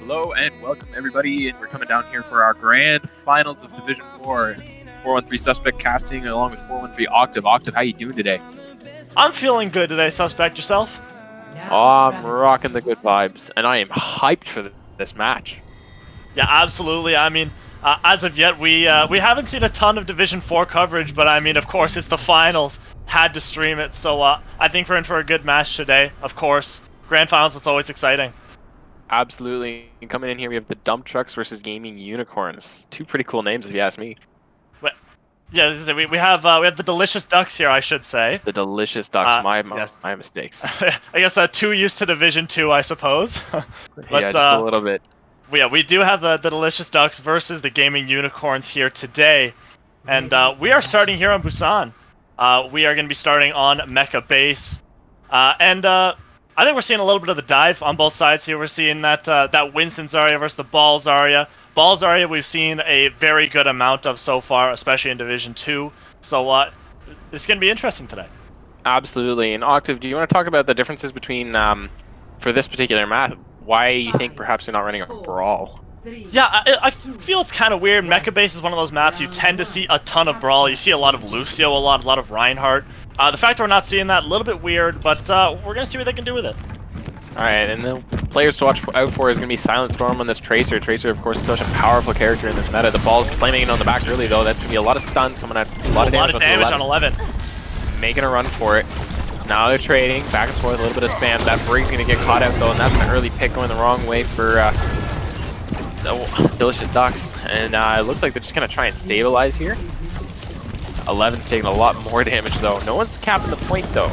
Hello and welcome everybody, and we're coming down here for our grand finals of Division 4. 413 Suspect casting along with 413 Octave. Octave, how you doing today? I'm feeling good today, Suspect. Yourself? Oh, I'm rocking the good vibes, and I am hyped for this match. Yeah, absolutely. I mean, as of yet, we haven't seen a ton of Division 4 coverage, but I mean, of course, it's the finals. Had to stream it, so I think we're in for a good match today. Of course, grand finals. It's always exciting. Absolutely. And coming in here, we have the Dump Trucks versus Gaming Unicorns. Two pretty cool names, if you ask me. But, yeah, we have the Delicious Ducks here, I should say. The Delicious Ducks. Yes. My mistakes. I guess too used to Division 2, I suppose. But, yeah, just a little bit. Yeah, we do have the Delicious Ducks versus the Gaming Unicorns here today, and we are starting here on Busan. We are going to be starting on Mecha Base, and I think we're seeing a little bit of the dive on both sides here. We're seeing that Winston Zarya versus the Ball Zarya. Ball Zarya we've seen a very good amount of so far, especially in Division 2. So it's going to be interesting today. Absolutely. And Octave, do you want to talk about the differences between, for this particular map, why you think perhaps you're not running a Brawl? Yeah, I feel it's kind of weird. Mecha Base is one of those maps you tend to see a ton of Brawl. You see a lot of Lucio, a lot of Reinhardt. The fact that we're not seeing that, a little bit weird, but we're going to see what they can do with it. Alright, and the players to watch out for is going to be Silent Storm on this Tracer. Tracer, of course, is such a powerful character in this meta. The ball's flaming in on the back early, though. That's going to be a lot of stuns coming out. A lot of damage on 11. Making a run for it. Now they're trading, back and forth, a little bit of spam. That Brig's going to get caught out, though, and that's an early pick going the wrong way for the Delicious Ducks. And it looks like they're just going to try and stabilize here. 11's taking a lot more damage, though. No one's capping the point, though.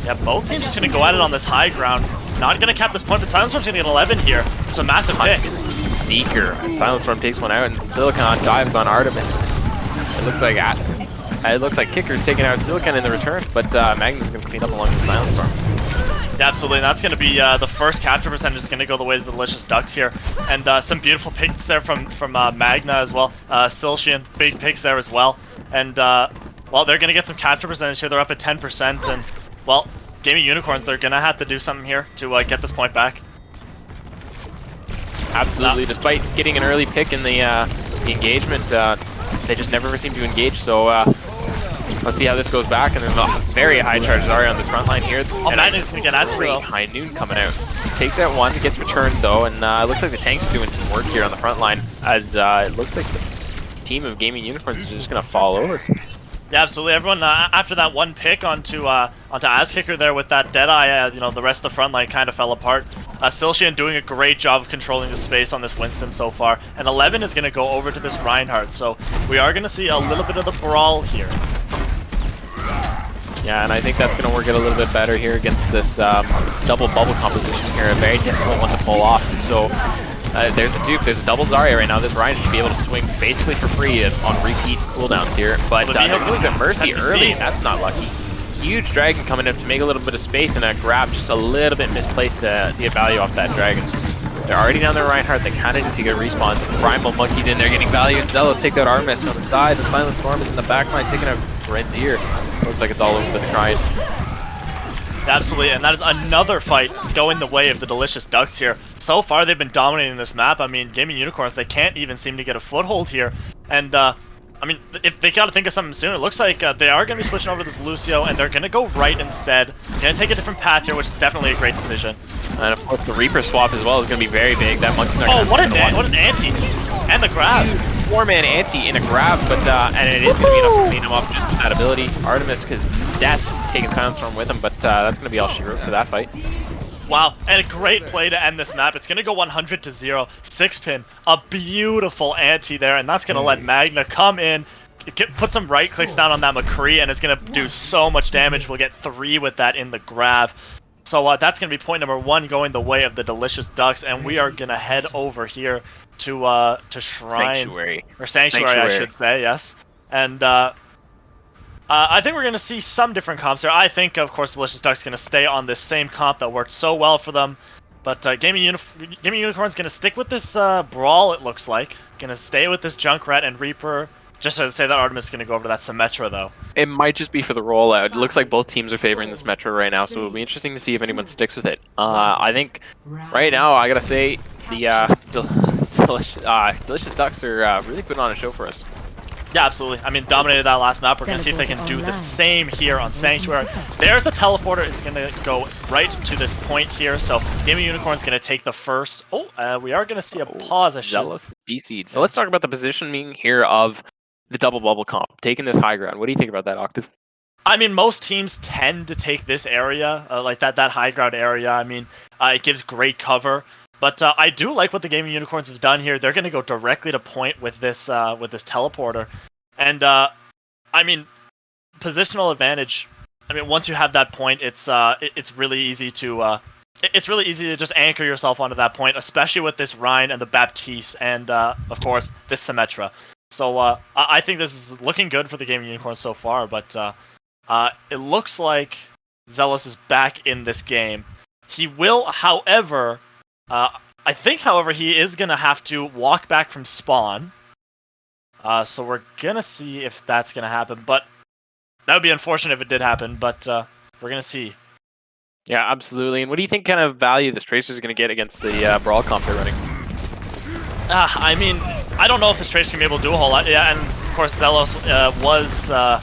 Yeah, both teams just going to go at it on this high ground. Not going to cap this point, but Silent Storm's going to get 11 here. It's a massive pick. Seeker. And Silent Storm takes one out, and Silicon dives on Artemis. It looks like Kicker's taking out Silicon in the return, but Magnus is going to clean up along with Silent Storm. Yeah, absolutely, and that's going to be the first capture percentage is going to go the way of the Delicious Ducks here. And some beautiful picks there from Magna as well. Silcian, big picks there as well. And, well, they're going to get some capture percentage here. They're up at 10%, and, well, Gaming Unicorns, they're going to have to do something here to get this point back. Absolutely, despite getting an early pick in the engagement, they just never seem to engage, so let's see how this goes back. And there's a very high charge Zarya on this front line here. Oh, Magnus is going to get Astro. High Noon coming out. Takes out one, gets returned though, and it looks like the tanks are doing some work here on the front line, as it looks like the team of Gaming Unicorns is just going to fall over. Yeah, absolutely. Everyone, after that one pick onto Azkicker there with that Deadeye, you know, the rest of the front line kind of fell apart. Silcian doing a great job of controlling the space on this Winston so far. And 11 is going to go over to this Reinhardt, so we are going to see a little bit of the brawl here. Yeah, and I think that's going to work out a little bit better here against this double bubble composition here. A very difficult one to pull off. So there's a dupe, there's a double Zarya right now. This Ryan should be able to swing basically for free on repeat cooldowns here. But they're doing the Mercy early, and that's not lucky. Huge Dragon coming up to make a little bit of space, and a grab just a little bit misplaced to get value off that Dragon. They're already down there Reinhardt, they kind of need to get a respawn. The Primal Monkey's in there getting value, and Zealous takes out Artemis on the side. The Silent Storm is in the back line taking out Renzier. Looks like it's all over the Triad. Absolutely, and that is another fight going the way of the Delicious Ducks here. So far, they've been dominating this map. I mean, Gaming Unicorns, they can't even seem to get a foothold here. And, I mean, if they gotta think of something soon, it looks like they are gonna be switching over to this Lucio, and they're gonna go right instead. Gonna take a different path here, which is definitely a great decision. And of course, the Reaper swap as well is gonna be very big. That Monkey's not what an ante! And the grab! 4-man ante in a grab, but and it is gonna be enough to clean him up just with that ability. Artemis, because Death taking Silent Storm with him, but that's gonna be all she wrote for that fight. Wow, and a great play to end this map. It's going to go 100 to 0. 6-pin, a beautiful ante there, and that's going to let Magna come in, put some right clicks down on that McCree, and it's going to do so much damage. We'll get 3 with that in the grab. So that's going to be point number 1 going the way of the Delicious Ducks, and we are going to head over here to Shrine. Sanctuary. Or Sanctuary, I should say, yes. And I think we're going to see some different comps here. I think, of course, Delicious Duck's going to stay on this same comp that worked so well for them. But Gaming Unicorn's going to stick with this Brawl, it looks like. Going to stay with this Junkrat and Reaper Just to say that Artemis is going to go over to that Symmetra, though. It might just be for the rollout. It looks like both teams are favoring this Metro right now, so it'll be interesting to see if anyone sticks with it. I think right now, I gotta say, the Delicious Ducks are really putting on a show for us. Yeah, absolutely. I mean, dominated that last map. We're going to see if they can do the same here on Sanctuary. There's the teleporter. It's going to go right to this point here. So Gaming Unicorn's going to take the first. Oh, we are going to see a pause. Zealous DC'd. So let's talk about the positioning here of the double bubble comp, taking this high ground. What do you think about that, Octave? I mean, most teams tend to take this area, like that high ground area. I mean, it gives great cover. But I do like what the Gaming Unicorns have done here. They're going to go directly to point with this teleporter, and I mean, positional advantage. I mean, once you have that point, it's really easy to just anchor yourself onto that point, especially with this Rhine and the Baptiste, and of course this Symmetra. So I think this is looking good for the Gaming Unicorns so far. But it looks like Zealous is back in this game. He will, however. I think, however, he is going to have to walk back from spawn. So we're going to see if that's going to happen. But that would be unfortunate if it did happen. But we're going to see. Yeah, absolutely. And what do you think kind of value this Tracer is going to get against the Brawl comp they're running? I mean, I don't know if this Tracer can be able to do a whole lot. Yeah, and of course, Zelos was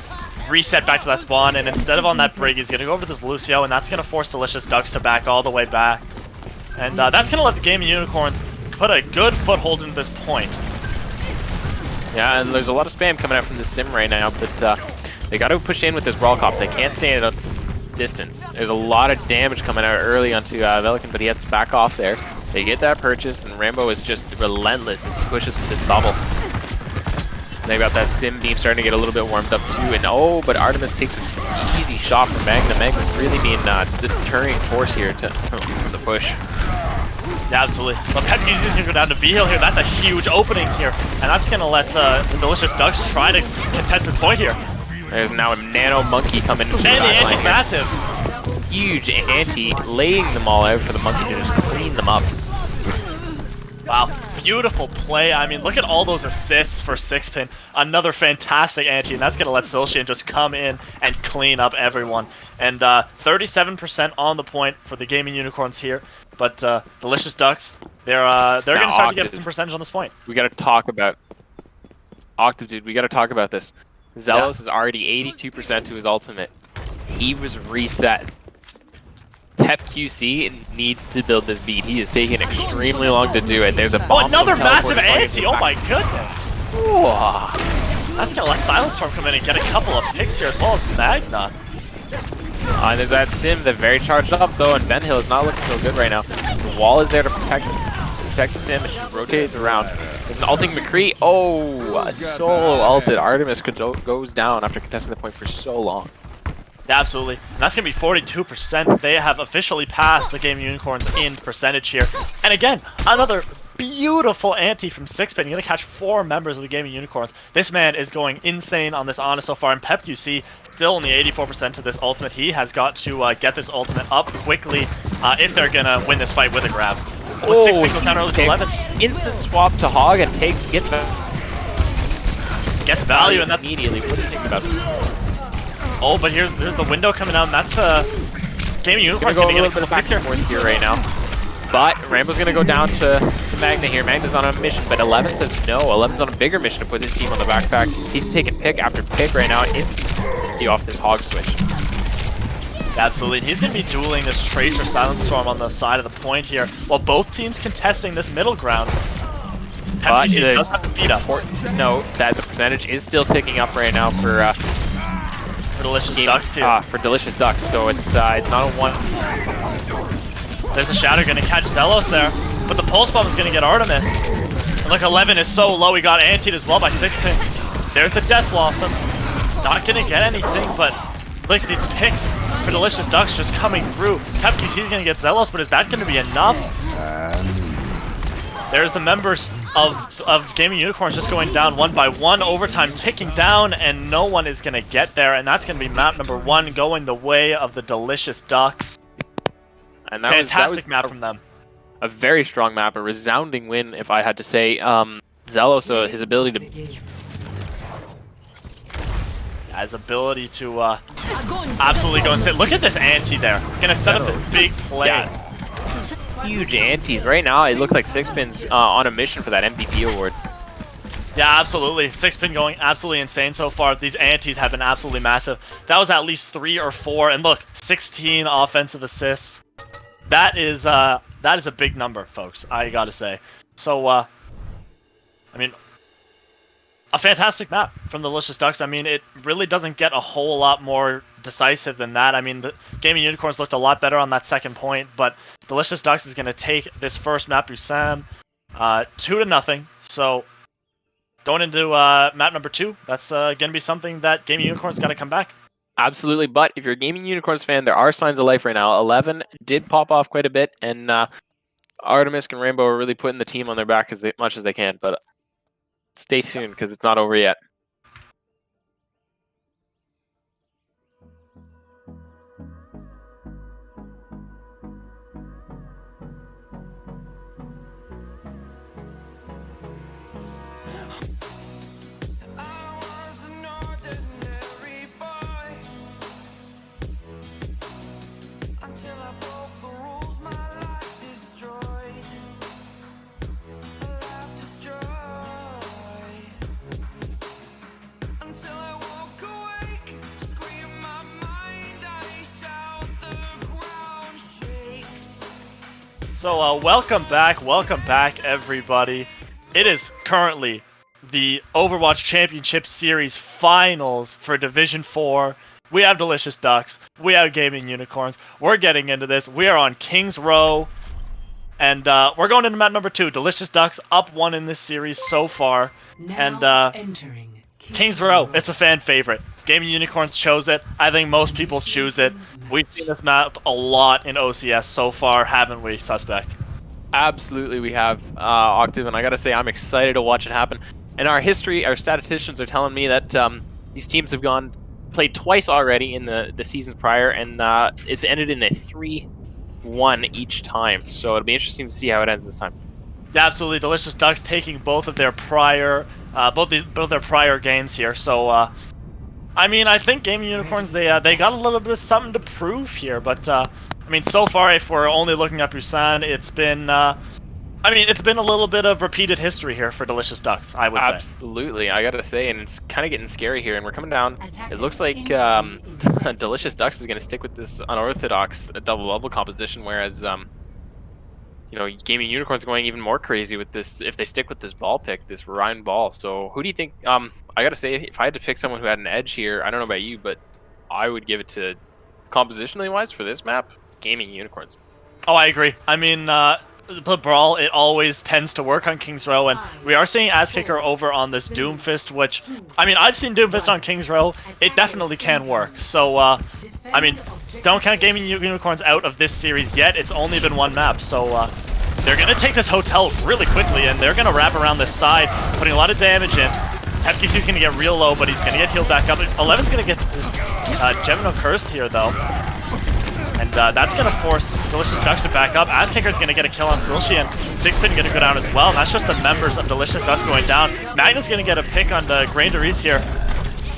reset back to that spawn. And instead of on that Brig, he's going to go over to this Lucio. And that's going to force Delicious Ducks to back all the way back. And that's going to let the Gaming Unicorns put a good foothold into this point. Yeah, and there's a lot of spam coming out from the sim right now, but they got to push in with this Brawl Cop. They can't stay at a distance. There's a lot of damage coming out early onto Velikan, but he has to back off there. They get that purchase, and Rambo is just relentless as he pushes with this bubble. They got that sim beam starting to get a little bit warmed up too, and but Artemis takes an easy shot from Magna. Magna's really being the deterring force here to the push. Yeah, absolutely. But Pep uses going to go down to V-Hill here. That's a huge opening here. And that's going to let the Delicious Ducks try to contest this point here. There's now a Nano Monkey coming into the And the Anti's here. massive. Huge Anti, laying them all out for the Monkey to just clean them up. Wow, beautiful play. I mean, look at all those assists for 6-pin. Another fantastic Anti, and that's going to let Silshian just come in and clean up everyone. And 37% on the point for the Gaming Unicorns here. But Delicious Ducks, they're going to start to get some percentage on this point. We got to talk about Octave, dude. We got to talk about this. Zelos is already 82% to his ultimate. He was reset. Pep QC needs to build this beat. He is taking extremely long to do it. There's a bomb. Another massive Anti! Oh my goodness! Whoa. That's gonna let Silence Storm come in and get a couple of picks here as well as Magna. And there's that Sim that's very charged up though, and Ben Hill is not looking so good right now. The wall is there to protect the Sim as she rotates around. There's an ulting McCree. Oh, solo ulted. Artemis goes down after contesting the point for so long. Yeah, absolutely. And that's going to be 42%. They have officially passed the Gaming Unicorns in percentage here. And again, another beautiful Anti from 6-pin. You're going to catch 4 members of the Gaming Unicorns. This man is going insane on this Ana so far. And Pep QC still only 84% to this ultimate. He has got to get this ultimate up quickly if they're going to win this fight with a grab. With 6-pin goes down early to 11. Instant swap to Hog and gets value and that's immediately. What do you think about this? Oh, but there's the window coming out, and that's Gaming Unicorn's going to get a little bit of back and forth here right now. But Rambo's going to go down to Magna here. Magna's on a mission, but 11 says no. 11's on a bigger mission to put his team on the backpack. He's taking pick after pick right now. It's off this Hog switch. Absolutely. He's going to be dueling this Tracer Silence Storm on the side of the point here, while both teams contesting this middle ground. But PG does have to beat up. Important note that the percentage is still ticking up right now for Delicious Ducks too. For Delicious Ducks, so it's not a one. There's a Shatter going to catch Zelos there, but the Pulse Bomb is going to get Artemis. And look, 11 is so low, he got antied as well by 6-pin. There's the Death Blossom. Not going to get anything, but look at these picks for Delicious Ducks just coming through. Pepqc is going to get Zelos, but is that going to be enough? There's the members of Gaming Unicorns just going down one by one, overtime ticking down, and no one is going to get there, and that's going to be map number 1 going the way of the Delicious Ducks. And Fantastic map from them. A very strong map, a resounding win, if I had to say. Zelos, his ability to has ability to absolutely go insane. Look at this anti there. Gonna set up this big play. Yeah. Huge antis. Right now, it looks like Sixpin's on a mission for that MVP award. Yeah, absolutely. Sixpin going absolutely insane so far. These antis have been absolutely massive. That was at least 3 or 4. And look, 16 offensive assists. That is a big number, folks, I gotta say. So, I mean, a fantastic map from the Delicious Ducks. I mean, it really doesn't get a whole lot more decisive than that. I mean, the Gaming Unicorns looked a lot better on that second point, but Delicious Ducks is going to take this first map, Busan, 2-0. So, going into map number 2, that's going to be something that Gaming Unicorns got to come back. Absolutely, but if you're a Gaming Unicorns fan, there are signs of life right now. 11 did pop off quite a bit, and Artemis and Rainbow are really putting the team on their back as much as they can, but stay tuned because it's not over yet. So welcome back everybody. It is currently the Overwatch Championship Series finals for Division 4. We have Delicious Ducks, we have Gaming Unicorns. We're getting into this. We are on King's Row, and we're going into map number 2. Delicious Ducks up 1 in this series so far. And entering King's Row, it's a fan favorite. Gaming Unicorns chose it. I think most people choose it. We've seen this map a lot in OCS so far, haven't we, Suspect? Absolutely, we have Octave, and I gotta say, I'm excited to watch it happen. And our history, our statisticians are telling me that these teams have played twice already in the seasons prior, and it's ended in a 3-1 each time. So it'll be interesting to see how it ends this time. Yeah, absolutely. Delicious Ducks taking both of their prior, both their prior games here. So, I mean, I think Gaming Unicorns they got a little bit of something to prove here, but I mean, so far, if we're only looking at Busan, it's been it's been a little bit of repeated history here for Delicious Ducks, I would say. Absolutely, I gotta say, and it's kind of getting scary here, and we're coming down. It looks like Delicious Ducks is gonna stick with this unorthodox double bubble composition, whereas you know, Gaming Unicorns going even more crazy with this if they stick with this ball pick, this round ball. So who do you think? I gotta say, if I had to pick someone who had an edge here, I don't know about you, but I would give it to, compositionally wise for this map, Gaming Unicorns. Oh, I agree. I mean, the brawl, it always tends to work on King's Row, and we are seeing Ass Kicker over on this Doomfist, which, I mean, I've seen Doomfist on King's Row. It definitely can work. So, I mean, don't count Gaming Unicorns out of this series yet. It's only been 1 map, so they're going to take this hotel really quickly, and they're going to wrap around this side, putting a lot of damage in. FQC's going to get real low, but he's going to get healed back up. 11's going to get Gemino Cursed here, though. And that's going to force Delicious Ducks to back up. Ass Kicker's going to get a kill on Silshian. Sixpin going to go down as well. And that's just the members of Delicious Ducks going down. Magna's going to get a pick on the Granderies here.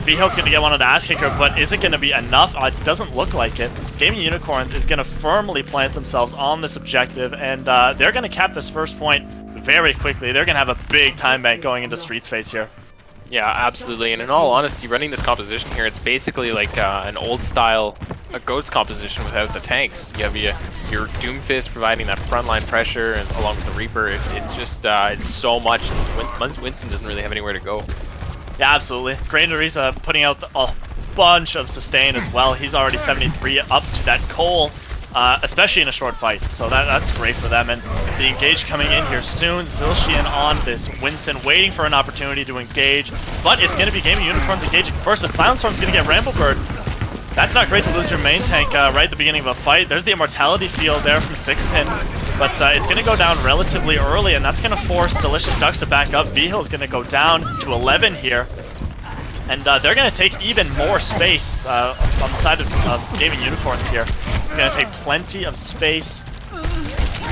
V-Hill's going to get one on the Ass Kicker, but is it going to be enough? It doesn't look like it. Gaming Unicorns is going to firmly plant themselves on this objective, and they're going to cap this first point very quickly. They're going to have a big time bank going into Streets phase here. Yeah, absolutely. And in all honesty, running this composition here, it's basically like an old style Ghost composition without the tanks. You have your Doomfist providing that frontline pressure, and along with the Reaper, it's just it's so much. Winston doesn't really have anywhere to go. Yeah, absolutely. Granderies putting out a bunch of sustain as well. He's already 73 up to that Cole, especially in a short fight. So that's great for them. And the engage coming in here soon. Zilshian on this Winston, waiting for an opportunity to engage. But it's going to be Gaming Unicorns engaging first, but Silent Storm's going to get Ramblebird. That's not great to lose your main tank right at the beginning of a fight. There's the Immortality field there from Sixpin. But it's going to go down relatively early, and that's going to force Delicious Ducks to back up. V-Hill's going to go down to 11 here. And they're going to take even more space on the side of Gaming Unicorns here. They're going to take plenty of space.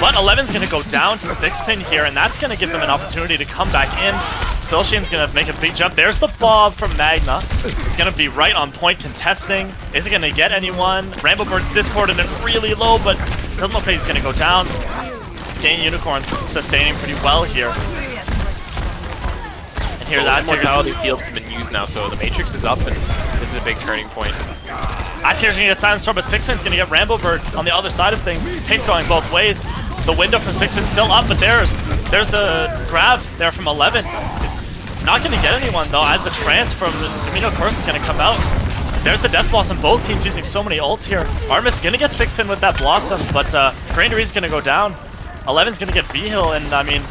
But 11's going to go down to Sixpin here, and that's going to give them an opportunity to come back in. Silshian's gonna make a big jump. There's the bob from Magna. He's gonna be right on point contesting. Is he gonna get anyone? Rambo Bird's discorded and really low, but doesn't look like he's gonna go down. Game Unicorns sustaining pretty well here. And here's that Mortality Field's been used now, so the Matrix is up, and this is a big turning point. Asker's gonna get Silent Storm, but Sixpin's gonna get Rambo Bird on the other side of things. Pace going both ways. The window from Sixpin's still up, but there's the grab there from 11. Not gonna get anyone though, as the trance from the Camino Curse is gonna come out. There's the Death Blossom, both teams using so many ults here. Artemis gonna get Sixpin with that Blossom, but Grandary's gonna go down. 11's gonna get V-Hill, and I mean,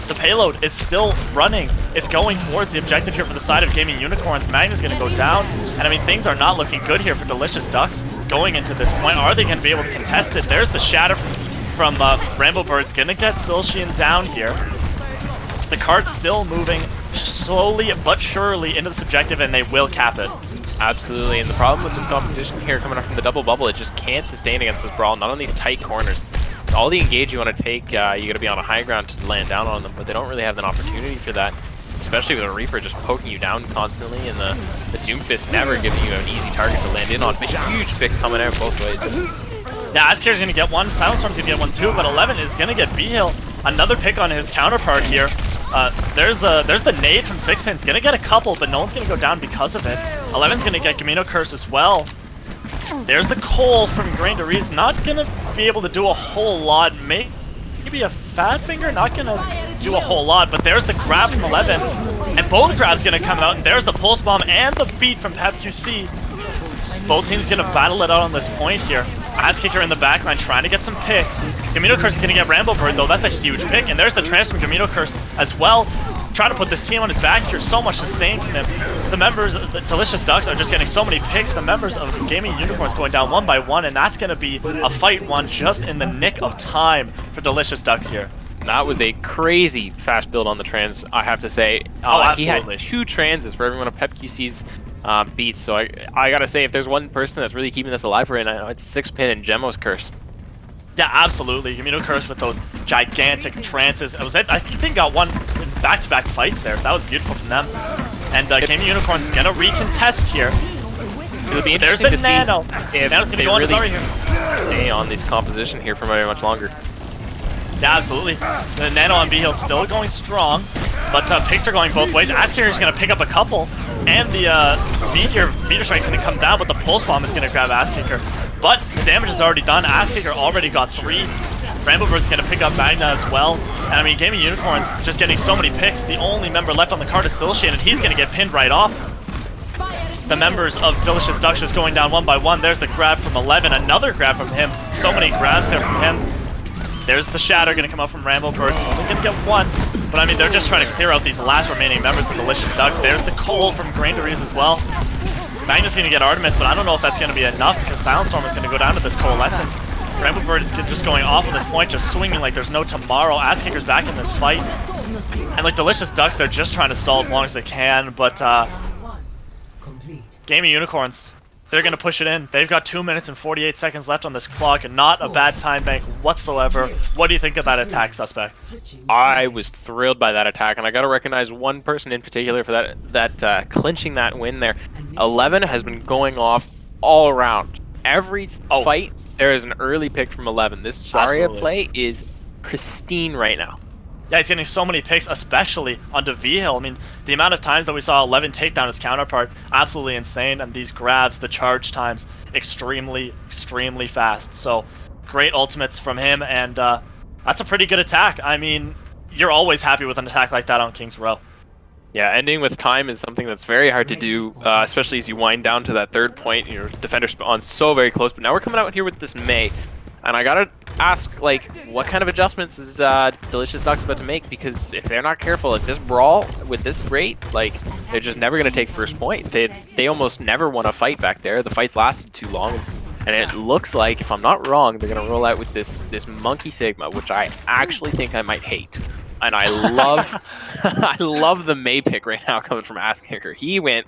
the payload is still running. It's going towards the objective here for the side of Gaming Unicorns. Magna's gonna go down, and I mean, things are not looking good here for Delicious Ducks going into this point. Are they gonna be able to contest it? There's the Shatter from Rambo Bird's gonna get Silshian down here. The cart's still moving slowly but surely into this objective, and they will cap it. Absolutely, and the problem with this composition here coming up from the double bubble, it just can't sustain against this brawl, not on these tight corners. All the engage you want to take, you gotta be on a high ground to land down on them, but they don't really have an opportunity for that, especially with a Reaper just poking you down constantly, and the Doomfist never giving you an easy target to land in on, but huge picks coming out both ways. Yeah, Asker's gonna get one, Silent Storm's gonna get one too, but 11 is gonna get V-Hill. Another pick on his counterpart here. There's the nade from Sixpin's gonna get a couple, but no one's gonna go down because of it. 11's gonna get Camino Curse as well. There's the Cole from Grandary's, not gonna be able to do a whole lot. Maybe a Fat Finger, not gonna do a whole lot, but there's the grab from 11, and both grabs gonna come out, and there's the Pulse Bomb and the beat from PepQC. Both teams gonna battle it out on this point here. Ass Kicker in the backline trying to get some picks. Camino Curse is gonna get Rambo Bird though, that's a huge pick, and there's the trance from Camino Curse as well. Try to put this team on his back here, so much sustain from him. The members of the Delicious Ducks are just getting so many picks. The members of Gaming Unicorns going down one by one, and that's gonna be a fight won just in the nick of time for Delicious Ducks here. That was a crazy fast build on the trans, I have to say. He had 2 transes for every one of PepQC's beats, so I gotta say, if there's one person that's really keeping this alive right now, it's Sixpin and Gemmo's Curse. Yeah, absolutely. Camino Curse with those gigantic trances. I think got one in back-to-back fights there, so that was beautiful from them. And Gaming Unicorn's gonna recontest here. It'll be There's interesting the to see Nano. if Nano's gonna they go really here. stay on this composition here for very much longer. Yeah, absolutely. The Nano on B-Hill still going strong, but picks are going both ways. Asker is going to pick up a couple, and the Meteor Strike's going to come down, but the Pulse Bomb is going to grab Ass-Kicker. But the damage is already done. Ass-Kicker already got 3. Rambo Bird's going to pick up Magna as well. And I mean, Gaming Unicorns just getting so many picks. The only member left on the card is Silshian, and he's going to get pinned right off. The members of Delicious Ducks just going down one by one. There's the grab from 11, another grab from him. So many grabs there from him. There's the Shatter gonna come out from Rambo Bird. Only gonna get one, but I mean, they're just trying to clear out these last remaining members of Delicious Ducks. There's the Cole from Grandary's as well. Magnus gonna get Artemis, but I don't know if that's gonna be enough because Silent Storm is gonna go down to this Coalescent. Rambo Bird is just going off on this point, just swinging like there's no tomorrow. Ass Kicker's back in this fight. And like Delicious Ducks, they're just trying to stall as long as they can, but Gaming Unicorns, they're going to push it in. They've got 2 minutes and 48 seconds left on this clock, and not a bad time bank whatsoever. What do you think of that attack, Suspect? I was thrilled by that attack, and I got to recognize one person in particular for that clinching that win there. 11 has been going off all around. Every fight, there is an early pick from 11. This Zarya play is pristine right now. Yeah, he's getting so many picks, especially onto V-Hill. I mean, the amount of times that we saw 11 take down his counterpart, absolutely insane. And these grabs, the charge times, extremely, extremely fast. So, great ultimates from him, and that's a pretty good attack. I mean, you're always happy with an attack like that on King's Row. Yeah, ending with time is something that's very hard to do, especially as you wind down to that third point. Your defender spawn so very close, but now we're coming out here with this Mei. And I gotta ask, like, what kind of adjustments is Delicious Ducks about to make? Because if they're not careful, if this brawl with this rate, like, they're just never gonna take first point. They almost never won a fight back there. The fights lasted too long, and it looks like, if I'm not wrong, they're gonna roll out with this Monkey Sigma, which I actually think I might hate. And I love, I love the Mei pick right now coming from Ass Kicker. He went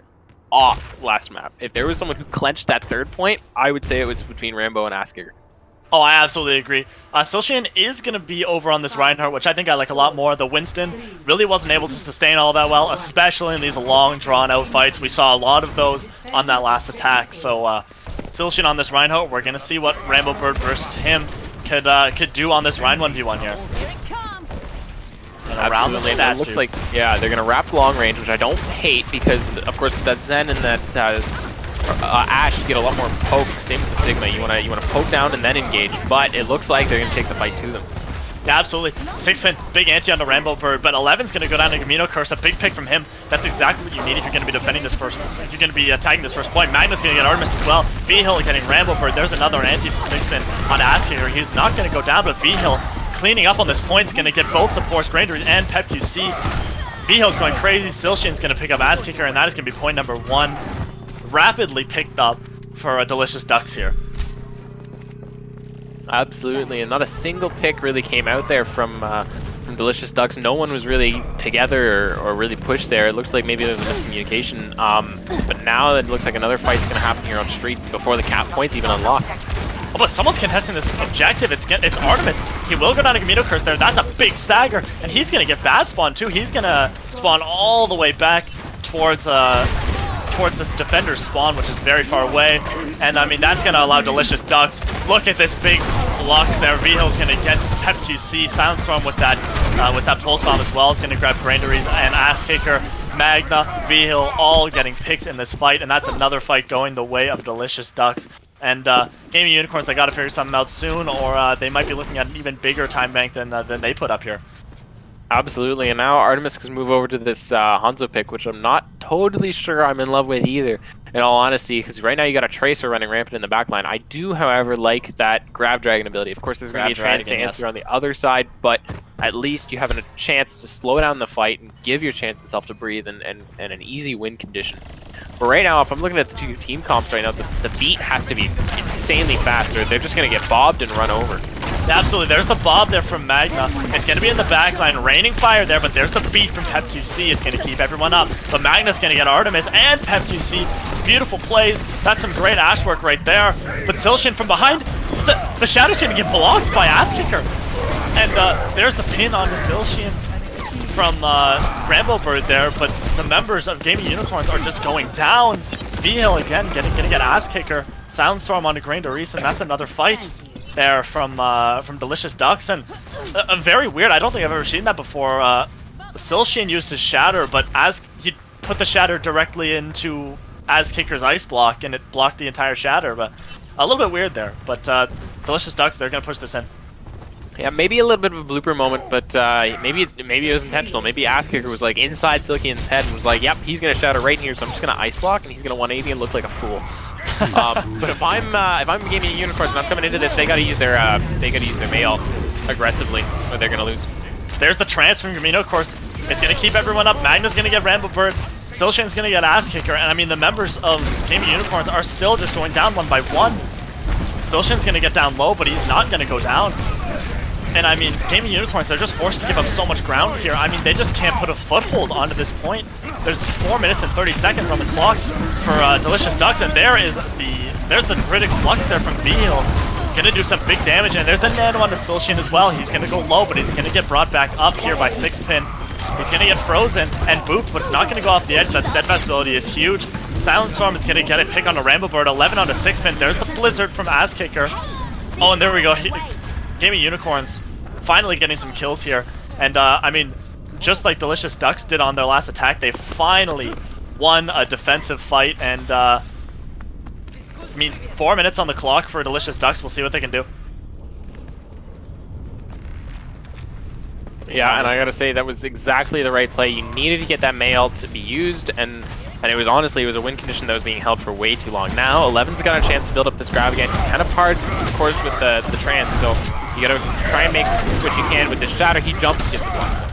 off last map. If there was someone who clenched that third point, I would say it was between Rambo and Ass Kicker. Oh, I absolutely agree. Silshian is going to be over on this Reinhardt, which I think I like a lot more. The Winston really wasn't able to sustain all that well, especially in these long, drawn-out fights. We saw a lot of those on that last attack. So Silshian on this Reinhardt, we're going to see what Rainbow Bird versus him could do on this Rein 1v1 here. And around the statue. It looks like, yeah, they're going to wrap long range, which I don't hate because, of course, with that Zen and that Ashe, you get a lot more poke. Same with the Sigma. You want to poke down and then engage, but it looks like they're going to take the fight to them. Yeah, absolutely. 6-pin, big anti on the Rainbow Bird, but 11's going to go down to Gamino Curse, a big pick from him. That's exactly what you need if you're going to be defending this first, if you're going to be attacking this first point. Magna's going to get Artemis as well. B-Hill getting Rainbow Bird. There's another anti from 6-pin on Askicker. He's not going to go down, but B-Hill cleaning up on this point is going to get both supports, Granger and Pep QC. B-Hill's going crazy. Silshian's going to pick up Askicker, and that is going to be point number 1. Rapidly picked up for Delicious Ducks here. Absolutely, and not a single pick really came out there from Delicious Ducks. No one was really together or really pushed there. It looks like maybe there was miscommunication, but now it looks like another fight's going to happen here on streets before the cap point's even unlocked. Oh, but someone's contesting this objective. It's Artemis. He will go down to Gamino Curse there. That's a big stagger, and he's going to get bad spawn too. He's going to spawn all the way back towards this defender's spawn, which is very far away. And I mean, that's going to allow Delicious Ducks. Look at this big Lux there. V-Hill's going to get Pep QC. Silence Storm with that pulse bomb as well. Is going to grab Grandaries and Ass Kicker. Magna, V-Hill, all getting picked in this fight. And that's another fight going the way of Delicious Ducks. And Gaming Unicorns, they got to figure something out soon, or they might be looking at an even bigger time bank than they put up here. Absolutely, and now Artemis can move over to this Hanzo pick, which I'm not totally sure I'm in love with either, in all honesty, because right now you got a Tracer running rampant in the backline. I do, however, like that Grab Dragon ability. Of course, there's going to be a chance to answer on the other side, but at least you have a chance to slow down the fight and give your chance itself to breathe and an easy win condition. But right now, if I'm looking at the two team comps right now, the beat has to be insanely fast, or they're just going to get bobbed and run over. Absolutely, there's the bob there from Magna. It's going to be in the backline, raining fire there, but there's the beat from Pep QC. It's going to keep everyone up. But Magna's going to get Artemis and Pep QC. Beautiful plays. That's some great Ashe work right there. But Silshian from behind, the Shadow's going to get blocked by Ass Kicker. And there's the pin on the Silshian from Rainbow Bird there, but the members of Gaming Unicorns are just going down. V-Hill again gonna get Ass Kicker. Soundstorm on the Grandaries, and that's another fight there from Delicious Ducks, and very weird. I don't think I've ever seen that before. Silshian used his Shatter, but as he put the Shatter directly into Ass Kicker's Ice Block, and it blocked the entire Shatter. But a little bit weird there. But Delicious Ducks, they're gonna push this in. Yeah, maybe a little bit of a blooper moment, but maybe it was intentional. Maybe Ass Kicker was like inside Silkian's head and was like, "Yep, he's gonna Shatter right here, so I'm just gonna Ice Block, and he's gonna 180 and look like a fool." But if I'm Gaming Unicorns and I'm coming into this, they gotta use their mail aggressively, or they're gonna lose. There's the trance from Gamino, of course. It's gonna keep everyone up. Magna's gonna get Rainbow Bird. Silshian's gonna get Ass Kicker, and I mean the members of Gaming Unicorns are still just going down one by one. Silshian's gonna get down low, but he's not gonna go down. And I mean, Gaming Unicorns, they're just forced to give up so much ground here. I mean, they just can't put a foothold onto this point. There's 4 minutes and 30 seconds on the clock for Delicious Ducks, and there's the critical flux there from V-Hill. Gonna do some big damage, and there's the nano on the Silshian as well. He's gonna go low, but he's gonna get brought back up here by 6-pin. He's gonna get frozen and booped, but it's not gonna go off the edge. That steadfast ability is huge. Silent Storm is gonna get a pick on the Rainbow Bird. 11 on the 6-pin. There's the Blizzard from Ass Kicker. Oh, and there we go. Gaming Unicorns finally getting some kills here. And I mean, just like Delicious Ducks did on their last attack, they finally won a defensive fight. And I mean, 4 minutes on the clock for Delicious Ducks. We'll see what they can do. Yeah, and I gotta say, that was exactly the right play. You needed to get that mail to be used, and it was honestly, it was a win condition that was being held for way too long. Now, 11's got a chance to build up this grab again. It's kind of hard, of course, with the trance, so you gotta try and make what you can with this Shatter. He jumps, gets the block.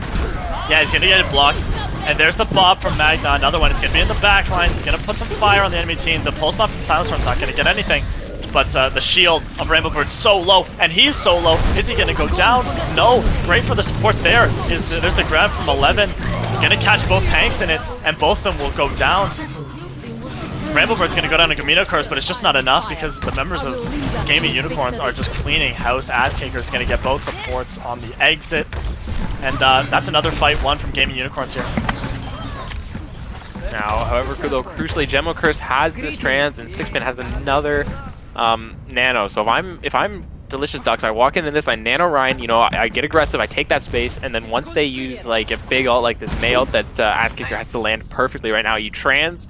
Yeah, he's gonna get it blocked. And there's the Bob from Magna, another one. It's gonna be in the back line. It's gonna put some fire on the enemy team. The pulse bomb from Silent Storm's not gonna get anything. But the shield of Rainbow Bird's so low, and he's so low. Is he gonna go down? No. Great for the supports there. There's the grab from 11. Gonna catch both tanks in it, and both of them will go down. Bramblebird's gonna go down to Gamino Curse, but it's just not enough because the members of Gaming Unicorns are just cleaning house. Azkicker's gonna get both supports on the exit. And that's another fight won from Gaming Unicorns here. Now, however, though, crucially, Gemmo Curse has this trans, and Sixpin has another nano. So if I'm Delicious Ducks, I walk into this, I nano Ryan, you know, I get aggressive, I take that space, and then once they use like a big ult like this May ult that Azkicker has to land perfectly right now, you trans,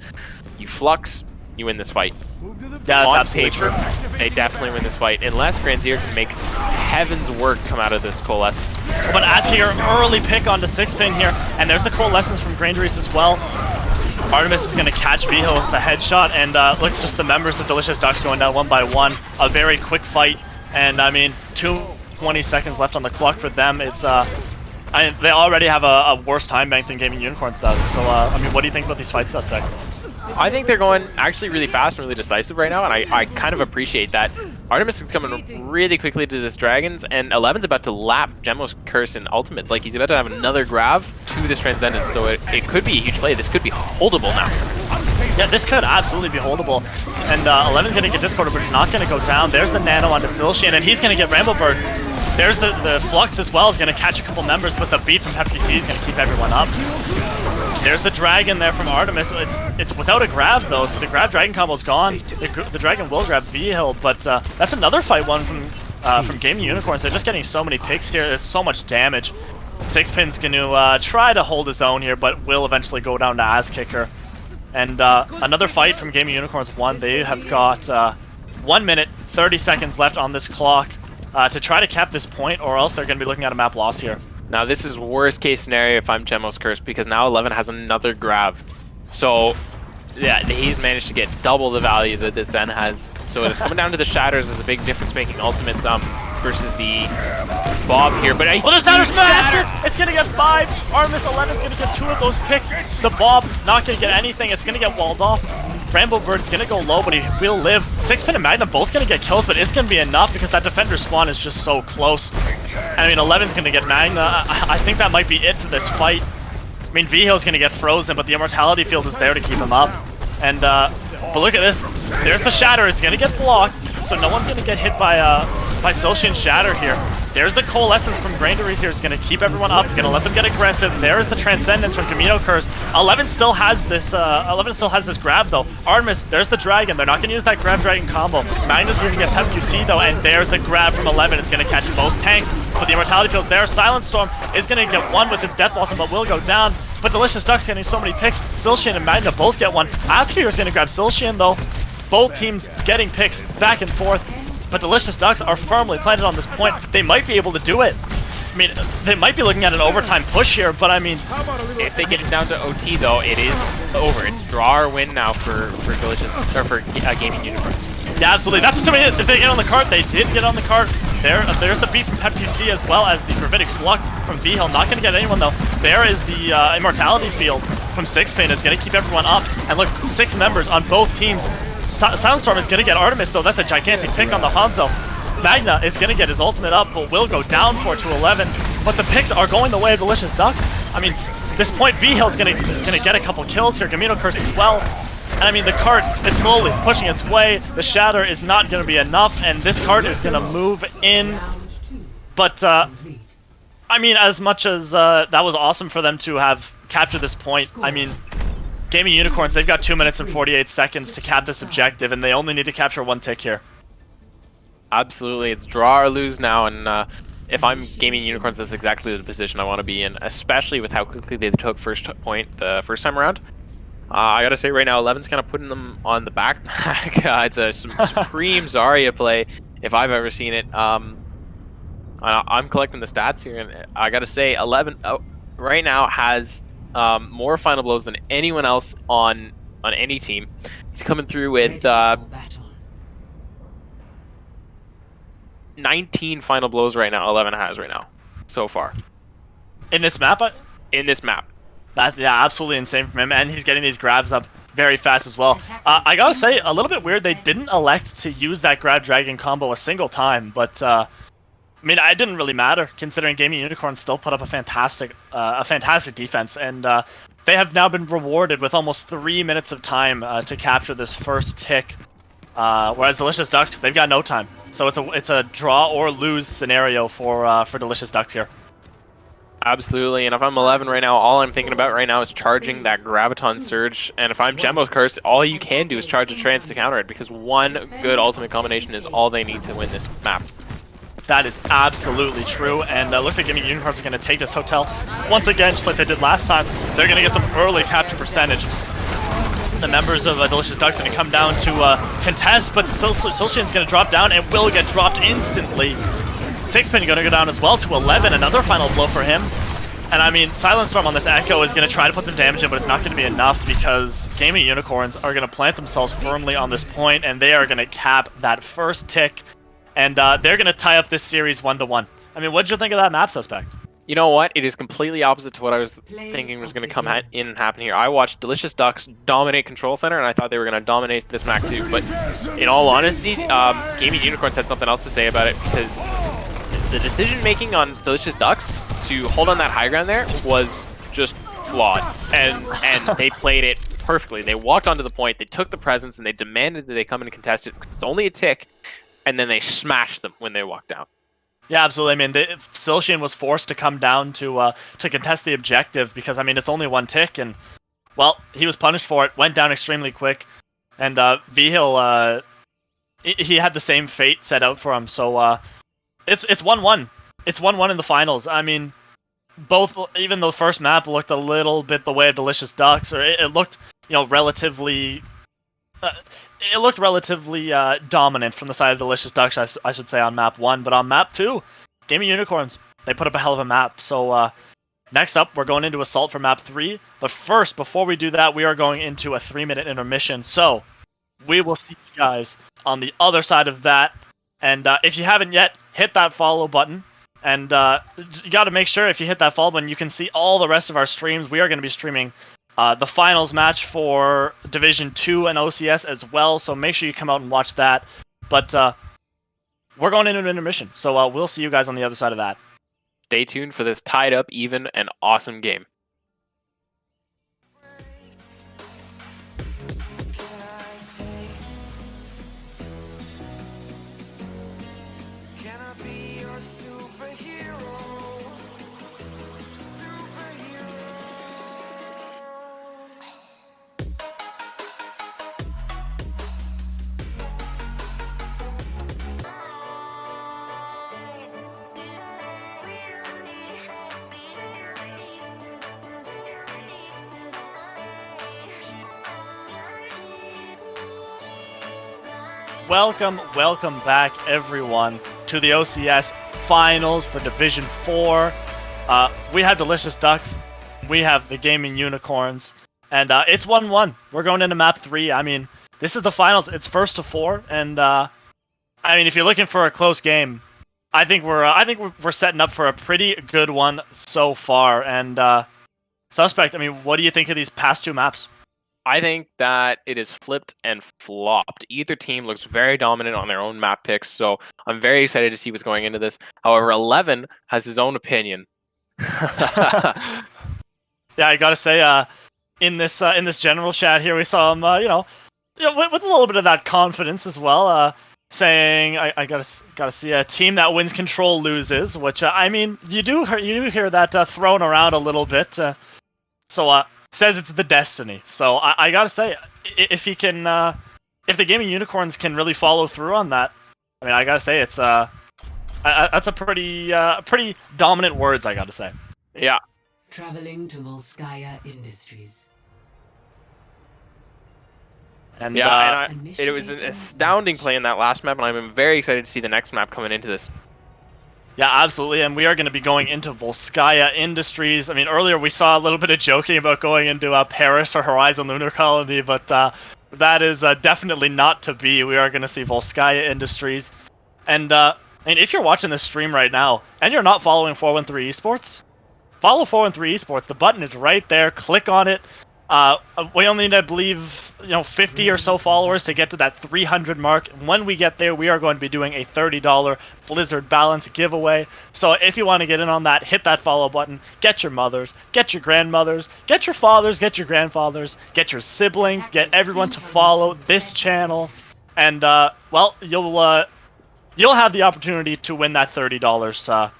you flux, you win this fight. Yeah, on absolutely paper, true. they definitely win this fight, unless Granzier can make heaven's work come out of this Coalescence. But Azkicker early pick onto Sixpin here, and there's the Coalescence from Granderies as well. Artemis is going to catch Viho with the headshot, and look, just the members of Delicious Ducks going down one by one. A very quick fight, and I mean, 20 seconds left on the clock for them. It's they already have a worse time bank than Gaming Unicorns does. So I mean, what do you think about these fights, Suspect? I think they're going actually really fast and really decisive right now, and I kind of appreciate that. Artemis is coming really quickly to this Dragons, and 11's about to lap Gemmo's Curse in ultimates. Like, he's about to have another grab to this Transcendence, so it could be a huge play. This could be holdable now. Yeah, this could absolutely be holdable. And 11's going to get discorded, but he's not going to go down. There's the nano onto Silshian, and he's going to get Ramblebird. There's the Flux as well, is going to catch a couple members, but the beat from PepGC is going to keep everyone up. There's the Dragon there from Artemis. It's without a grab though, so the grab Dragon combo's gone. The Dragon will grab V-Hill, but that's another fight one from Gaming Unicorns. They're just getting so many picks here. There's so much damage. Sixpin's going to try to hold his own here, but will eventually go down to Azkicker. And another fight from Gaming Unicorns won. They have got 1 minute, 30 seconds left on this clock to try to cap this point, or else they're going to be looking at a map loss here. Now this is worst case scenario if I'm Gemmo's Curse, because now 11 has another grab. So yeah, he's managed to get double the value that this Zen has. So it's coming down to the Shatters as a big difference making ultimates versus the Bob here. But well, the Shatters massive! It's gonna get 5. Artemis 11's gonna get 2 of those picks. The Bob not gonna get anything. It's gonna get walled off. Bramblebird's gonna go low, but he will live. Sixpin and Magna both gonna get kills, but it's gonna be enough because that defender spawn is just so close. I mean, 11's gonna get Magna. I think that might be it for this fight. I mean, V-Hill's gonna get frozen, but the Immortality Field is there to keep him up. And but look at this. There's the Shatter. It's gonna get blocked, so no one's gonna get hit by Silshian's Shatter here. There's the Coalescence from Granderies here. It's gonna keep everyone up. Gonna let them get aggressive. There's the Transcendence from Camino Curse. 11 still has this. 11 still has this grab though. Artemis. There's the Dragon. They're not gonna use that grab Dragon combo. Magnus gonna get PepQC though, and there's the grab from 11. It's gonna catch both tanks. But the Immortality Field's there. Silent Storm is gonna get one with his Death Blossom, but will go down. But Delicious Ducks getting so many picks. Silshian and Magna both get one. Azkicker's gonna grab Silshian though. Both teams getting picks back and forth. But Delicious Ducks are firmly planted on this point. They might be able to do it. I mean, they might be looking at an overtime push here, but I mean, if they get it down to OT though, it is over. It's draw or win now for Delicious, or for Gaming Unicorns. Yeah, absolutely. That's assuming if they get on the card. They did get on the card. There's the beat from PepQC as well as the Gravitic Flux from V-Hill. Not going to get anyone though. There is the Immortality Field from Sixpin. It's going to keep everyone up. And look, 6 members on both teams. Soundstorm is going to get Artemis though. That's a gigantic pick on the Hanzo. Magna is going to get his ultimate up, but will go down for to 11. But the picks are going the way of Delicious Ducks. I mean, this point V-Hill's going to get a couple kills here. Gamino Curse as well. And I mean, the cart is slowly pushing its way. The Shatter is not going to be enough, and this cart is going to move in. But, I mean, as much as that was awesome for them to have captured this point, I mean, Gaming Unicorns, they've got 2 minutes and 48 seconds to cap this objective, and they only need to capture 1 tick here. Absolutely, it's draw or lose now, and if I'm Gaming Unicorns, that's exactly the position I want to be in, especially with how quickly they took first point the first time around. I gotta say right now, 11's kind of putting them on the back. It's a supreme Zarya play, if I've ever seen it. I'm collecting the stats here, and I gotta say, 11 right now has more final blows than anyone else on any team. He's coming through with 19 final blows right now. 11 has right now so far in this map. In this map. That's, yeah, absolutely insane from him, and he's getting these grabs up very fast as well. I gotta say, a little bit weird, they didn't elect to use that grab dragon combo a single time, but I mean, it didn't really matter considering Gaming Unicorns still put up a fantastic defense, and they have now been rewarded with almost 3 minutes of time to capture this first tick. Whereas Delicious Ducks, they've got no time, so it's a draw or lose scenario for Delicious Ducks here. Absolutely, and if I'm 11 right now, all I'm thinking about right now is charging that Graviton Surge, and if I'm Gemmo's Curse, all you can do is charge a Trance to counter it, because one good ultimate combination is all they need to win this map. That is absolutely true, and looks like Gaming Unicorns are going to take this hotel once again, just like they did last time. They're going to get some early capture percentage. The members of Delicious Ducks are going to come down to contest, but Silshian's going to drop down and will get dropped instantly. Sixpin going to go down as well to 11, another final blow for him. And I mean, Silent Storm on this Echo is going to try to put some damage in, but it's not going to be enough because Gaming Unicorns are going to plant themselves firmly on this point, and they are going to cap that first tick, and they're going to tie up this series 1-1. I mean, what did you think of that map, Suspect? You know what? It is completely opposite to what I was thinking was going to come in and happen here. I watched Delicious Ducks dominate Control Center, and I thought they were going to dominate this map too. But in all honesty, Gaming Unicorns had something else to say about it, because the decision-making on Delicious Ducks to hold on that high ground there was just flawed, and they played it perfectly. They walked onto the point, they took the presence, and they demanded that they come in and contest it. It's only a tick, and then they smashed them when they walked down. Yeah, absolutely. I mean, Silshian was forced to come down to contest the objective because, I mean, it's only one tick, and, well, he was punished for it, went down extremely quick, and Vihil, he had the same fate set out for him, so it's 1-1. It's 1-1 in the finals. I mean, both, even though the first map looked a little bit the way of Delicious Ducks, or it looked, you know, relatively... it looked relatively dominant from the side of Delicious Ducks, I should say, on map 1. But on map 2, Gaming Unicorns, they put up a hell of a map. So next up, we're going into Assault for map 3. But first, before we do that, we are going into a 3-minute intermission. So we will see you guys on the other side of that. And if you haven't yet, hit that follow button. And you got to make sure if you hit that follow button, you can see all the rest of our streams. We are going to be streaming the finals match for Division 2 and OCS as well, so make sure you come out and watch that. But we're going into an intermission, so we'll see you guys on the other side of that. Stay tuned for this tied up, even, and awesome game. Welcome back, everyone, to the OCS Finals for Division 4. We have Delicious Ducks, we have the Gaming Unicorns, and it's 1-1. We're going into map 3. I mean, this is the finals. It's first to 4, and I mean, if you're looking for a close game, I think we're setting up for a pretty good one so far. And Suspect, I mean, what do you think of these past 2 maps? I think that it is flipped and flopped. Either team looks very dominant on their own map picks, so I'm very excited to see what's going into this. However, 11 has his own opinion. Yeah, I gotta say, in this general chat here, we saw him, with a little bit of that confidence as well, saying, I gotta see a team that wins control loses, which I mean, you do hear that thrown around a little bit. Says it's the destiny. So I gotta say, if he can, if the Gaming Unicorns can really follow through on that, I mean, I gotta say it's that's a pretty dominant words, I gotta say. Yeah. Traveling to Volskaya Industries. And it was an astounding play in that last map, and I'm very excited to see the next map coming into this. yeah, absolutely, and we are going to be going into Volskaya Industries. I mean, earlier we saw a little bit of joking about going into Paris or Horizon Lunar Colony, but that is definitely not to be. We are going to see Volskaya Industries. And I mean, if you're watching this stream right now, and you're not following 413 Esports, follow 413 Esports. The button is right there. Click on it. We only need, I believe, 50 or so followers to get to that 300 mark. When we get there, we are going to be doing a $30 Blizzard Balance giveaway. So if you want to get in on that, hit that follow button. Get your mothers, get your grandmothers, get your fathers, get your grandfathers, get your siblings, get everyone to follow this channel, and well, you'll have the opportunity to win that $30.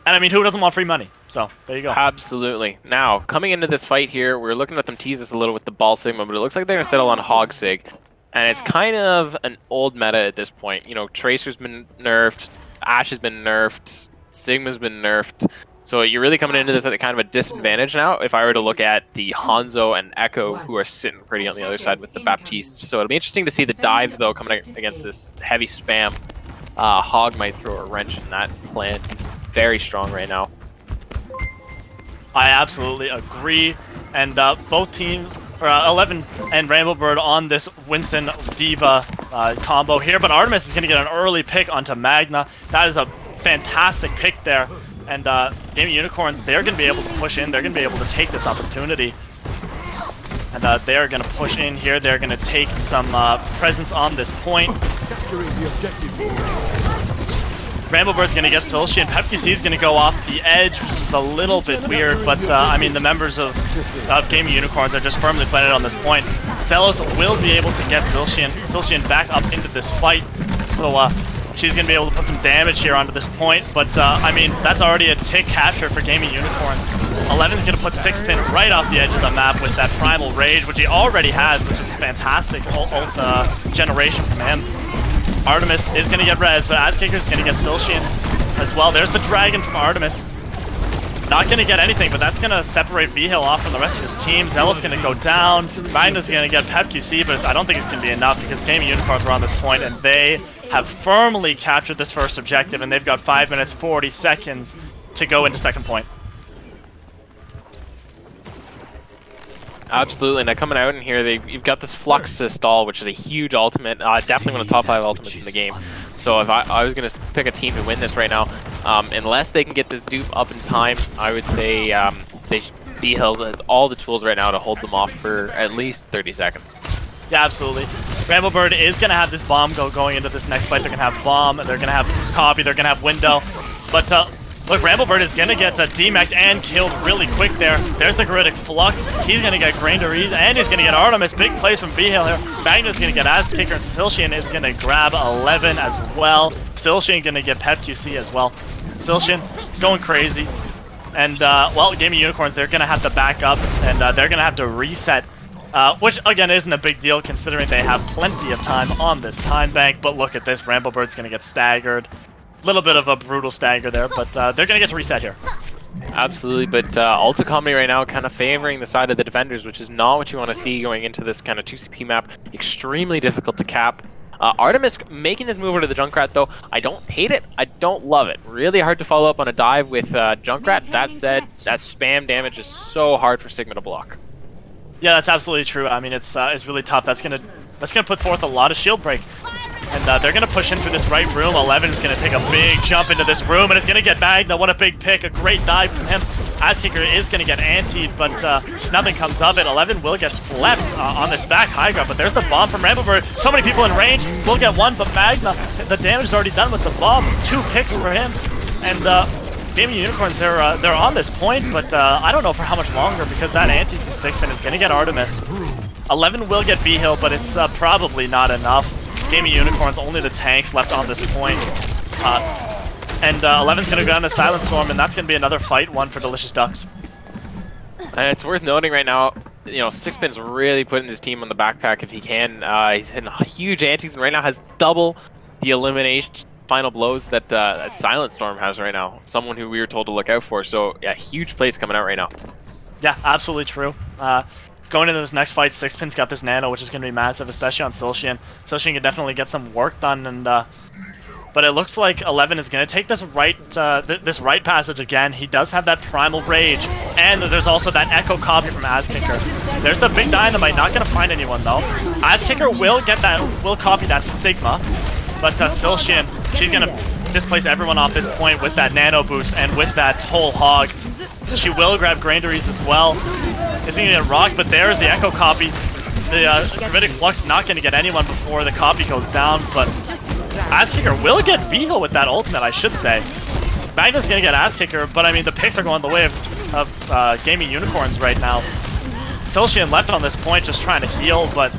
And I mean, who doesn't want free money? So, there you go. Absolutely. Now, coming into this fight here, we're looking at them tease us a little with the Ball Sigma, but it looks like they're going to settle on Hog Sig. And it's kind of an old meta at this point. You know, Tracer's been nerfed, Ashe has been nerfed, Sigma's been nerfed. So you're really coming into this at kind of a disadvantage now if I were to look at the Hanzo and Echo, who are sitting pretty on the other side with the Baptiste. So it'll be interesting to see the dive, though, coming against this heavy spam. Hog might throw a wrench in that plan. He's very strong right now. I absolutely agree. And both teams, 11 and Ramblebird on this Winston Diva combo here. But Artemis is going to get an early pick onto Magna. That is a fantastic pick there. And Gaming Unicorns, they're going to be able to push in. They're going to be able to take this opportunity. And they're going to push in here. They're going to take some presence on this point. Ramblebird's going to get Silshi, and PepQC is going to go off the edge, which is a little bit weird, but I mean, the members of Gaming Unicorns are just firmly planted on this point. Zelos will be able to get Silshian back up into this fight, so she's going to be able to put some damage here onto this point, but I mean, that's already a tick capture for Gaming Unicorns. 11's going to put 6-pin right off the edge of the map with that Primal Rage, which he already has, which is fantastic ult generation from him. Artemis is going to get res, but Azkicker is going to get Silshian as well. There's the Dragon from Artemis. Not going to get anything, but that's going to separate V-Hill off from the rest of his team. Zealous going to go down. Magna's going to get PepQC, but I don't think it's going to be enough because Gaming Unicorns are on this point, and they have firmly captured this first objective, and they've got 5 minutes, 40 seconds to go into second point. Absolutely. Now coming out in here, you've got this Flux to stall, which is a huge ultimate. Definitely one of the top 5 ultimates in the game. So if I was going to pick a team to win this right now, unless they can get this dupe up in time, I would say B-Hill has all the tools right now to hold them off for at least 30 seconds. Yeah, absolutely. Ramblebird is going to have this bomb going into this next fight. They're going to have bomb, they're going to have copy, they're going to have window. But look, Ramblebird is going to get DMAC'd and killed really quick there. There's the Goridic Flux. He's going to get Grainderies, and he's going to get Artemis. Big plays from V-Hill here. Magnus going to get Azkicker. Silshian is going to grab 11 as well. Silshian going to get PepQC as well. Silshian going crazy. And, well, Gaming Unicorns, they're going to have to back up, and they're going to have to reset. Which, again, isn't a big deal considering they have plenty of time on this time bank. But look at this. Ramblebird's going to get staggered. Little bit of a brutal stagger there, but they're going to get to reset here. Absolutely, but Ulta Comedy right now kind of favoring the side of the defenders, which is not what you want to see going into this kind of 2CP map. Extremely difficult to cap. Artemis making this move over to the Junkrat, though. I don't hate it. I don't love it. Really hard to follow up on a dive with Junkrat. That said, that spam damage is so hard for Sigma to block. Yeah, that's absolutely true. I mean, it's really tough. That's gonna put forth a lot of shield break. And they're going to push in through this right room. 11 is going to take a big jump into this room, and it's going to get Magna. What a big pick. A great dive from him. Azkicker is going to get antied, but nothing comes of it. 11 will get slept on this back high ground, but there's the bomb from Ramblebird. So many people in range. Will get one, but Magna, the damage is already done with the bomb. 2 picks for him. And Gaming Unicorns, they're on this point, but I don't know for how much longer, because that anti from 6-pin is going to get Artemis. 11 will get V-Hill, but it's probably not enough. Gaming Unicorns, only the tanks left on this point. And 11's going to go down to Silent Storm, and that's going to be another fight one for Delicious Ducks. And it's worth noting right now, you know, 6-Pin's really putting his team on the backpack if he can. He's hitting huge antics, and right now has double the elimination final blows that Silent Storm has right now. Someone who we were told to look out for. So, yeah, huge plays coming out right now. Yeah, absolutely true. Going into this next fight, 6-Pin's got this nano, which is going to be massive, especially on Silshian. Silshian can definitely get some work done, and but it looks like 11 is going to take this right passage again. He does have that Primal Rage, and there's also that Echo copy from Azkicker. There's the big Dynamite, not going to find anyone though. Azkicker will copy that Sigma, but Silshian, she's going to displace everyone off this point with that nano boost and with that whole hog. She will grab Grainderies as well. is he gonna get rocked, but there's the echo copy. The Gravitic Flux not gonna get anyone before the copy goes down, but Ass Kicker will get V-Heal with that ultimate, I should say. Magna's gonna get Ass Kicker, but I mean, the picks are going the way of Gaming Unicorns right now. Silshian left on this point just trying to heal, but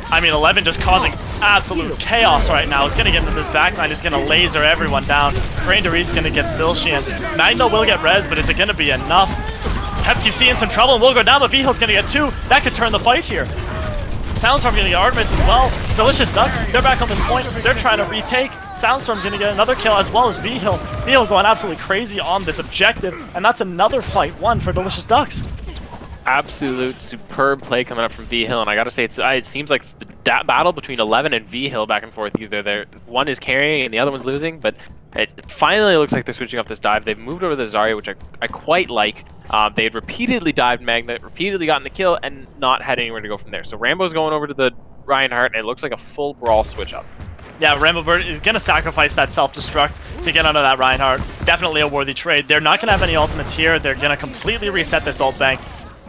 I mean, 11 just causing absolute chaos right now. He's gonna get into this backline, he's gonna laser everyone down. Grandary's gonna get Silshian. Magna will get res, but is it gonna be enough? FQC in some trouble and will go down, but V-Heal's gonna get 2. That could turn the fight here. Soundstorm gonna get Artemis as well. Delicious Ducks, they're back on this point. They're trying to retake. Soundstorm gonna get another kill as well as V-Heal. V-Heal going absolutely crazy on this objective, and that's another fight won for Delicious Ducks. Absolute superb play coming up from V-Hill, and I gotta say, it seems like the battle between 11 and V-Hill back and forth. Either one is carrying and the other one's losing, but it finally looks like they're switching up this dive. They've moved over to the Zarya, which I quite like. They had repeatedly dived Magna, repeatedly gotten the kill, and not had anywhere to go from there. So Rambo's going over to the Reinhardt, and it looks like a full brawl switch up. Yeah, Rambo Bird is going to sacrifice that self-destruct to get onto that Reinhardt. Definitely a worthy trade. They're not going to have any ultimates here. They're going to completely reset this ult bank.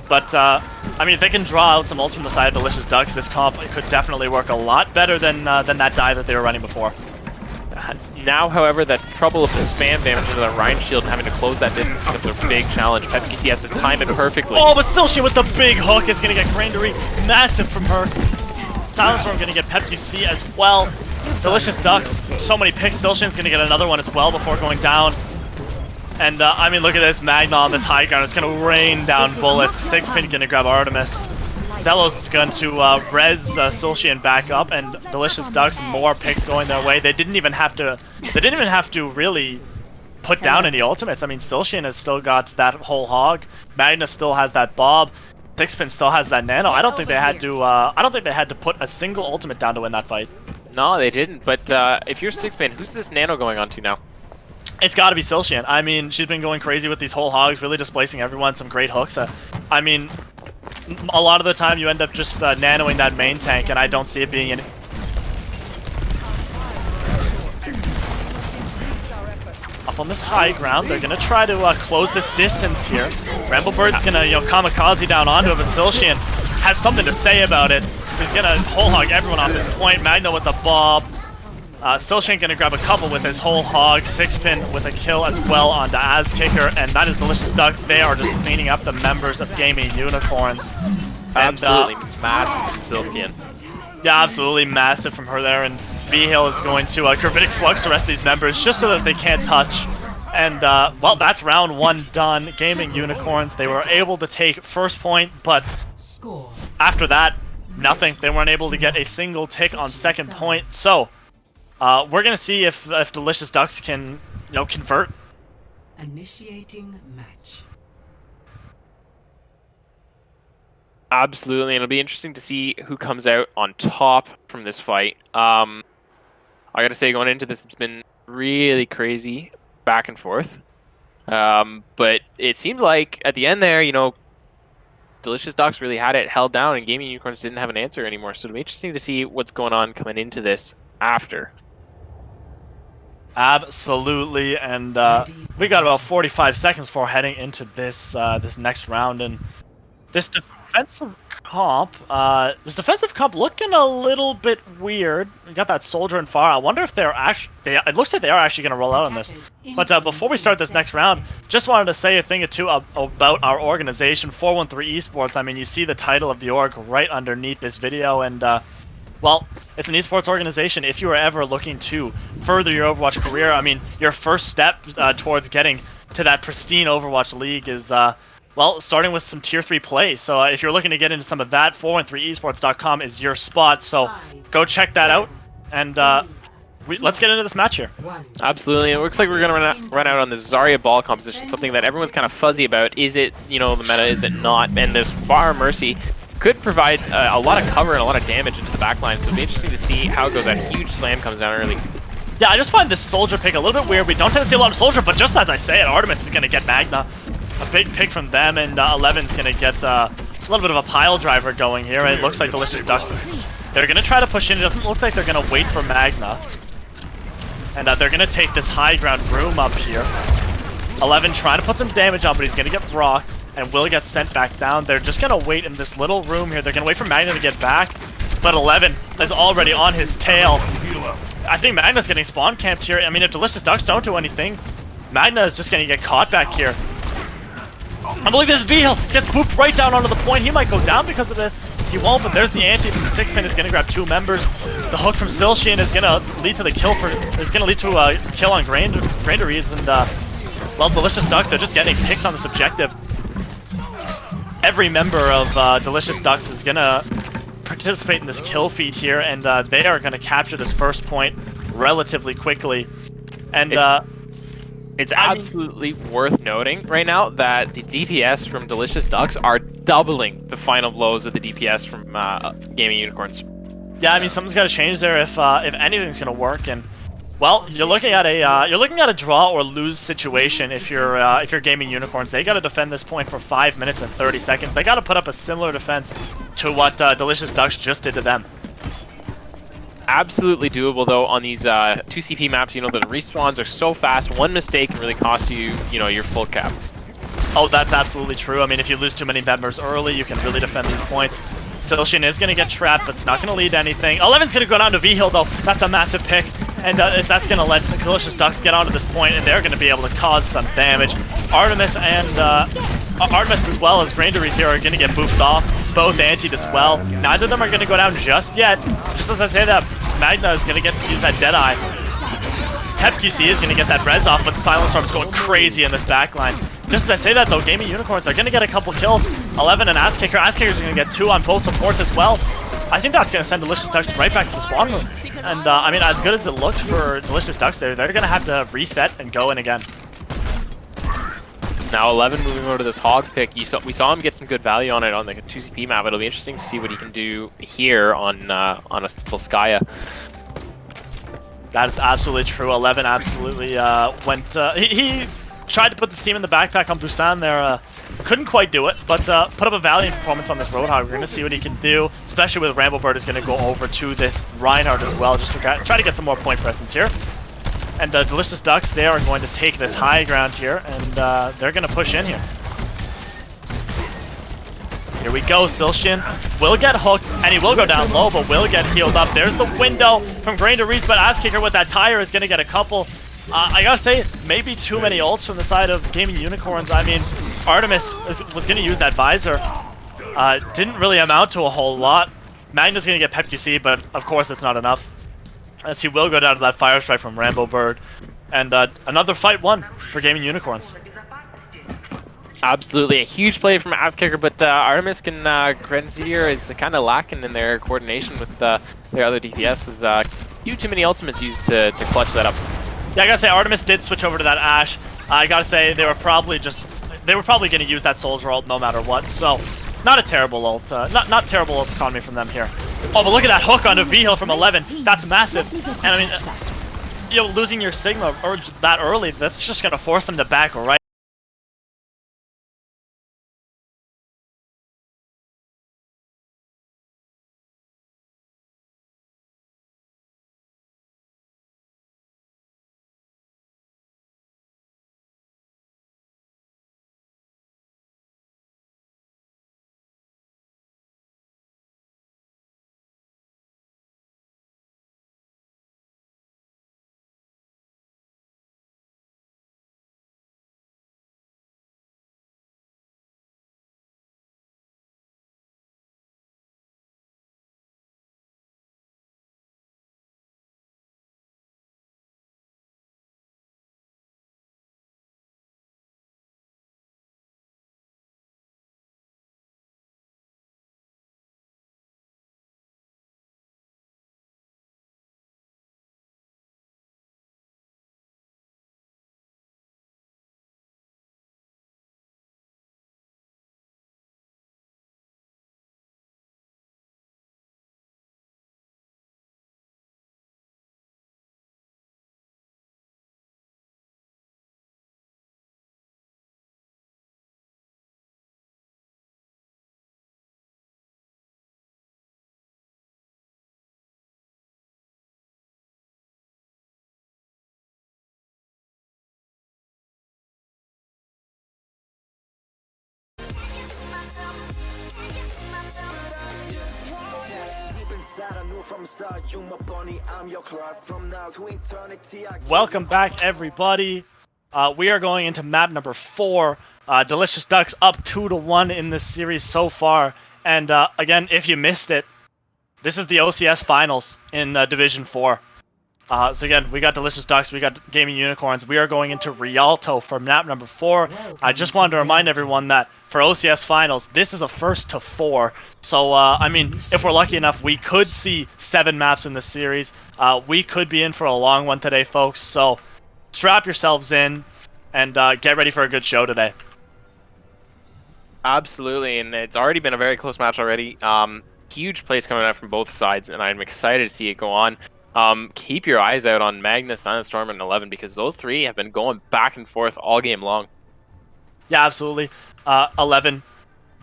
But, I mean, if they can draw out some ults from the side of Delicious Ducks, this comp could definitely work a lot better than that dive that they were running before. Now, however, that trouble of the spam damage into the Rhine shield and having to close that distance becomes a big challenge. PepKC has to time it perfectly. Oh, but still she with the big hook is going to get Grandery. Massive from her. Silencer going to get PepQC as well. Delicious Ducks, so many picks. Silshian's going to get another one as well before going down. And, I mean, look at this Magna on this high ground. It's going to rain down bullets. 6pin going to grab Artemis. Zelos is going to res Silshian back up, and Delicious Ducks, more picks going their way. They didn't even have to really put down any ultimates. I mean, Silshian has still got that whole hog. Magna still has that bob. 6pin still has that nano. I don't think they had to put a single ultimate down to win that fight. No, they didn't. But if you're 6pin, who's this nano going on to now? It's got to be Silshian. I mean, she's been going crazy with these whole hogs, really displacing everyone. Some great hooks. I mean, a lot of the time you end up just nanoing that main tank, and I don't see it being any. Up on this high ground, they're gonna try to close this distance here. Ramblebird's gonna, kamikaze down onto it, but Silshian has something to say about it. He's gonna whole hog everyone off this point. Magna with the bob. Silshian gonna grab a couple with his whole hog. 6pin with a kill as well onto Ass Kicker, and that is Delicious Ducks. They are just cleaning up the members of Gaming Unicorns. Absolutely massive Silshian. Yeah, absolutely massive from her there, and V-Hill is going to Gravitic Flux the rest of these members just so that they can't touch. And, well, that's round 1 done. Gaming Unicorns, they were able to take first point, but after that, nothing. They weren't able to get a single tick on second point, so we're gonna see if Delicious Ducks can, convert. Initiating match. Absolutely, and it'll be interesting to see who comes out on top from this fight. I gotta say, going into this, it's been really crazy back and forth. But it seemed like at the end there, Delicious Ducks really had it held down, and Gaming Unicorns didn't have an answer anymore. So it'll be interesting to see what's going on coming into this after. Absolutely, and we got about 45 seconds before heading into this this next round, and this defensive comp looking a little bit weird. We got that soldier and fire. I wonder if they're actually. It looks like they are actually going to roll out on this. But before we start this next round, just wanted to say a thing or two about our organization, 413 Esports. I mean, you see the title of the org right underneath this video, and well, it's an esports organization. If you are ever looking to further your Overwatch career, I mean, your first step towards getting to that pristine Overwatch league is, well, starting with some tier 3 play. So if you're looking to get into some of that, 413esports.com is your spot. So go check that out, and let's get into this match here. Absolutely. It looks like we're going to run out on this Zarya ball composition, something that everyone's kind of fuzzy about. Is it, the meta, is it not? And this Far Mercy could provide a lot of cover and a lot of damage into the backline, so it'll be interesting to see how it goes. That huge slam comes down early. Yeah, I just find this soldier pick a little bit weird. We don't tend to see a lot of soldier, but just as I say it, Artemis is going to get Magna. A big pick from them, and 11's going to get a little bit of a pile driver going here. It looks like Delicious Ducks. They're going to try to push in. It doesn't look like they're going to wait for Magna. And they're going to take this high ground room up here. 11 trying to put some damage on, but he's going to get rocked. and will get sent back down. They're just going to wait in this little room here. They're going to wait for Magna to get back, but 11 is already on his tail. I think Magna's getting spawn camped here. I mean, if Delicious Ducks don't do anything, Magna is just going to get caught back here. I believe this Vihil gets booped right down onto the point. He might go down because of this. He won't, but there's the anti from the 6-pin. Is going to grab 2 members. The hook from Silshin is going to lead to the kill a kill on Granderies, and well, Delicious Ducks, they're just getting picks on this objective. Every member of Delicious Ducks is going to participate in this kill feed here, and they are going to capture this first point relatively quickly. And it's absolutely worth noting right now that the DPS from Delicious Ducks are doubling the final blows of the DPS from Gaming Unicorns. Yeah, I mean, something's got to change there if anything's going to work. And well, you're looking at a draw or lose situation if you're Gaming Unicorns. They got to defend this point for 5 minutes and 30 seconds. They got to put up a similar defense to what Delicious Ducks just did to them. Absolutely doable though on these 2 CP maps. You know, the respawns are so fast. One mistake can really cost you, you know, your full cap. Oh, that's absolutely true. I mean, if you lose too many members early, you can really defend these points. Silshin is going to get trapped, but it's not going to lead to anything. 11's going to go down to Vihil though. That's a massive pick, and that's going to let Delicious Ducks get onto this point, and they're going to be able to cause some damage. Artemis and Artemis as well as Granderies here are going to get booped off. Both antied as well. Neither of them are going to go down just yet. Just as I say that, Magna is going to get to use that Deadeye. QC is going to get that res off, but Silent Storm's going crazy in this backline. Just as I say that though, Gaming Unicorns, they're going to get a couple kills. 11 and Ass Kicker. Ass Kicker's going to get 2 on both supports as well. I think that's going to send Delicious Ducks right back to the spawn room. And I mean, as good as it looked for Delicious Ducks there, they're going to have to reset and go in again. Now 11 moving over to this hog pick. We saw him get some good value on it on the 2CP map. It'll be interesting to see what he can do here on a Volskaya. That is absolutely true. 11 absolutely went... he tried to put the team in the backpack on Busan there. Couldn't quite do it, but put up a valiant performance on this Roadhog. We're going to see what he can do, especially with Ramblebird is going to go over to this Reinhardt as well, just to try to get some more point presence here. And Delicious Ducks, they are going to take this high ground here, and they're going to push in here. Here we go, Silshin will get hooked, and he will go down low, but will get healed up. There's the window from Grain to Reach, but Ass Kicker with that tire is going to get a couple. I gotta say, maybe too many ults from the side of Gaming Unicorns. I mean, Artemis was going to use that visor. Didn't really amount to a whole lot. Magna's going to get PepQC, but of course it's not enough, as he will go down to that Fire Strike from Rambo Bird. And another fight won for Gaming Unicorns. Absolutely, a huge play from Ass Kicker, but Artemis and Grenzier is kind of lacking in their coordination with their other DPS. Few too many ultimates used to clutch that up. Yeah, I gotta say, Artemis did switch over to that Ashe. I gotta say, they were probably going to use that Soldier ult no matter what, so not a terrible ult, not terrible ult economy from them here. Oh, but look at that hook on a Vihil from 11. That's massive. And I mean, you know, losing your Sigma that early, that's just gonna force them to back right Welcome back, everybody. We are going into map number 4. Delicious Ducks up 2-1 in this series so far. And again, if you missed it, this is the OCS finals in Division 4. So again, we got Delicious Ducks, we got Gaming Unicorns. We are going into Rialto for map number 4. I just wanted to remind everyone that for OCS finals, this is a first to 4. So, I mean, if we're lucky enough, we could see 7 maps in this series. We could be in for a long one today, folks. So, strap yourselves in and get ready for a good show today. Absolutely, and it's already been a very close match already. Huge plays coming out from both sides, and I'm excited to see it go on. Keep your eyes out on Magnus, Silent Storm, and 11 because those three have been going back and forth all game long. Yeah, absolutely. 11,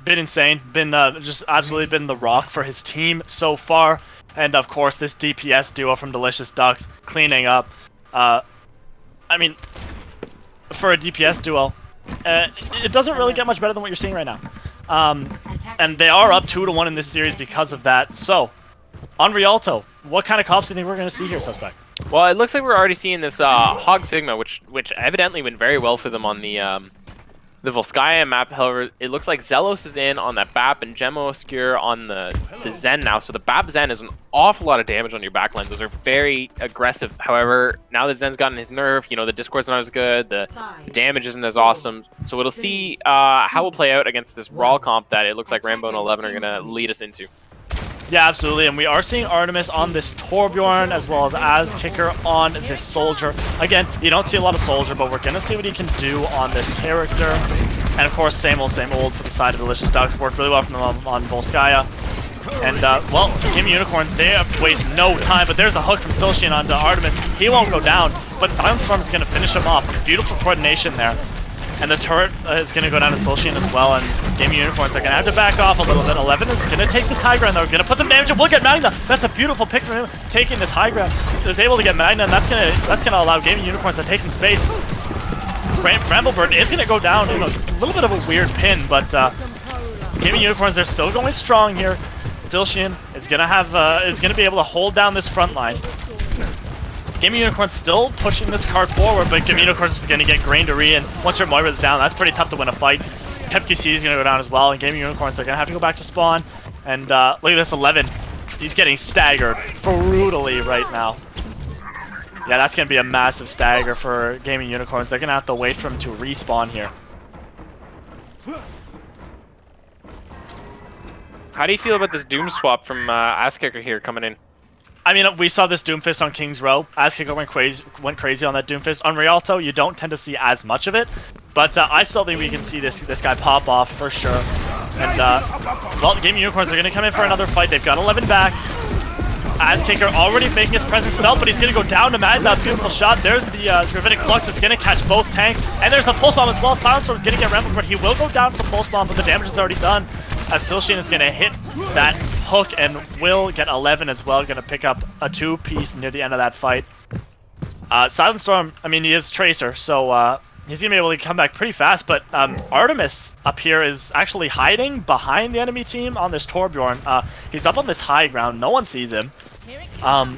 been insane. Been just absolutely been the rock for his team so far. And of course, this DPS duo from Delicious Ducks cleaning up. I mean, for a DPS duo, it doesn't really get much better than what you're seeing right now. And they are up 2-1 in this series because of that. So, on Rialto, what kind of comps do you think we're going to see here, Suspect? Well, it looks like we're already seeing this Hog Sigma, which evidently went very well for them on the Volskaya map. However, it looks like Zelos is in on that BAP and Gemo Oscure on the Zen now. So the BAP Zen is an awful lot of damage on your backline. Those are very aggressive. However, now that Zen's gotten his nerf, you know, the Discord's not as good, the damage isn't as awesome. So we'll see how we'll play out against this Brawl comp that it looks like Rambo and 11 are going to lead us into. Yeah, absolutely, and we are seeing Artemis on this Torbjorn as well as Kicker on this Soldier. Again, you don't see a lot of Soldier, but we're going to see what he can do on this character. And of course, same old for the side of Delicious Ducks. Worked really well from them on Volskaya. And, well, Gaming Unicorns, they waste no time, but there's the hook from Silshian onto Artemis. He won't go down, but Silent Storm is going to finish him off. Beautiful coordination there. And the turret is going to go down to Silshian as well, and Gaming Unicorns are going to have to back off a little bit. 11 is going to take this high ground, though. Going to put some damage, and we'll get Magna. That's a beautiful pick from him, taking this high ground. Is able to get Magna, and that's gonna allow Gaming Unicorns to take some space. Bramblebird is going to go down in a little bit of a weird pin, but Gaming Unicorns, they're still going strong here. Silshian is going to be able to hold down this front line. Gaming Unicorns still pushing this card forward, but Gaming Unicorns is going to get Grandery, and once your Moira's down, that's pretty tough to win a fight. PepQC is going to go down as well, and Gaming Unicorns, they're going to have to go back to spawn. And look at this 11. He's getting staggered brutally right now. Yeah, that's going to be a massive stagger for Gaming Unicorns. They're going to have to wait for him to respawn here. How do you feel about this Doom swap from Ass Kicker here coming in? I mean, we saw this Doomfist on King's Row. Azkicker went crazy on that Doomfist. On Rialto, you don't tend to see as much of it, but I still think we can see this guy pop off for sure. And well, Gaming Unicorns are going to come in for another fight. They've got 11 back. Azkicker already making his presence felt, but he's going to go down to Magna. Beautiful shot. There's the Gravitic Flux. It's going to catch both tanks, and there's the Pulse Bomb as well. Silence Storm going to get Rambled, but he will go down for the Pulse Bomb, but the damage is already done. As Silshian is going to hit that hook and will get 11 as well. Going to pick up a 2-piece near the end of that fight. Silent Storm, I mean, he is Tracer, so he's going to be able to come back pretty fast. But Artemis up here is actually hiding behind the enemy team on this Torbjorn. He's up on this high ground. No one sees him. We're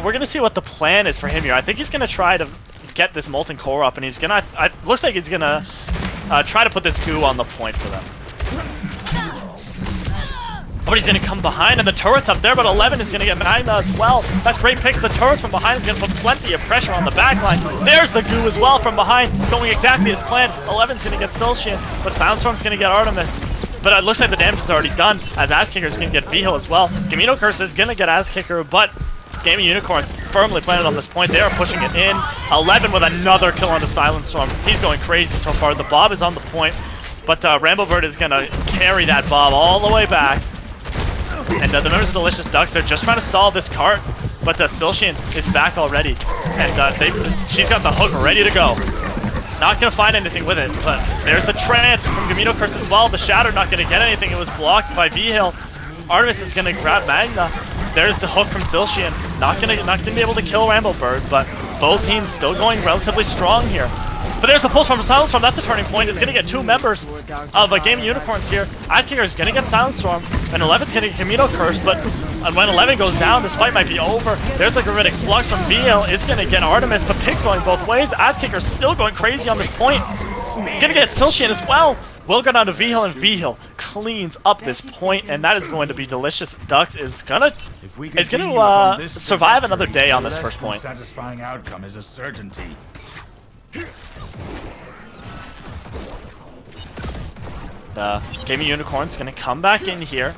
going to see what the plan is for him here. I think he's going to try to get this Molten Core up, and he's going to... looks like he's going to try to put this goo on the point for them. But he's going to come behind, and the turret's up there, but 11 is going to get Magna as well. That's great picks. The turret's from behind is going to put plenty of pressure on the backline. There's the goo as well from behind, going exactly as planned. 11's going to get Silshian, but Soundstorm's going to get Artemis. But it looks like the damage is already done, as Azkicker's going to get V-Heal as well. Gamino Curse is going to get Azkicker, but Gaming Unicorns firmly planted on this point. They are pushing it in. 11 with another kill on the Silent Storm. He's going crazy so far. The Bob is on the point, but Rambobird is going to carry that Bob all the way back. And the members of Delicious Ducks, they're just trying to stall this cart, but Silshian is back already, and she's got the hook ready to go. Not going to find anything with it, but there's the trance from Gamino Curse as well. The Shatter not going to get anything. It was blocked by V-Hill. Artemis is going to grab Magna. There's the hook from Silshian. Not going to be able to kill Rambobird, but both teams still going relatively strong here. But there's the pulse from Silence Storm. That's a turning point. It's going to get 2 members of Gaming Unicorns here. Adkicker is going to get Silence Storm, and 11's going to get Camino Curse, but when 11 goes down, this fight might be over. There's the Gravitic Flux from VL. It's going to get Artemis, but Pig's going both ways. Adkicker's still going crazy on this point. Going to get Silshian as well. Will go down to V-Heal, and V-Heal cleans up this point, and that is going to be Delicious Ducks is gonna survive another day on this first point. Satisfying outcome is a certainty. Gaming Unicorn's gonna come back in here,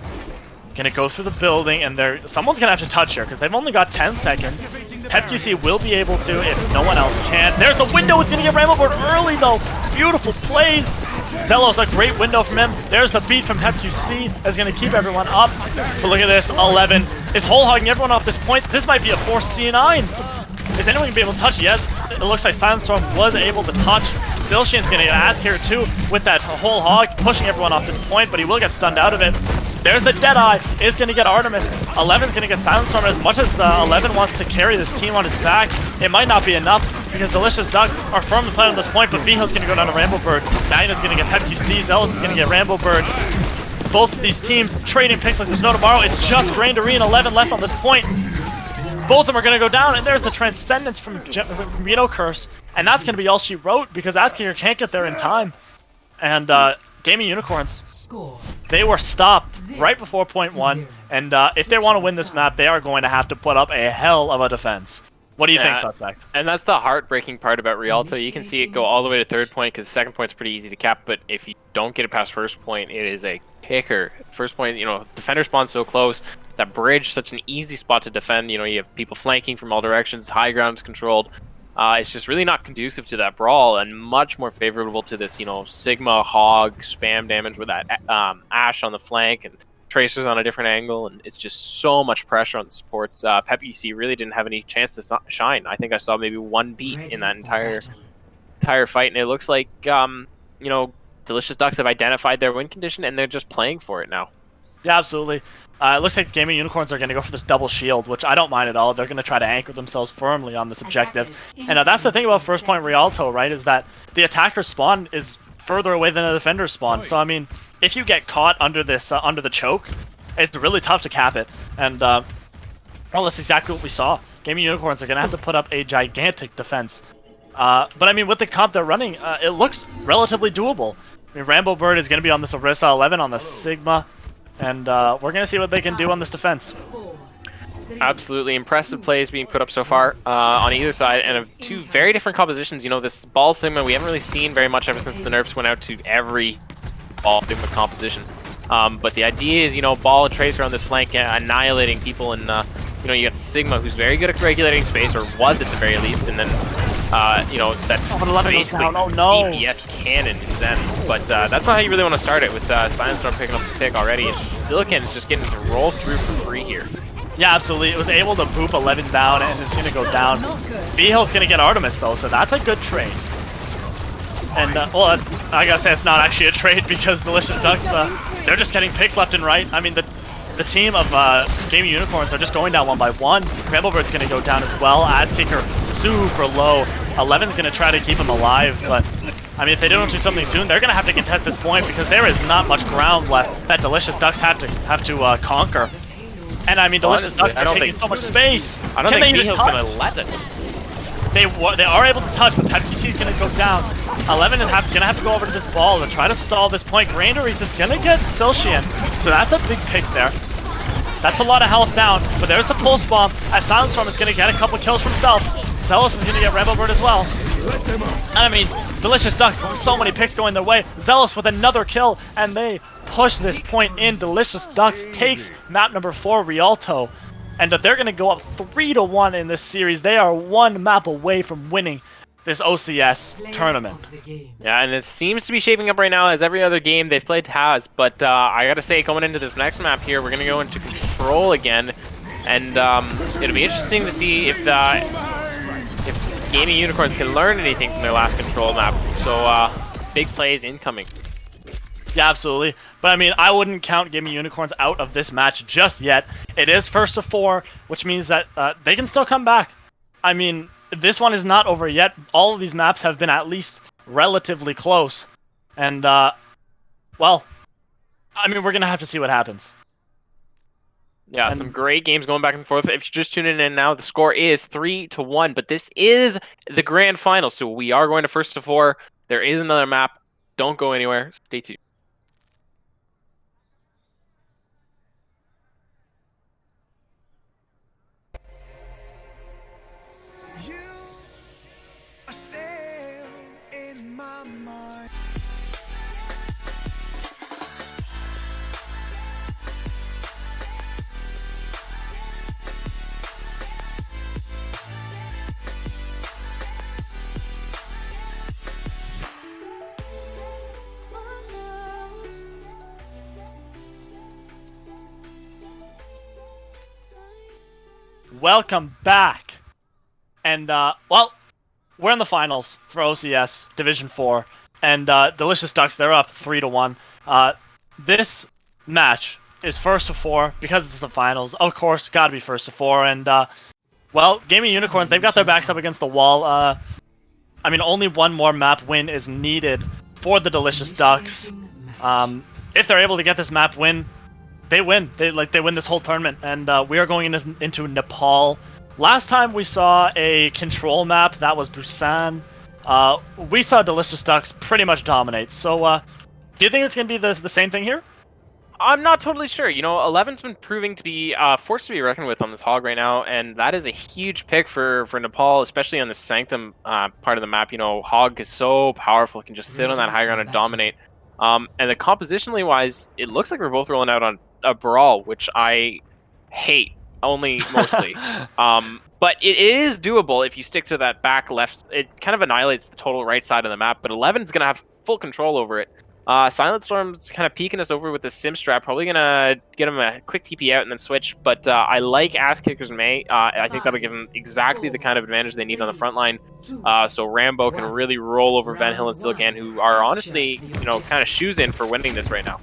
gonna go through the building, and someone's gonna have to touch here because they've only got 10 seconds. PepQC will be able to if no one else can. There's the window. It's gonna get Rambleboard early though. Beautiful plays. Zelos, a great window from him. There's the beat from PepQC that's going to keep everyone up. But look at this, 11 is whole hogging everyone off this point. This might be a forced C9. Is anyone going to be able to touch? Yes, it looks like Silent Storm was able to touch. Silshian's going to get ass here too with that whole hog, pushing everyone off this point, but he will get stunned out of it. There's the Deadeye, is going to get Artemis. 11's going to get Silent Storm. As much as 11 wants to carry this team on his back, it might not be enough because Delicious Ducks are firmly playing on this point, but V-Heal's going to go down to Ramblebird. Dyna's going to get PepQC, Zealous is going to get Ramblebird. Both of these teams trading picks like there's no tomorrow. It's just Graindery and 11 left on this point. Both of them are going to go down, and there's the Transcendence from Camino Curse, and that's going to be all she wrote because Adkicker can't get there in time. And Gaming Unicorns, they were stopped right before point 1, and if they want to win this map, they are going to have to put up a hell of a defense. What do you think, Suspect? And that's the heartbreaking part about Rialto. You can see it go all the way to 3rd point because 2nd point's pretty easy to cap, but if you don't get it past 1st point, it is a kicker. 1st point, you know, defender spawn's so close. That bridge, such an easy spot to defend. You know, you have people flanking from all directions, high ground's controlled. It's just really not conducive to that brawl and much more favorable to this, you know, Sigma hog spam damage with that Ashe on the flank and Tracers on a different angle, and it's just so much pressure on the supports. PepQC really didn't have any chance to shine. I think I saw maybe 1 beat in that entire fight, and it looks like, you know, Delicious Ducks have identified their win condition, and they're just playing for it now. Yeah, absolutely. It looks like Gaming Unicorns are going to go for this double shield, which I don't mind at all. They're going to try to anchor themselves firmly on this objective. And that's the thing about first point Rialto, right, is that the attacker's spawn is further away than the defender's spawn. So, I mean, if you get caught under this, under the choke, it's really tough to cap it. And, well, that's exactly what we saw. Gaming Unicorns are going to have to put up a gigantic defense. But, I mean, with the comp they're running, it looks relatively doable. I mean, Ramblebird is going to be on this Orisa 11 on the Sigma. And we're going to see what they can do on this defense. Absolutely impressive plays being put up so far on either side, and of 2 very different compositions. You know, this Ball Sigma we haven't really seen very much ever since the nerfs went out to every Ball Sigma composition. But the idea is, you know, Ball and Tracer on this flank annihilating people, and you know, you got Sigma who's very good at regulating space, or was at the very least, and then you know, that basically DPS cannon in Zen. But that's not how you really want to start it with Silent Storm picking up the pick already, and Silicon is just getting to roll through for free here. Yeah, absolutely. It was able to boop 11 down, and it's going to go down. V-Hill's going to get Artemis, though, so that's a good trade. And, well, I gotta say it's not actually a trade because Delicious Ducks, they're just getting picks left and right. I mean, the team of Gaming Unicorns are just going down 1 by 1. Gramblebird's going to go down as well. Azkicker super low. 11's going to try to keep him alive, but I mean, if they don't do something soon, they're going to have to contest this point because there is not much ground left that Delicious Ducks have to conquer. And I mean, Delicious Ducks are taking so much space. I don't think V-Hill's going to let it. They are able to touch, but PepQC is going to go down. 11 is going to have to go over to this ball to try to stall this point. Graindery is going to get Silshian, so that's a big pick there. That's a lot of health down, but there's the pulse bomb. As Silent Storm is going to get a couple kills for himself. Zealous is going to get Ramblebird as well. And I mean, Delicious Ducks, so many picks going their way. Zealous with another kill, and they push this point in. Delicious Ducks takes map number 4, Rialto. And that they're going to go up 3-1 in this series. They are 1 map away from winning this OCS tournament. Yeah, and it seems to be shaping up right now as every other game they've played has. But I got to say, going into this next map here, we're going to go into Control again. And it'll be interesting to see if Gaming Unicorns can learn anything from their last Control map. So big plays incoming. Yeah, absolutely. But I mean, I wouldn't count Gaming Unicorns out of this match just yet. It is first to 4, which means that they can still come back. I mean, this one is not over yet. All of these maps have been at least relatively close. And, well, I mean, we're going to have to see what happens. Yeah, some great games going back and forth. If you're just tuning in now, the score is 3-1, but this is the grand final, so we are going to first to 4. There is another map. Don't go anywhere. Stay tuned. You are still in my mind. Welcome back. And, well, we're in the finals for OCS Division 4. And, Delicious Ducks, they're up 3-1. This match is first to 4 because it's the finals. Of course, gotta be first to 4. And, well, Gaming Unicorns, they've got their backs up against the wall. I mean, only one more map win is needed for the Delicious Ducks. If they're able to get this map win, they win. They win this whole tournament, and we are going into Nepal. Last time we saw a control map, that was Busan. We saw Delicious Ducks pretty much dominate. So, do you think it's going to be the same thing here? I'm not totally sure. You know, 11's been proving to be forced to be reckoned with on this hog right now, and that is a huge pick for Nepal, especially on the Sanctum part of the map. You know, hog is so powerful; it can just sit on that high ground and dominate. And the compositionally wise, it looks like we're both rolling out on a brawl, which I hate, only mostly. But it is doable if you stick to that back left. It kind of annihilates the total right side of the map, but 11's going to have full control over it. Silent Storm's kind of peeking us over with the Sim Strap, probably going to get him a quick TP out and then switch, but I like Ass Kicker's May. I think that'll give them exactly the kind of advantage they need on the front line. So Rambo can really roll over Van Hill and Silkan, who are honestly, you know, kind of shoes in for winning this right now.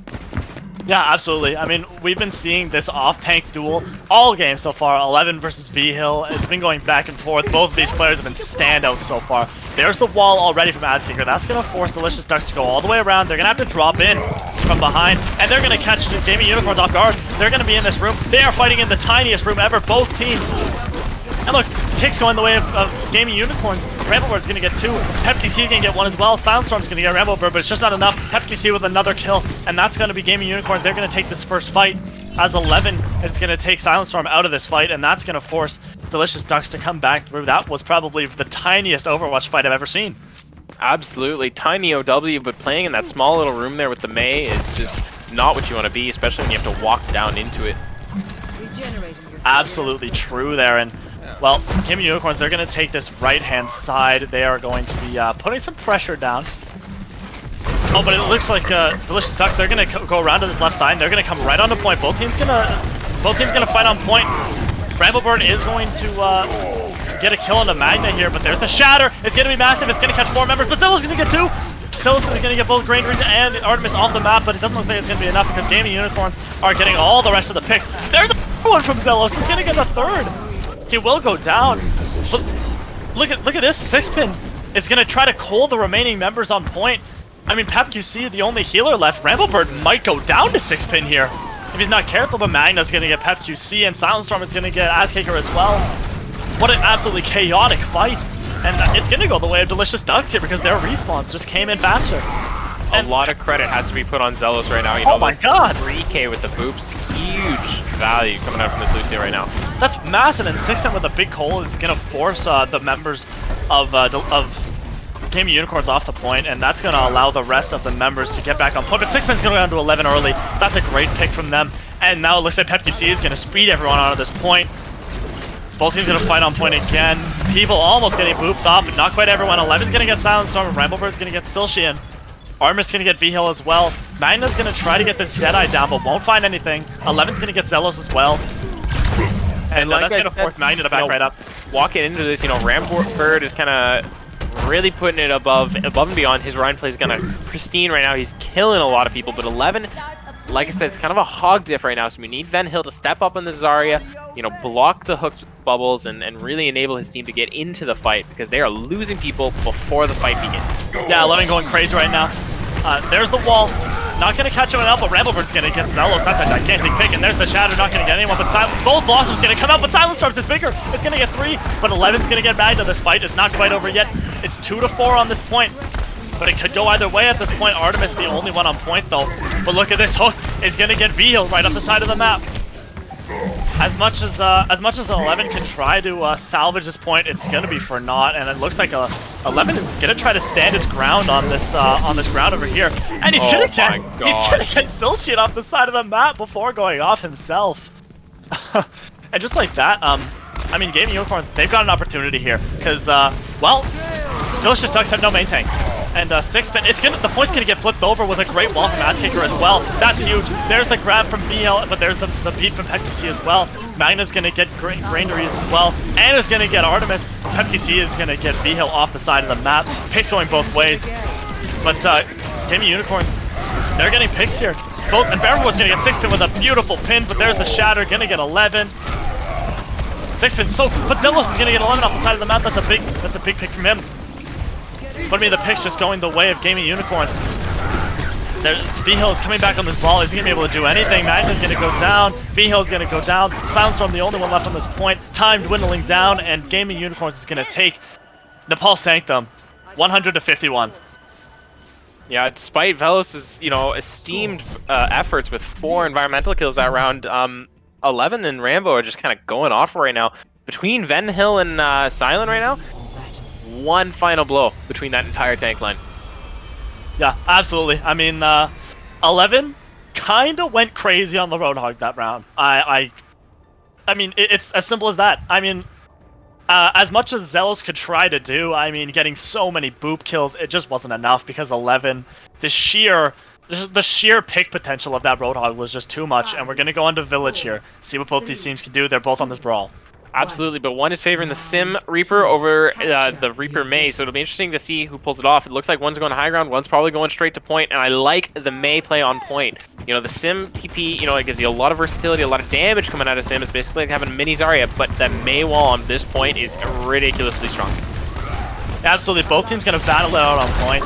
Yeah, absolutely. I mean, we've been seeing this off-tank duel all game so far. 11 versus V-Hill. It's been going back and forth. Both of these players have been standouts so far. There's the wall already from Ass Kicker. That's going to force Delicious Ducks to go all the way around. They're going to have to drop in from behind, and they're going to catch the Gaming Unicorns off guard. They're going to be in this room. They are fighting in the tiniest room ever, both teams. And look, Kick's going the way of Gaming Unicorns. Ramblebird's going to get 2. PepQC is going to get 1 as well. Soundstorm's going to get Ramblebird, but it's just not enough. PepQC with another kill, and that's going to be Gaming Unicorns. They're going to take this first fight, as 11 is going to take Silentstorm out of this fight, and that's going to force Delicious Ducks to come back through. That was probably the tiniest Overwatch fight I've ever seen. Absolutely. Tiny OW, but playing in that small little room there with the Mei is just not what you want to be, especially when you have to walk down into it. Absolutely true there, and well, Gaming Unicorns, they're going to take this right-hand side. They are going to be putting some pressure down. Oh, but it looks like Delicious Ducks, they're going to go around to this left side, and they're going to come right onto point. Both teams gonna fight on point. Ramblebird is going to get a kill on the Magna here, but there's the Shatter. It's going to be massive. It's going to catch 4 members, but Zillow's going to get 2. Zillow's going to get both Grain Ring and Artemis off the map, but it doesn't look like it's going to be enough because Gaming Unicorns are getting all the rest of the picks. There's a one from Zelos. He's going to get a 3rd. He will go down. Look at this. Sixpin is going to try to cull the remaining members on point. I mean, PepQC, the only healer left. Ramblebird might go down to Sixpin here if he's not careful, but Magna's going to get PepQC, and Silentstorm is going to get Ass Kicker as well. What an absolutely chaotic fight. And it's going to go the way of Delicious Ducks here because their respawns just came in faster. A lot of credit has to be put on Zelos right now. You know, oh my god! 3K with the boops. Huge value coming out from this Lucio right now. That's massive, and Sixpin with a big coal is going to force the members of Gaming Unicorns off the point, and that's going to allow the rest of the members to get back on point. But Sixpin's going to go down to 11 early. That's a great pick from them. And now it looks like PepQC is going to speed everyone out of this point. Both teams going to fight on point again. People almost getting booped off, but not quite everyone. 11's going to get Silentstorm, and Ramblebird's going to get Silshian. Artemis going to get V-Hill as well. Magna's going to try to get this Deadeye down, but won't find anything. 11's going to get Zelos as well. And like that's going to force Magna to back right up. Walking into this, you know, Ramblerbird is kind of really putting it above and beyond. His Ryan play is kind of pristine right now. He's killing a lot of people, but 11, like I said, it's kind of a hog diff right now, so we need Van Hill to step up on the Zarya, you know, block the hooks bubbles and really enable his team to get into the fight, because they are losing people before the fight begins. Yeah, 11 going crazy right now. There's the wall. Not going to catch anyone out, but Ramblebird's going to get Zelos. That's a gigantic pick, and there's the Shadow. Not going to get anyone, but Gold Blossom's going to come out, but Silent Storms is bigger. It's going to get 3, but 11's going to get bagged. This fight is not quite over yet. It's 2-4 on this point, but it could go either way at this point. Artemis the only one on point, though. But look at this hook. It's going to get V-Heal right off the side of the map. As much as 11 can try to salvage this point, it's gonna be for naught, and it looks like 11 is gonna try to stand its ground on this ground over here, and he's gonna get Silshit off the side of the map before going off himself. And just like that, I mean, Gaming Unicorns, they've got an opportunity here, because well, Delicious Ducks have no main tank. And Sixpin, the point's gonna get flipped over with a great wall from Adskicker as well. That's huge. There's the grab from VL, but there's the beat from PepQC as well. Magna's gonna get Grandaries as well, and is gonna get Artemis. PepQC is gonna get VL off the side of the map. Picks going both ways. But Gaming Unicorns, they're getting picks here. And Baronwood's gonna get Sixpin with a beautiful pin, but there's the Shatter, gonna get 11. Sixpin, but Delos is gonna get 11 off the side of the map. That's a big pick from him. But I mean, the pick's just going the way of Gaming Unicorns. V-Hill is coming back on this ball. Is he going to be able to do anything? Magna's going to go down. V-Hill is going to go down. Silent Storm, the only one left on this point. Time dwindling down, and Gaming Unicorns is going to take Nepal Sanctum 100-51. Yeah, despite Velos's, esteemed efforts with 4 environmental kills that round, 11 and Rambo are just kind of going off right now. Between Venhill and Silent right now, one final blow between that entire tank line. Yeah, absolutely. I mean, 11 kind of went crazy on the Roadhog that round. I mean, it's as simple as that. I mean, as much as Zelos could try to do, I mean, getting so many boop kills, it just wasn't enough, because 11, the sheer pick potential of that Roadhog was just too much, and we're going to go into Village here, see what both these teams can do. They're both on this brawl. Absolutely, but one is favoring the Sim Reaper over the Reaper May, so it'll be interesting to see who pulls it off. It looks like one's going to high ground, one's probably going straight to point, and I like the May play on point. The Sim TP, it gives you a lot of versatility, a lot of damage coming out of Sim. It's basically like having a mini Zarya, but that May wall on this point is ridiculously strong. Absolutely, both teams going to battle it out on point.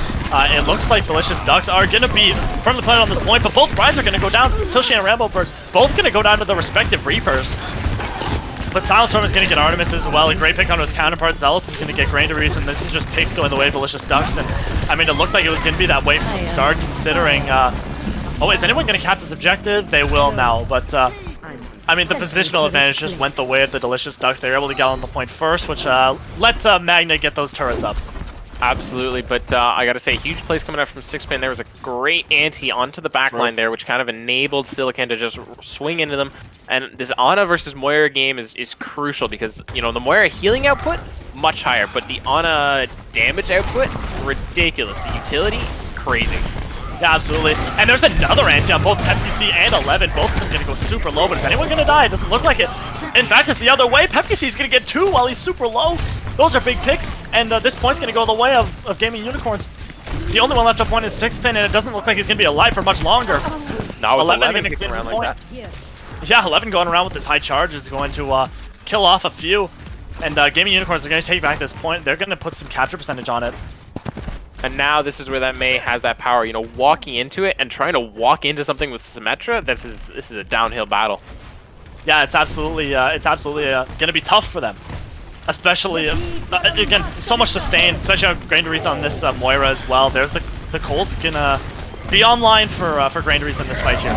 It looks like Delicious Ducks are going to be firmly playing on this point, but both Rides are going to go down. Silshi and Rambobird both going to go down to the respective Reapers. But Silent Storm is going to get Artemis as well. A great pick on his counterpart. Zealous is going to get Grandaries, and this is just picks going the way of Delicious Ducks. And I mean, it looked like it was going to be that way from the start, considering. Oh, is anyone going to cap this objective? They will now. But I mean, the positional advantage just went the way of the Delicious Ducks. They were able to get on the point first, which let Magna get those turrets up. Absolutely, but I gotta say, huge plays coming out from Sixpin. There was a great ante onto the backline there, which kind of enabled Silicon to just swing into them. And this Ana versus Moira game is crucial, because, the Moira healing output, much higher, but the Ana damage output, ridiculous. The utility, crazy. Yeah, absolutely. And there's another ante on both PepQC and 11. Both of them going to go super low, but is anyone going to die? It doesn't look like it. In fact, it's the other way. PepQC is going to get 2 while he's super low. Those are big picks, and this point's going to go the way of Gaming Unicorns. The only one left up one is Sixpin, and it doesn't look like he's going to be alive for much longer. Not with 11 kicking around like that. Yeah, 11 going around with this high charge is going to kill off a few. And Gaming Unicorns are going to take back this point. They're going to put some capture percentage on it. And now this is where that May has that power, walking into it and trying to walk into something with Symmetra. This is a downhill battle. Yeah, it's absolutely going to be tough for them. Especially, again, so much sustain, especially on Grandaries on this Moira as well. There's the Cole's gonna be online for Grandaries in this fight here.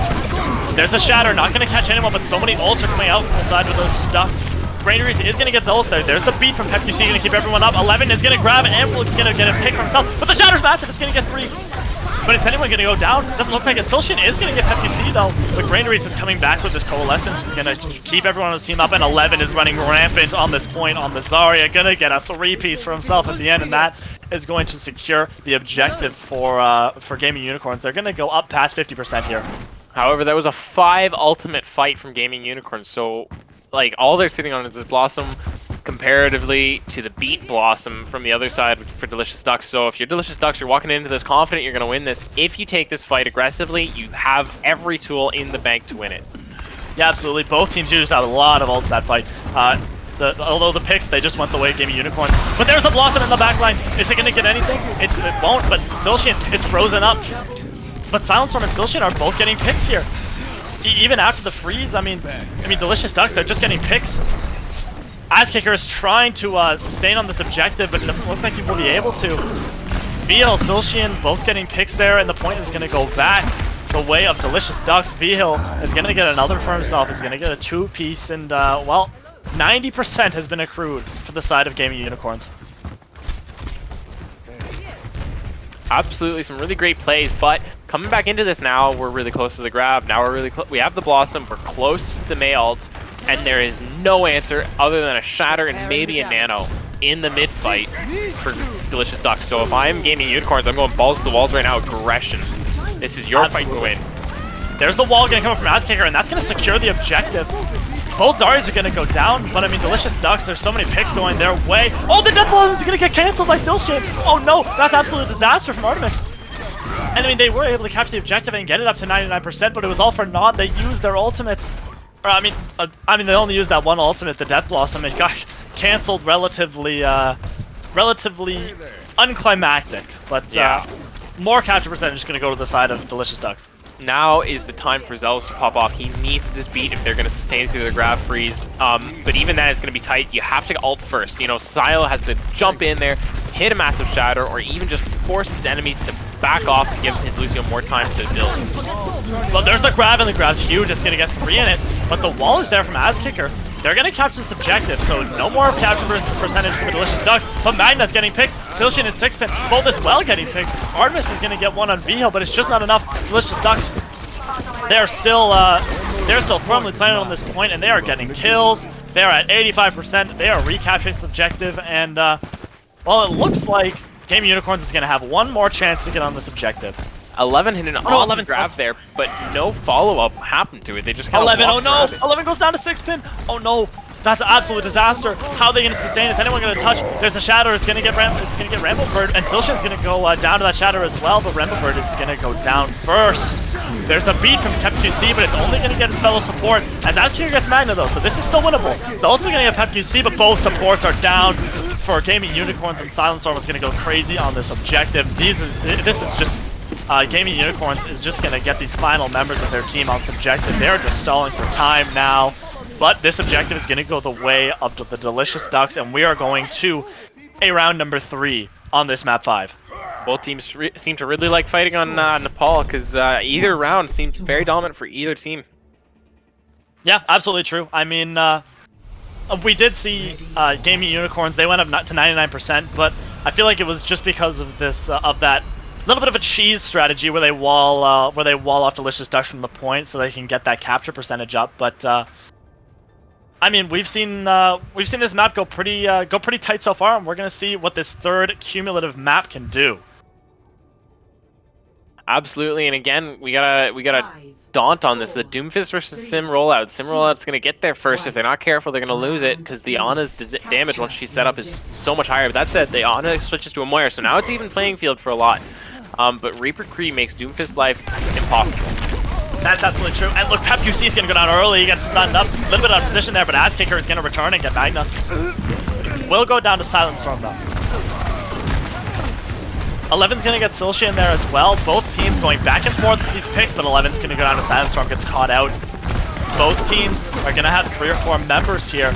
There's the Shatter, not gonna catch anyone, but so many ults are coming out from the side with those Ducks. Grandaries is gonna get Zealous there. There's the beat from PepQC, gonna keep everyone up. 11 is gonna grab, and is gonna get a pick for himself, but the Shatter's massive, it's gonna get 3. But is anyone gonna go down? Doesn't look like it. Silshin is gonna get PepQC though. But Grandaries is coming back with this Coalescence. He's gonna keep everyone on his team up, and 11 is running rampant on this point on the Zarya. Gonna get a 3-piece for himself at the end, and that is going to secure the objective for Gaming Unicorns. They're gonna go up past 50% here. However, that was a 5 ultimate fight from Gaming Unicorns, so all they're sitting on is this Blossom comparatively to the Beat Blossom from the other side for Delicious Ducks. So if you're Delicious Ducks, you're walking into this confident you're going to win this. If you take this fight aggressively, you have every tool in the bank to win it. Yeah, absolutely. Both teams used out a lot of ults that fight. although the picks, they just went the way of Gaming Unicorns. But there's the Blossom in the backline. Is it going to get anything? It won't, but Silshin is frozen up. But Silent Storm and Silshin are both getting picks here. Even after the freeze, I mean, Delicious Duck, they're just getting picks. Azkicker is trying to sustain on this objective, but it doesn't look like he will be able to. Vihil, Silshin, both getting picks there, and the point is going to go back the way of Delicious Ducks. Vihil is going to get another for himself. He's going to get a 2-piece, and, well, 90% has been accrued for the side of Gaming Unicorns. Absolutely, some really great plays, but coming back into this now, we're really close to the grab. Now we're really close. We have the Blossom, we're close to the Mei ults, and there is no answer other than a Shatter and maybe a Nano in the mid fight for Delicious Ducks. So if I'm Gaming Unicorns, I'm going balls to the walls right now. Aggression. This is your fight to win. There's the wall going to come up from Azkicker, and that's going to secure the objective. Both Zaryas are going to go down, but I mean, Delicious Ducks, there's so many picks going their way. Oh, the Death Blossom is going to get cancelled by Silshin. Oh no, that's absolute disaster from Artemis. And I mean, they were able to capture the objective and get it up to 99%, but it was all for naught. They used their ultimates. Or, I mean, they only used that one ultimate, the Death Blossom. It got cancelled relatively unclimactic, but yeah. More capture percentage is going to go to the side of Delicious Ducks. Now is the time for Zealous to pop off. He needs this beat if they're going to sustain through the grab freeze. But even then, it's going to be tight. You have to ult first. You know, Silo has to jump in there, hit a massive shatter, or even just force his enemies to back off and give his Lucio more time to build. Well, there's the grab, and the grab's huge. It's going to get 3 in it, but the wall is there from Azkicker. They're going to capture this objective, so no more capture percentage for the Delicious Ducks, but Magna's getting picked. Silshin and Sixpin, both as well getting picked. Artemis is going to get one on Vihil, but it's just not enough. Delicious Ducks, they're still firmly planted on this point, and they are getting kills. They're at 85%. They are recapturing this objective, and, well, it looks like Gaming Unicorns is going to have one more chance to get on this objective. 11 hit an awesome grab there, but no follow-up happened to it. They just kind of 11, oh no! 11 goes down to 6-pin! Oh no! That's an absolute disaster. How are they going to sustain? Is anyone going to touch? There's a Shatter. It's going to get Ramblebird, and Silshin's going to go down to that Shatter as well, but Ramblebird is going to go down first. There's the beat from PepQC, but it's only going to get his fellow support, as Azkicker gets Magna though, so this is still winnable. It's also going to get PepQC, but both supports are down for Gaming Unicorns, and Silent Storm is going to go crazy on this objective. This is just... Gaming Unicorns is just going to get these final members of their team on this objective. They're just stalling for time now. But this objective is going to go the way of the Delicious Ducks, and we are going to a round number 3 on this map 5. Both teams seem to really like fighting on Nepal, because either round seemed very dominant for either team. Yeah, absolutely true. I mean, we did see Gaming Unicorns, they went up to 99%, but I feel like it was just because of this, of that little bit of a cheese strategy where they wall off Delicious Ducks from the point so they can get that capture percentage up. But I mean, we've seen this map go pretty tight so far, and we're gonna see what this third cumulative map can do. Absolutely, and again, we gotta daunt on this. The Doomfist versus Sim rollout. Sim rollout's gonna get there first. If they're not careful, they're gonna lose it, because the Ana's damage once she's set up is so much higher. But that said, the Ana switches to a Moira, so now it's even playing field for a lot. But Reaper Cree makes Doomfist's life impossible. That's absolutely true. And look, PepQC is going to go down early. He gets stunned up. A little bit out of position there, but Azkicker is going to return and get Magna. Will go down to Silent Storm, though. 11's going to get Silshin there as well. Both teams going back and forth with these picks, but 11's going to go down to Silent Storm, gets caught out. Both teams are going to have 3 or 4 members here,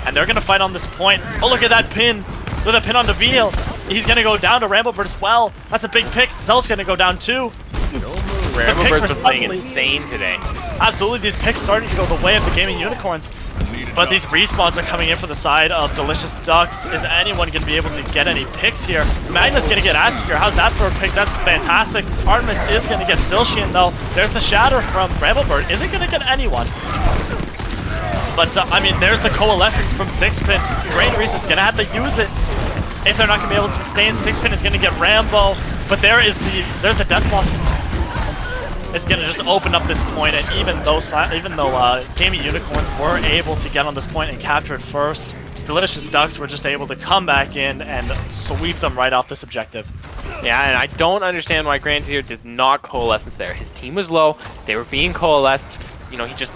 and they're going to fight on this point. Oh, look at that pin. With a pin on the Vihil. He's going to go down to Ramblebird as well. That's a big pick. Zell's going to go down too. Ramblebird's been playing insane today. Absolutely, these picks starting to go the way of the Gaming Unicorns. But these respawns are coming in for the side of Delicious Ducks. Is anyone going to be able to get any picks here? Magna's going to get Azkicker. How's that for a pick? That's fantastic. Artemis is going to get Silshin though. There's the Shatter from Ramblebird. Isn't going to get anyone. But, I mean, there's the Coalescence from Sixpin. Brain Reese is going to have to use it. If they're not going to be able to sustain, Sixpin is going to get Rambo. But there's the Death Blossom. It's going to just open up this point, and even though Gaming Unicorns were able to get on this point and capture it first, Delicious Ducks were just able to come back in and sweep them right off this objective. Yeah, and I don't understand why Grandier did not Coalescence there. His team was low, they were being coalesced. you know, he just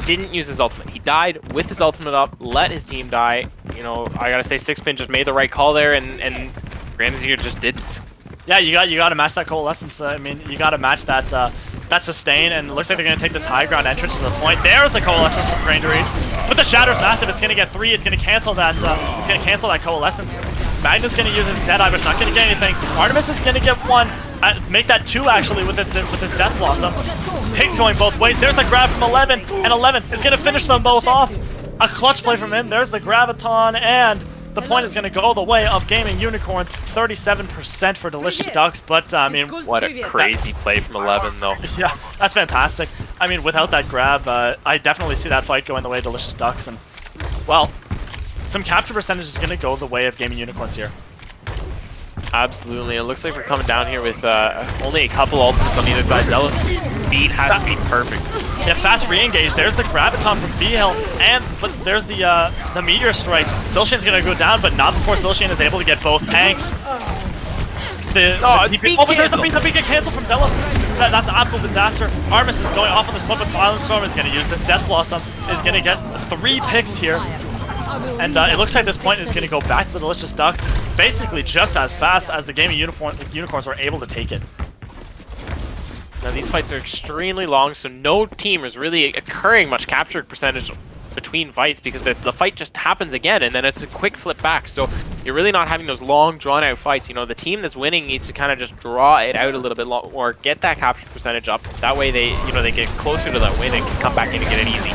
didn't use his ultimate. He died with his ultimate up, let his team die. You know, I gotta say, Sixpin just made the right call there, and Grandizier just didn't. Yeah, you got to match that coalescence. I mean, you got to match that that sustain, and it looks like they're gonna take this high ground entrance to the point. There's the coalescence from Grandizier. But the Shatter's massive. It's gonna get 3. It's gonna cancel that. It's gonna cancel that coalescence. Magnus gonna use his Deadeye, but it's not gonna get anything. Artemis is gonna get 1. Make that 2 actually with his Death Blossom. Pigs going both ways. There's the grab from 11, and 11 is gonna finish them both off. A clutch play from him. There's the Graviton, and the point is going to go the way of Gaming Unicorns. 37% for Delicious Ducks, but I mean, what a crazy play from 11 though. Yeah, that's fantastic. I mean, without that grab, I definitely see that fight going the way of Delicious Ducks, and well, some capture percentage is going to go the way of Gaming Unicorns here. Absolutely. It looks like we're coming down here with only a couple ultimates on either side. Zealous speed has to be perfect. Yeah, fast re-engage. There's the Graviton from V-Hill, but there's the Meteor Strike. Silshian's gonna go down, but not before Silshian is able to get both tanks. But there's the beat get canceled from Zealous. That's an absolute disaster. Artemis is going off on this point, but Silent Storm is gonna use this. Death Blossom is gonna get 3 picks here. And it looks like this point is going to go back to the Delicious Ducks basically just as fast as the Gaming Unicorns were able to take it. Now these fights are extremely long, so no team is really occurring much capture percentage between fights because the fight just happens again and then it's a quick flip back. So you're really not having those long drawn out fights. You know, the team that's winning needs to kind of just draw it out a little bit more, get that capture percentage up. That way they get closer to that win and can come back in and get it easy.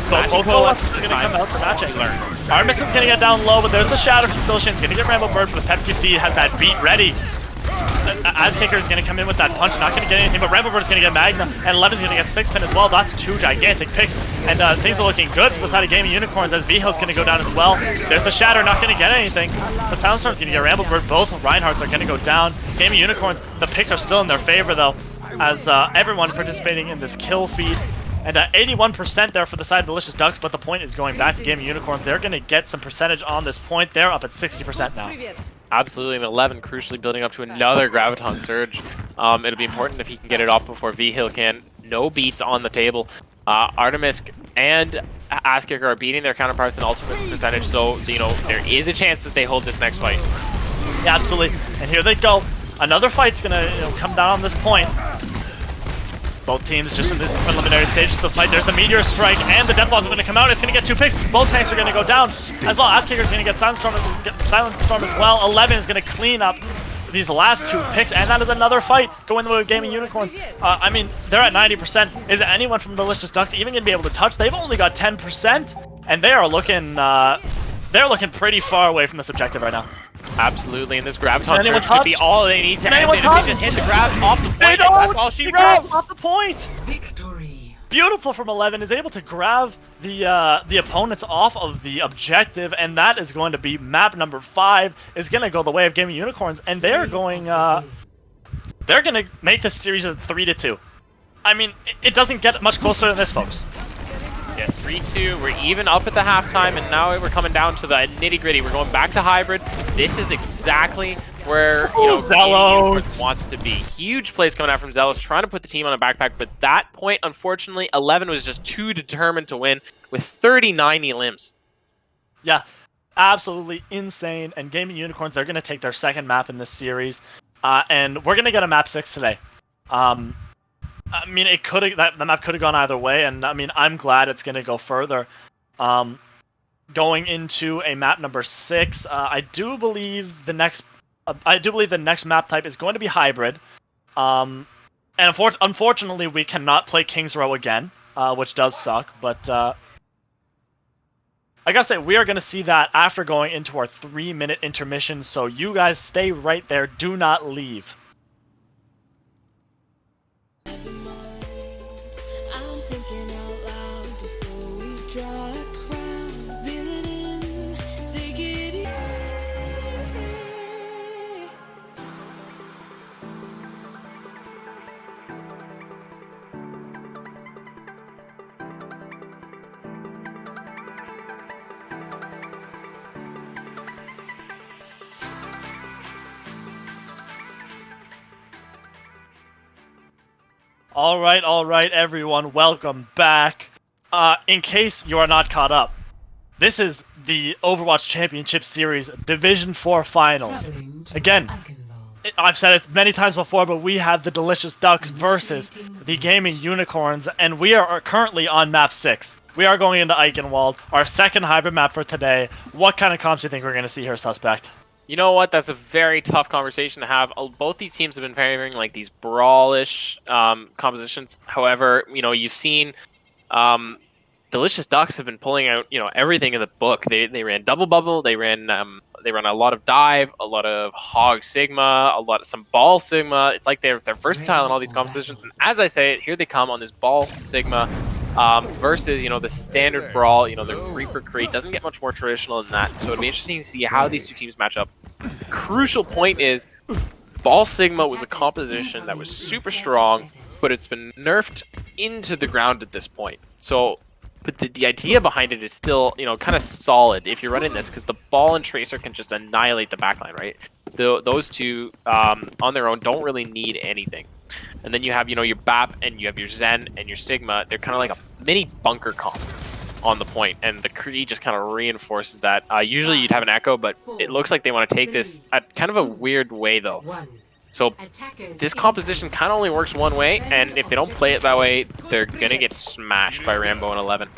So both coalescence is going to come out for matching. Artemis is going to get down low, but there's the Shadow from Silshian. He's going to get Rambo Bird, but PepQC has that beat ready. Azkicker is going to come in with that punch, not going to get anything, but Rambo Bird is going to get Magna, and 11 is going to get 6-pin as well. That's 2 gigantic picks, and things are looking good for the side of Gaming Unicorns as V-Hill is going to go down as well. There's the Shatter, not going to get anything. The Soundstorm is going to get Rambo Bird. Both Reinhardts are going to go down. Gaming Unicorns, the picks are still in their favor though, as everyone participating in this kill feed. And 81% there for the side of Delicious Ducks, but the point is going back to Gaming Unicorns. They're going to get some percentage on this point. They're up at 60% now. Absolutely, and 11 crucially building up to another Graviton Surge. It'll be important if he can get it off before V-Hill can. No beats on the table. Artemis and Azkicker are beating their counterparts in ultimate percentage, so you know there is a chance that they hold this next fight. Yeah, absolutely. And here they go. Another fight's going to come down on this point. Both teams just in this preliminary stage of the fight. There's the Meteor Strike and the Death Balls are going to come out. It's going to get 2 picks. Both tanks are going to go down as well. Azkicker's going to get Silent Storm as well. 11 is going to clean up these last 2 picks, and that is another fight going the way of Gaming Unicorns. I mean, they're at 90%. Is anyone from Delicious Ducks even going to be able to touch? They've only got 10%, and they are looking they're looking pretty far away from this objective right now. Absolutely, and this Graviton Surge could be all they need to end it. If they just hit the grab off the point, that's all she wrote! Off the point! Victory. Beautiful from 11 is able to grab the opponents off of the objective, and that is going to be map number 5. Is going to go the way of Gaming Unicorns, and they're going to make this series a 3-2. I mean, it doesn't get much closer than this, folks. Yeah, 3-2. We're even up at the halftime, and now we're coming down to the nitty-gritty. We're going back to hybrid. This is exactly where Zealous wants to be. Huge plays coming out from Zealous, trying to put the team on a backpack, but that point, unfortunately, 11 was just too determined to win with 39 limbs. Yeah, absolutely insane. And Gaming Unicorns, they're going to take their second map in this series, and we're going to get a map 6 today. I mean, the map could have gone either way, and I mean, I'm glad it's going to go further. Going into a map number 6, I do believe the next map type is going to be hybrid. And unfortunately, we cannot play King's Row again, which does suck. But I gotta say, we are going to see that after going into our 3-minute intermission. So you guys stay right there. Do not leave. I'm thinking out loud before we draw a crowd. Reel it in, take it easy. All right, everyone. Welcome back. In case you are not caught up, this is the Overwatch Championship Series Division 4 Finals. Traveling to Again, Eichenwald. I've said it many times before, but we have the Delicious Ducks versus the Gaming Unicorns, and we are currently on map 6. We are going into Eichenwald, our second hybrid map for today. What kind of comps do you think we're going to see here, Suspect? You know what? That's a very tough conversation to have. Both these teams have been favoring like these brawlish compositions. However, you know, you've seen Delicious Ducks have been pulling out, you know, everything in the book. They ran double bubble. They run a lot of dive, a lot of hog sigma, some ball sigma. It's like they're versatile in all these compositions. And as I say, here they come on this ball sigma versus, you know, the standard brawl. You know, the Reaper Cree doesn't get much more traditional than that. So it'd be interesting to see how these two teams match up. The crucial point is ball sigma was a composition that was super strong, but it's been nerfed into the ground at this point. So, but the idea behind it is still, you know, kind of solid if you're running this, because the ball and tracer can just annihilate the backline, right? Those two on their own don't really need anything. And then you have, you know, your BAP and you have your Zen and your Sigma. They're kind of like a mini bunker comp on the point, and the Cree just kind of reinforces that. Usually you'd have an Echo, but it looks like they want to take this at kind of a weird way though. So this composition kind of only works one way, and if they don't play it that way, they're gonna get smashed by Rambo and 11.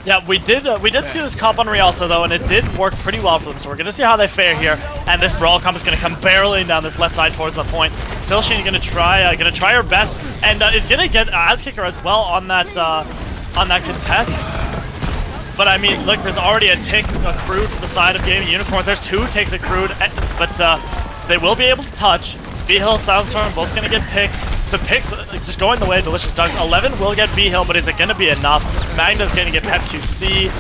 Yeah, we did see this comp on Rialto though, and it did work pretty well for them. So we're gonna see how they fare here. And this brawl comp is gonna come barreling down this left side towards the point. Still, she's gonna try her best, and is gonna get ass kicker as well on that contest. But I mean, look, there's already a tick accrued to the side of Gaming Unicorns. There's 2 ticks accrued, but they will be able to touch. B-Hill, Soundstorm, both gonna get picks. The picks just going the way of Delicious Ducks. 11 will get B-Hill, but is it gonna be enough? Magna's gonna get Pep QC.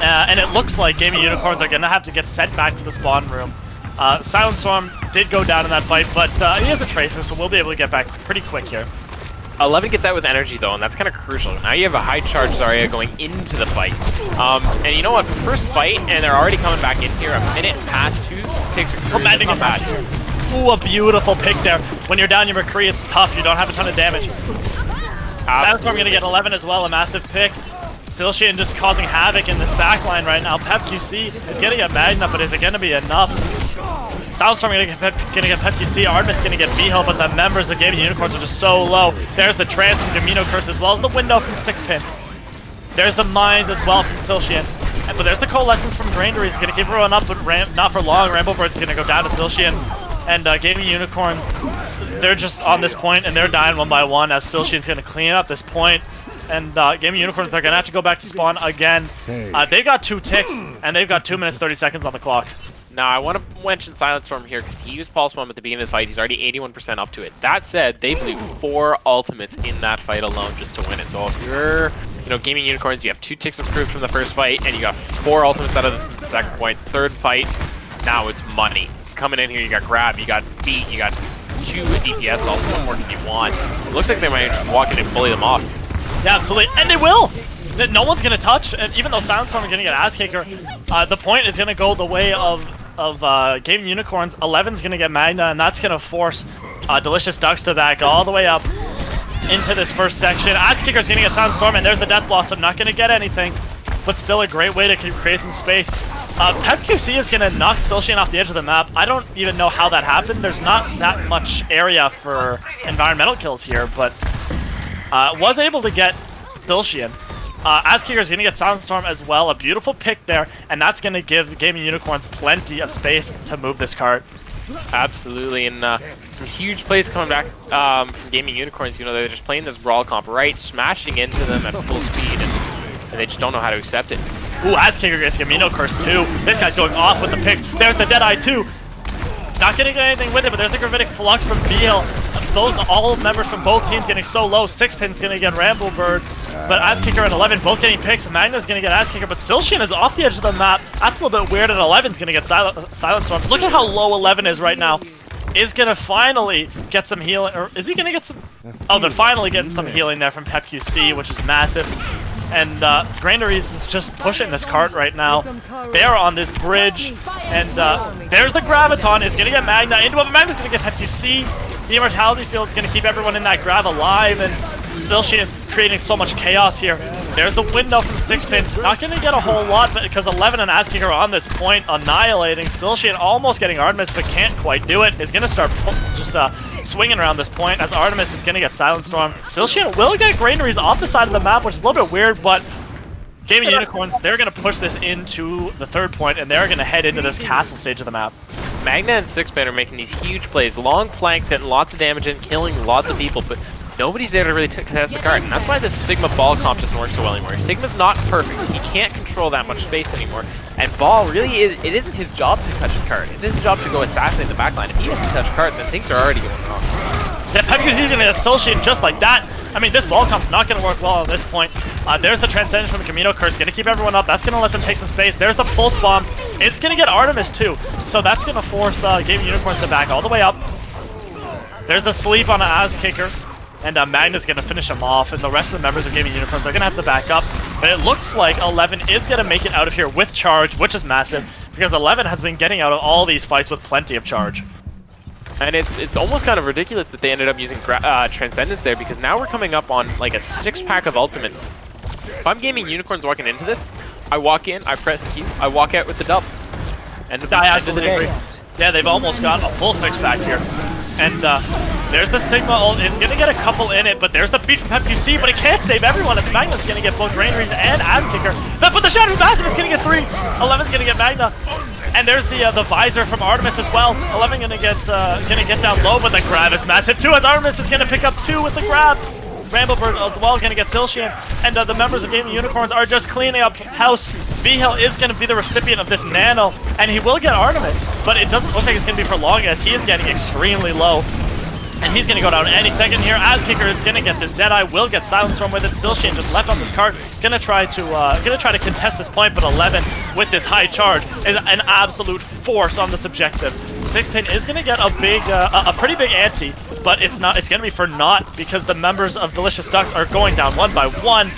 And it looks like Gaming Unicorns are gonna have to get sent back to the spawn room. Soundstorm did go down in that fight, but he has a Tracer, so we'll be able to get back pretty quick here. 11 gets out with energy though, and that's kind of crucial. Now you have a high charge Zarya going into the fight. And you know what, first fight, and they're already coming back in here, a minute past 2 takes a Commanding not bad. Ooh, a beautiful pick there. When you're down your McCree, it's tough. You don't have a ton of damage. Soundstorm gonna get 11 as well, a massive pick. Silshian just causing havoc in this backline right now. Pep QC is gonna get Magna, but is it gonna be enough? Soundstorm gonna get Pep QC, Artemis gonna get B-Hill, but the members of Gaming Unicorns are just so low. There's the trance from Domino Curse as well as the window from 6pin. There's the mines as well from Silshian. But there's the coalescence from Granger. He's gonna keep everyone up, but not for long. Rambo Bird's gonna go down to Silshian. And Gaming Unicorn, they're just on this point and they're dying one by one as Silshian's gonna clean up this point. And Gaming Unicorns, they're gonna have to go back to spawn again. They got 2 ticks and they've got 2 minutes 30 seconds on the clock. Now I want to mention Silent Storm here because he used Pulse Bomb at the beginning of the fight. He's already 81% up to it. That said, they blew 4 ultimates in that fight alone just to win it. So if you're, you know, Gaming Unicorns, you have 2 ticks improved from the first fight and you got 4 ultimates out of the second point. Third fight, now it's money. Coming in here, you got Grab, you got Beat, you got 2 DPS also. What more can you want? It looks like they might just walk in and bully them off. Yeah, absolutely, and they will! No one's gonna touch, and even though Soundstorm is gonna get ass kicker, the point is gonna go the way of Gaming Unicorns. 11's gonna get Magna, and that's gonna force Delicious Ducks to back all the way up into this first section. Ass kicker's gonna get Soundstorm, and there's the death loss, so not gonna get anything, but still a great way to create some space. Pep QC is going to knock Silshian off the edge of the map. I don't even know how that happened. There's not that much area for environmental kills here, but was able to get Silshian. Ass Kicker is going to get Soundstorm as well. A beautiful pick there, and that's going to give Gaming Unicorns plenty of space to move this cart. Absolutely, and some huge plays coming back from Gaming Unicorns. You know, they're just playing this brawl comp, right? Smashing into them at full speed, and they just don't know how to accept it. Ooh, Ass Kicker gets Gamino Curse too. This guy's going off with the picks. There's the Deadeye too. Not getting anything with it, but there's the Gravitic Flux from Beal. Those all members from both teams getting so low. 6pin's gonna get Ramble Birds, but Ass Kicker and 11 both getting picks. Magna's gonna get Ass Kicker, but Silshian is off the edge of the map. That's a little bit weird, and 11's gonna get Silent Storm. Look at how low 11 is right now. Is gonna finally get some healing, or is he gonna get some? Oh, they're finally getting some healing there from Pep QC, which is massive. And Grandaries is just pushing this cart right now. They're on this bridge, and there's the Graviton. It's gonna get Magna into it, but Magna's gonna get Pep QC. The Immortality Field is going to keep everyone in that grab alive, and Silshian creating so much chaos here. There's the window from 6pin. Not going to get a whole lot, but because 11 and Azkicker are on this point, annihilating. Silshian almost getting Artemis, but can't quite do it. Is going to start just swinging around this point as Artemis is going to get Silent Storm. Silshian will get granaries off the side of the map, which is a little bit weird, but Gaming Unicorns, they're going to push this into the third point, and they're going to head into this castle stage of the map. Magna and 6pin are making these huge plays, long flanks, hitting lots of damage and killing lots of people, but nobody's there to really contest the card, and that's why this Sigma ball comp doesn't work so well anymore. Sigma's not perfect, he can't control that much space anymore, and Ball really is, it isn't his job to touch the card, it's his job to go assassinate the backline. If he doesn't touch card, then things are already going wrong. Yeah, Pepka's using an associate just like that. I mean, this ball comp's not going to work well at this point. There's the Transcendence from the Camino Curse, going to keep everyone up. That's going to let them take some space. There's the Pulse Bomb. It's going to get Artemis too. So that's going to force Gaming Unicorns to back all the way up. There's the sleep on an Azkicker. And Magna's going to finish him off. And the rest of the members of Gaming Unicorns are going to have to back up. But it looks like 11 is going to make it out of here with charge, which is massive. Because 11 has been getting out of all these fights with plenty of charge. And it's almost kind of ridiculous that they ended up using Transcendence there, because now we're coming up on like a 6-pack of ultimates. If I'm Gaming Unicorns walking into this, I walk in, I press Q, I walk out with the dub. And I absolutely agree. Yeah, they've almost got a full 6-pack here. And there's the Sigma ult. It's going to get a couple in it, but there's the beat from PepQC, but it can't save everyone. It's Magna's going to get both Granaries and Azkicker. But the Shadow Massive is going to get 3. 11's going to get Magna. And there's the visor from Artemis as well. 11 gonna get down low, but the grab is massive too, as Artemis is gonna pick up 2 with the grab. Ramblebird as well gonna get Silshian, and the members of Gaming Unicorns are just cleaning up house. V-Hill is gonna be the recipient of this nano, and he will get Artemis, but it doesn't look like it's gonna be for long, as he is getting extremely low. And he's gonna go down any second here. Azkicker is gonna get this Deadeye, will get Silent Storm with it. Silshian just left on this card, gonna try to contest this point, but 11 with this high charge is an absolute force on this objective. 6pin is gonna get a pretty big ante, but it's gonna be for naught, because the members of Delicious Ducks are going down one by one.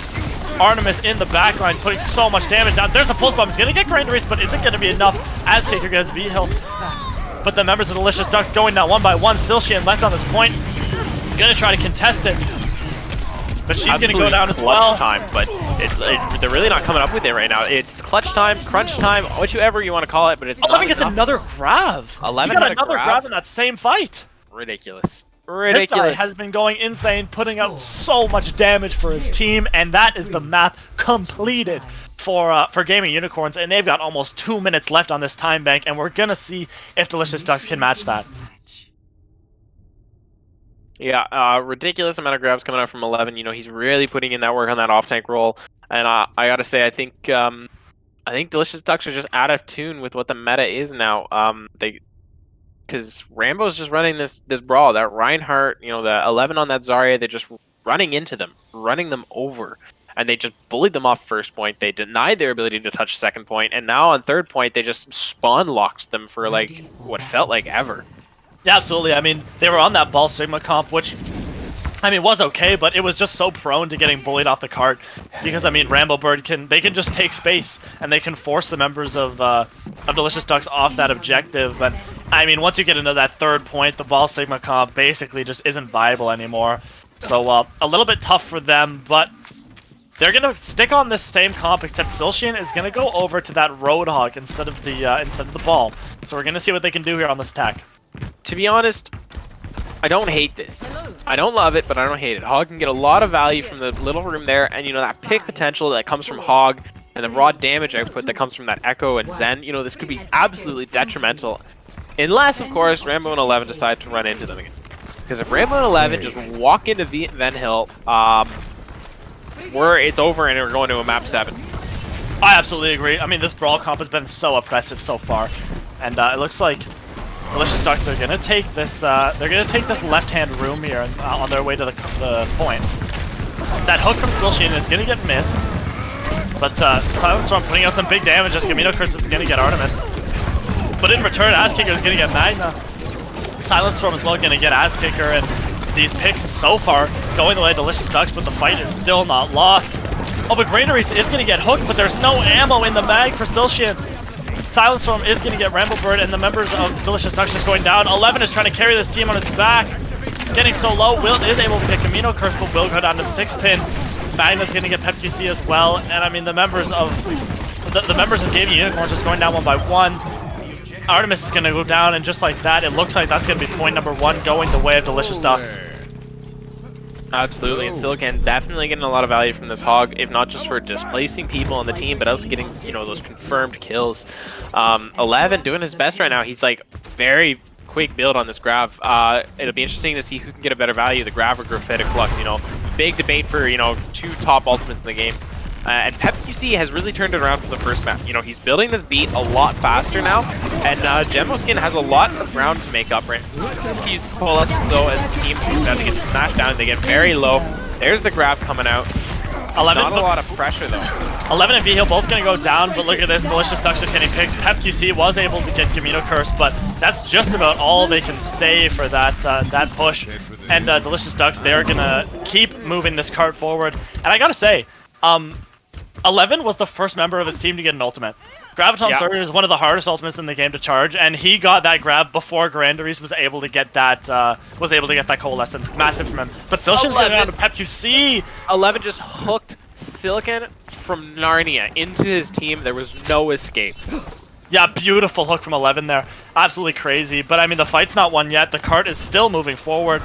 Artemis in the backline putting so much damage down. There's the Pulse Bomb. He's gonna get Granaries, but isn't gonna be enough. Azkicker gets V-Hill. But the members of Delicious Ducks going down one by one. Silshian left on this point. Gonna try to contest it. But she's gonna go down as well. Time, but they're really not coming up with it right now. It's clutch time, crunch time, whichever you want to call it, but it's 11 gets another grab. 11 got another grab in that same fight. Ridiculous. This guy has been going insane, putting out so much damage for his team, and that is the map completed for Gaming Unicorns, and they've got almost 2 minutes left on this time bank, and we're gonna see if Delicious Ducks can match that. Yeah, ridiculous amount of grabs coming out from 11. You know, he's really putting in that work on that off-tank roll, and I gotta say, I think Delicious Ducks are just out of tune with what the meta is now. Because Rambo's just running this brawl. That Reinhardt, you know, the 11 on that Zarya, they're just running into them, running them over. And they just bullied them off first point. They denied their ability to touch second point. And now on third point, they just spawn locked them for like what felt like ever. Yeah, absolutely. I mean, they were on that Ball Sigma comp, which, I mean, was okay, but it was just so prone to getting bullied off the cart. Because, I mean, Ramblebird can just take space, and they can force the members of Delicious Ducks off that objective. And, I mean, once you get into that third point, the Ball Sigma comp basically just isn't viable anymore. So, a little bit tough for them, but they're gonna stick on this same comp, except Silshian is gonna go over to that Roadhog instead of the ball. So we're gonna see what they can do here on this attack. To be honest, I don't hate this. I don't love it, but I don't hate it. Hog can get a lot of value from the little room there, and you know that pick potential that comes from Hog, and the raw damage output that comes from that Echo and Zen. You know, this could be absolutely detrimental, unless of course Rambo and 11 decide to run into them again. Because if Rambo and 11 just walk into Van Hill, it's over and we're going to a map 7. I absolutely agree. I mean, this brawl comp has been so oppressive so far, and it looks like Delicious Ducks, they're gonna take this left-hand room here on their way to the point. That hook from Silshian is gonna get missed, but Silent Storm putting out some big damage as Camino Curse is gonna get Artemis. But in return, Azkicker is gonna get Magna. Silent Storm as well gonna get Azkicker, and these picks so far going the way of Delicious Ducks, but the fight is still not lost. Oh, but Granaries is going to get hooked, but there's no ammo in the mag for Silshian. Silent Storm is going to get Ramblebird, and the members of Delicious Ducks just going down. 11 is trying to carry this team on his back. getting so low. Will is able to get Camino Curse, but will go down to 6-pin. Magnus gonna get Pep QC as well, and I mean the members of the members of Gaming Unicorns is going down one by one. Artemis is gonna go down, and just like that, it looks like that's gonna be point number 1 going the way of Delicious Ducks. Absolutely, and Silicon definitely getting a lot of value from this Hog, if not just for displacing people on the team, but also getting, you know, those confirmed kills. 11 doing his best right now. He's like very quick build on this Grav. It'll be interesting to see who can get a better value, the Grav or Graphitic Flux. You know, big debate for, you know, 2 top ultimates in the game. And Pep QC has really turned it around for the first map. You know, he's building this beat a lot faster now, and Gemoskin has a lot of ground to make up right now. He's Coalescence though, as the team is about to get smashed down, they get very low. There's the grab coming out. 11, not a lot of pressure though. 11 and V-Heal both gonna go down, but look at this, Delicious Ducks just getting picks. Pep QC was able to get Camino Curse, but that's just about all they can say for that that push. And Delicious Ducks, they're gonna keep moving this cart forward. And I gotta say, 11 was the first member of his team to get an ultimate. Graviton Surge is one of the hardest ultimates in the game to charge, and he got that grab before Grandaries was able to get that Coalescence. Massive from him. But Silshin's going down to Pep QC. 11 just hooked Silicon from Narnia into his team. There was no escape. Yeah, beautiful hook from 11 there. Absolutely crazy. But I mean, the fight's not won yet. The cart is still moving forward.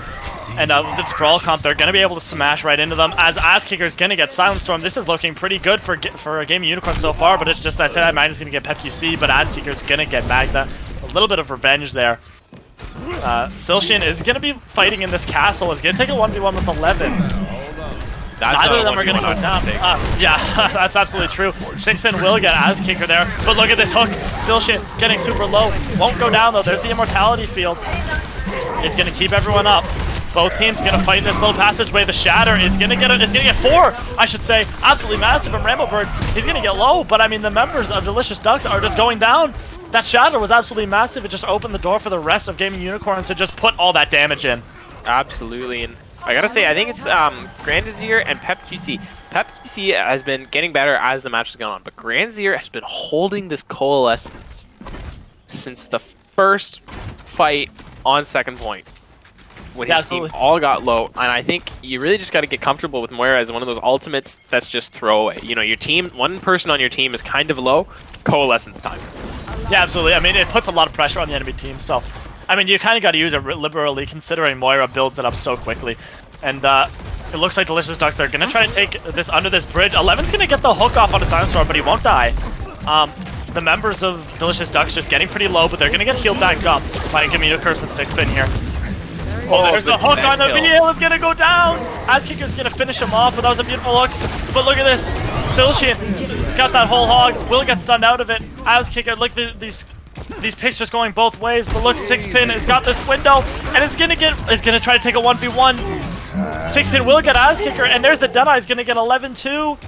And with its Brawl comp, they're going to be able to smash right into them. As Asskicker's going to get Silent Storm, this is looking pretty good for a Game of Unicorn so far. But it's just, I said Magnus going to get Pep QC, but Asskicker's going to get Magda. A little bit of revenge there. Silshin is going to be fighting in this castle. Is going to take a 1v1 with 11. Neither of them are going to go down. Yeah, that's absolutely true. 6-pin will get Asskicker there. But look at this hook. Silshin getting super low. Won't go down though. There's the Immortality Field. It's going to keep everyone up. Both teams are going to fight in this little passageway. The Shatter is going to get 4, I should say. Absolutely massive from Rambo Bird. He's going to get low, but I mean, the members of Delicious Ducks are just going down. That Shatter was absolutely massive. It just opened the door for the rest of Gaming Unicorns to just put all that damage in. Absolutely, and I gotta say, I think it's Grandazier and Pep QC. Pep QC has been getting better as the match has gone on, but Grandazier has been holding this Coalescence since the first fight on second point. When his team all got low, and I think you really just got to get comfortable with Moira as one of those ultimates that's just throwaway. You know, your team, one person on your team is kind of low, Coalescence time. Yeah, absolutely. I mean, it puts a lot of pressure on the enemy team, so I mean, you kind of got to use it liberally, considering Moira builds it up so quickly. And it looks like Delicious Ducks, they're going to try to take this under this bridge. 11's going to get the hook off on a Silent Storm, but he won't die. The members of Delicious Ducks just getting pretty low, but they're going to get healed back up by Camino Curse and 6-pin here. Oh, there's the hook on the V-Heal, is gonna go down! Asskicker's gonna finish him off, but that was a beautiful hook. But look at this, Silshin, he's got that whole hog, will get stunned out of it. Asskicker, look, these picks just going both ways, but look, 6-pin has got this window, and it's gonna try to take a 1v1. 6-pin will get Asskicker, and there's the Deadeye, is gonna get 11 too.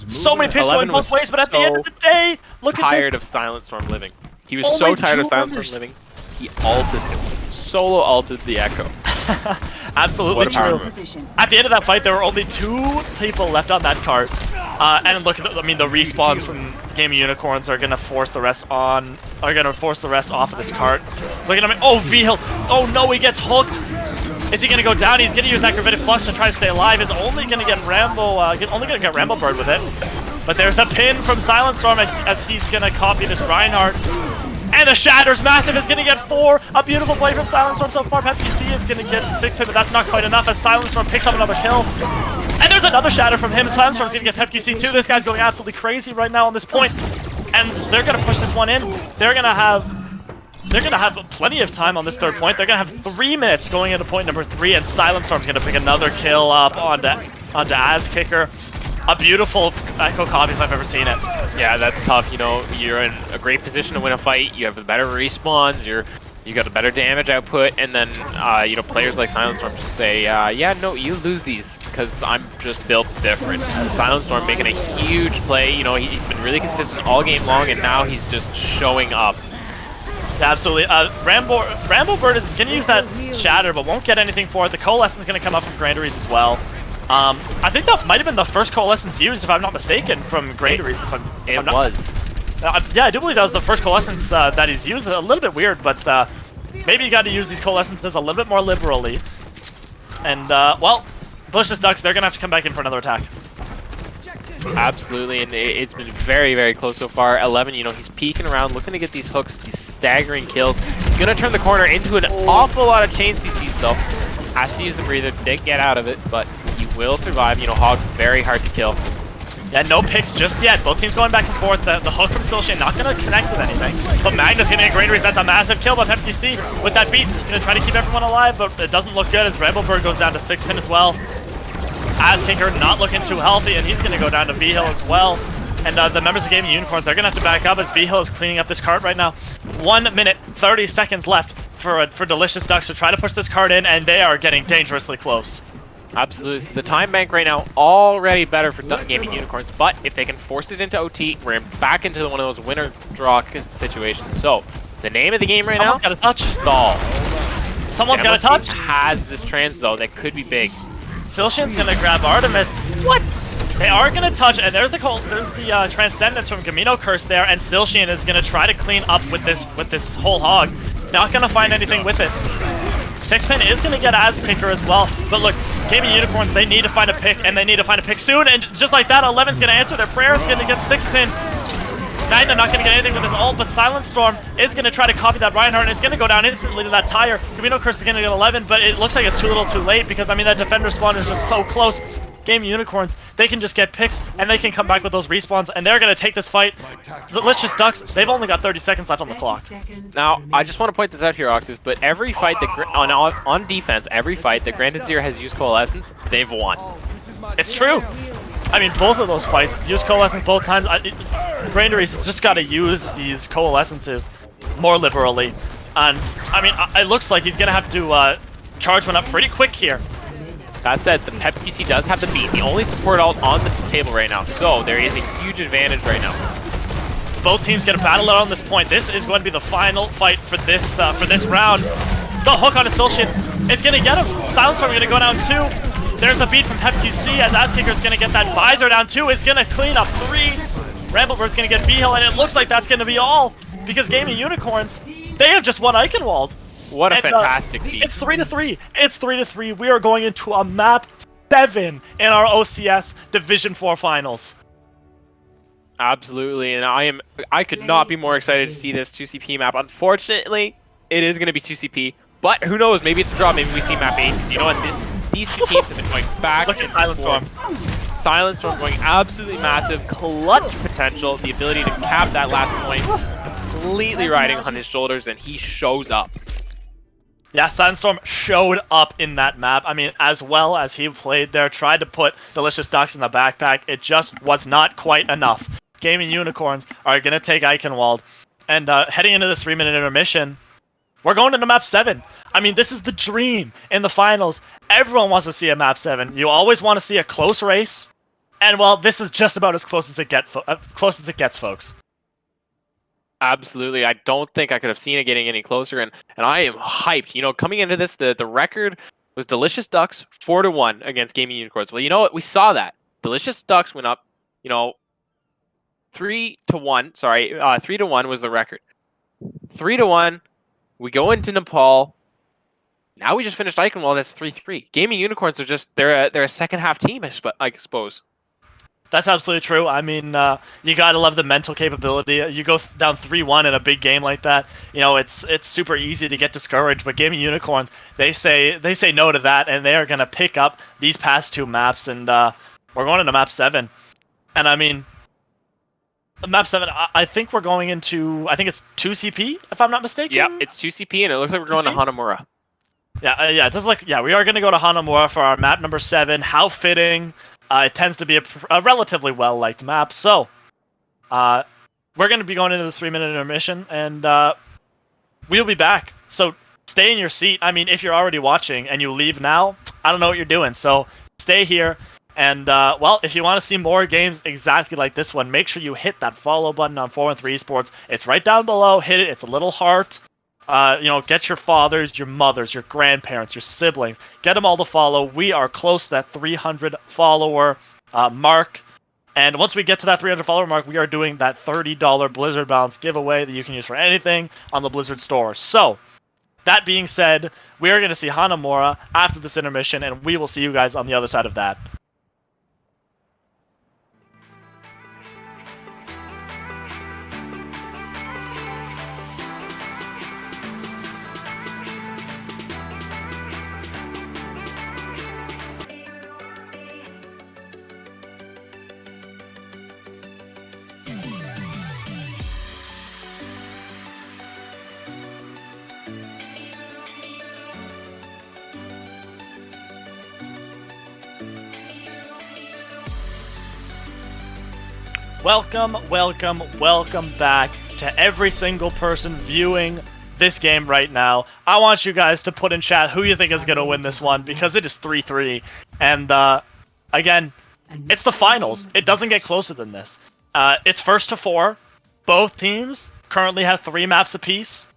So many picks going both ways, but at the end of the day, look at this. Tired of Silent Storm living. He was so tired of Silent Storm living, he ulted him. Solo ulted the Echo. Absolutely true. At the end of that fight, there were only 2 people left on that cart. And look at the respawns from Game of Unicorns are gonna force the rest off of this cart. Look at him. Oh, V-Heal. Oh no, he gets hooked. Is he gonna go down? He's gonna use that Gravitic Flux to try to stay alive. Is only gonna get Rambo Bird with it. But there's a pin from Silent Storm as he's gonna copy this Reinhardt. And the Shatter's massive, is gonna get 4. A beautiful play from Silent Storm so far. Pep QC is gonna get 6-pin, but that's not quite enough as Silent Storm picks up another kill. And there's another Shatter from him. Silent Storm's gonna get Pep QC too. This guy's going absolutely crazy right now on this point. And they're gonna push this one in. They're gonna have plenty of time on this third point. They're gonna have 3 minutes going into point number 3, and Silent Storm's gonna pick another kill up onto Asskicker. A beautiful Echo copy if I've ever seen it. Yeah, that's tough. You know, you're in a great position to win a fight. You have the better respawns. You got a better damage output, and then you know, players like Silent Storm just say, yeah, no, you lose these because I'm just built different. Silent Storm making a huge play. You know, he's been really consistent all game long, and now he's just showing up. Yeah, absolutely. Rambo Bird is gonna use that Shatter, but won't get anything for it. The Coalescence is gonna come up from Grandaries as well. I think that might have been the first Coalescence used, if I'm not mistaken, from Grandaries. It was. Yeah, I do believe that was the first Coalescence that he's used. A little bit weird, but maybe you got to use these Coalescences a little bit more liberally. And, well, Delicious Ducks, they're going to have to come back in for another attack. Absolutely, and it's been very, very close so far. 11, you know, he's peeking around, looking to get these hooks, these staggering kills. He's going to turn the corner into an awful lot of chain CCs, though. Has to use the breather, didn't get out of it, but he will survive. You know, Hog, very hard to kill. Yeah, no picks just yet. Both teams going back and forth. The hook from Silshin not going to connect with anything. But Magnus getting a great race. That's a massive kill by PepQC with that beat. Going to try to keep everyone alive, but it doesn't look good as Rebelbird goes down to 6-pin as well. Azkicker not looking too healthy, and he's going to go down to V-Hill as well. And the members of Gaming Unicorns, they're going to have to back up as V-Hill is cleaning up this cart right now. 1 minute, 30 seconds left for Delicious Ducks to try to push this cart in, and they are getting dangerously close. Absolutely. So the time bank right now already better for Gaming Unicorns, but if they can force it into OT, we're back into one of those winner draw situations. So the name of the game right Someone's now, got a touch. stall. Someone's got a touch. Has this trans though that could be big. Silshin's gonna grab Artemis. What? They are gonna touch, and there's the Transcendence from Gamino Curse there, and Silshin is gonna try to clean up with this whole hog. Not gonna find anything with it. 6-pin is gonna get Azkicker as well, but look, Gaming Unicorns, they need to find a pick, and they need to find a pick soon, and just like that, 11's gonna answer their prayer. It's gonna get 6-pin. Magna not gonna get anything with his ult, but Silent Storm is gonna try to copy that Reinhardt, and it's gonna go down instantly to that tire. Gamino Curse is gonna get 11, but it looks like it's too little too late, because I mean that defender spawn is just so close. Gaming Unicorns, they can just get picks, and they can come back with those respawns, and they're gonna take this fight. Delicious Ducks, they've only got 30 seconds left on the clock. Now, I just want to point this out here, Octave, but every fight that on defense, every fight that Granted Zero has used Coalescence, they've won. It's true. I mean, both of those fights, used Coalescence both times. Granderies has just got to use these Coalescences more liberally. And, I mean, it looks like he's going to have to charge one up pretty quick here. That said, the PepQC does have the beat, the only support ult on the table right now, so there is a huge advantage right now. Both teams get a battle out on this point. This is going to be the final fight for this round. The hook on a Silshin is going to get him. Silent Storm going to go down 2. There's a beat from PepQC as Azkicker is going to get that visor down 2. It's going to clean up 3. Ramblebird's going to get V-Hill, and it looks like that's going to be all, because Gaming Unicorns, they have just won Eichenwald. What a fantastic beat. It's 3-3. It's 3-3. We are going into a map 7 in our OCS Division 4 finals. Absolutely, and I could not be more excited to see this 2CP map. Unfortunately, it is going to be 2CP, but who knows, maybe it's a draw, maybe we see map 8. So you know what, these two teams have been going back Look and at Silent forth. Storm. Silent Storm going absolutely massive, clutch potential, the ability to cap that last point, completely riding on his shoulders, and he shows up. Yeah, Silent Storm showed up in that map. I mean, as well as he played there, tried to put Delicious Ducks in the backpack, it just was not quite enough. Gaming Unicorns are going to take Eichenwald, and heading into this 3-minute intermission, we're going into map 7. I mean, this is the dream in the finals. Everyone wants to see a map 7. You always want to see a close race, and well, this is just about as close as it gets, folks. Absolutely, I don't think I could have seen it getting any closer, and I am hyped. You know, coming into this, the record was Delicious Ducks 4-1 against Gaming Unicorns. Well, you know what? We saw that. Delicious Ducks went up, you know, 3-1. Sorry, 3-1 was the record. 3-1. We go into Nepal. Now we just finished Eichenwald. That's 3-3. Gaming Unicorns are just they're a second half team, I suppose. That's absolutely true. I mean, you gotta love the mental capability. You go down 3-1 in a big game like that. You know, it's super easy to get discouraged. But Gaming Unicorns, they say no to that, and they are gonna pick up these past 2 maps, and we're going into map 7. And I mean, map 7. I think we're going into. I think it's 2CP, if I'm not mistaken. Yep, it's 2CP, and it looks like we're going to Hanamura. Yeah, yeah. It does look. Yeah, we are gonna go to Hanamura for our map number 7. How fitting. It tends to be a relatively well-liked map, so we're going to be going into the 3-minute intermission, and we'll be back. So stay in your seat. I mean, if you're already watching and you leave now, I don't know what you're doing, so stay here. And, well, if you want to see more games exactly like this one, make sure you hit that follow button on 413 Esports. It's right down below. Hit it. It's a little heart. You know, get your fathers, your mothers, your grandparents, your siblings. Get them all to follow. We are close to that 300 follower mark. And once we get to that 300 follower mark, we are doing that $30 Blizzard Balance giveaway that you can use for anything on the Blizzard store. So, That being said, we are going to see Hanamura after this intermission, and we will see you guys on the other side of that. Welcome, welcome, welcome back to every single person viewing this game right now. I want you guys to put in chat who you think is going to win this one, because it is 3-3. And, again, it's the finals. It doesn't get closer than this. It's first to 4. Both teams currently have 3 maps apiece.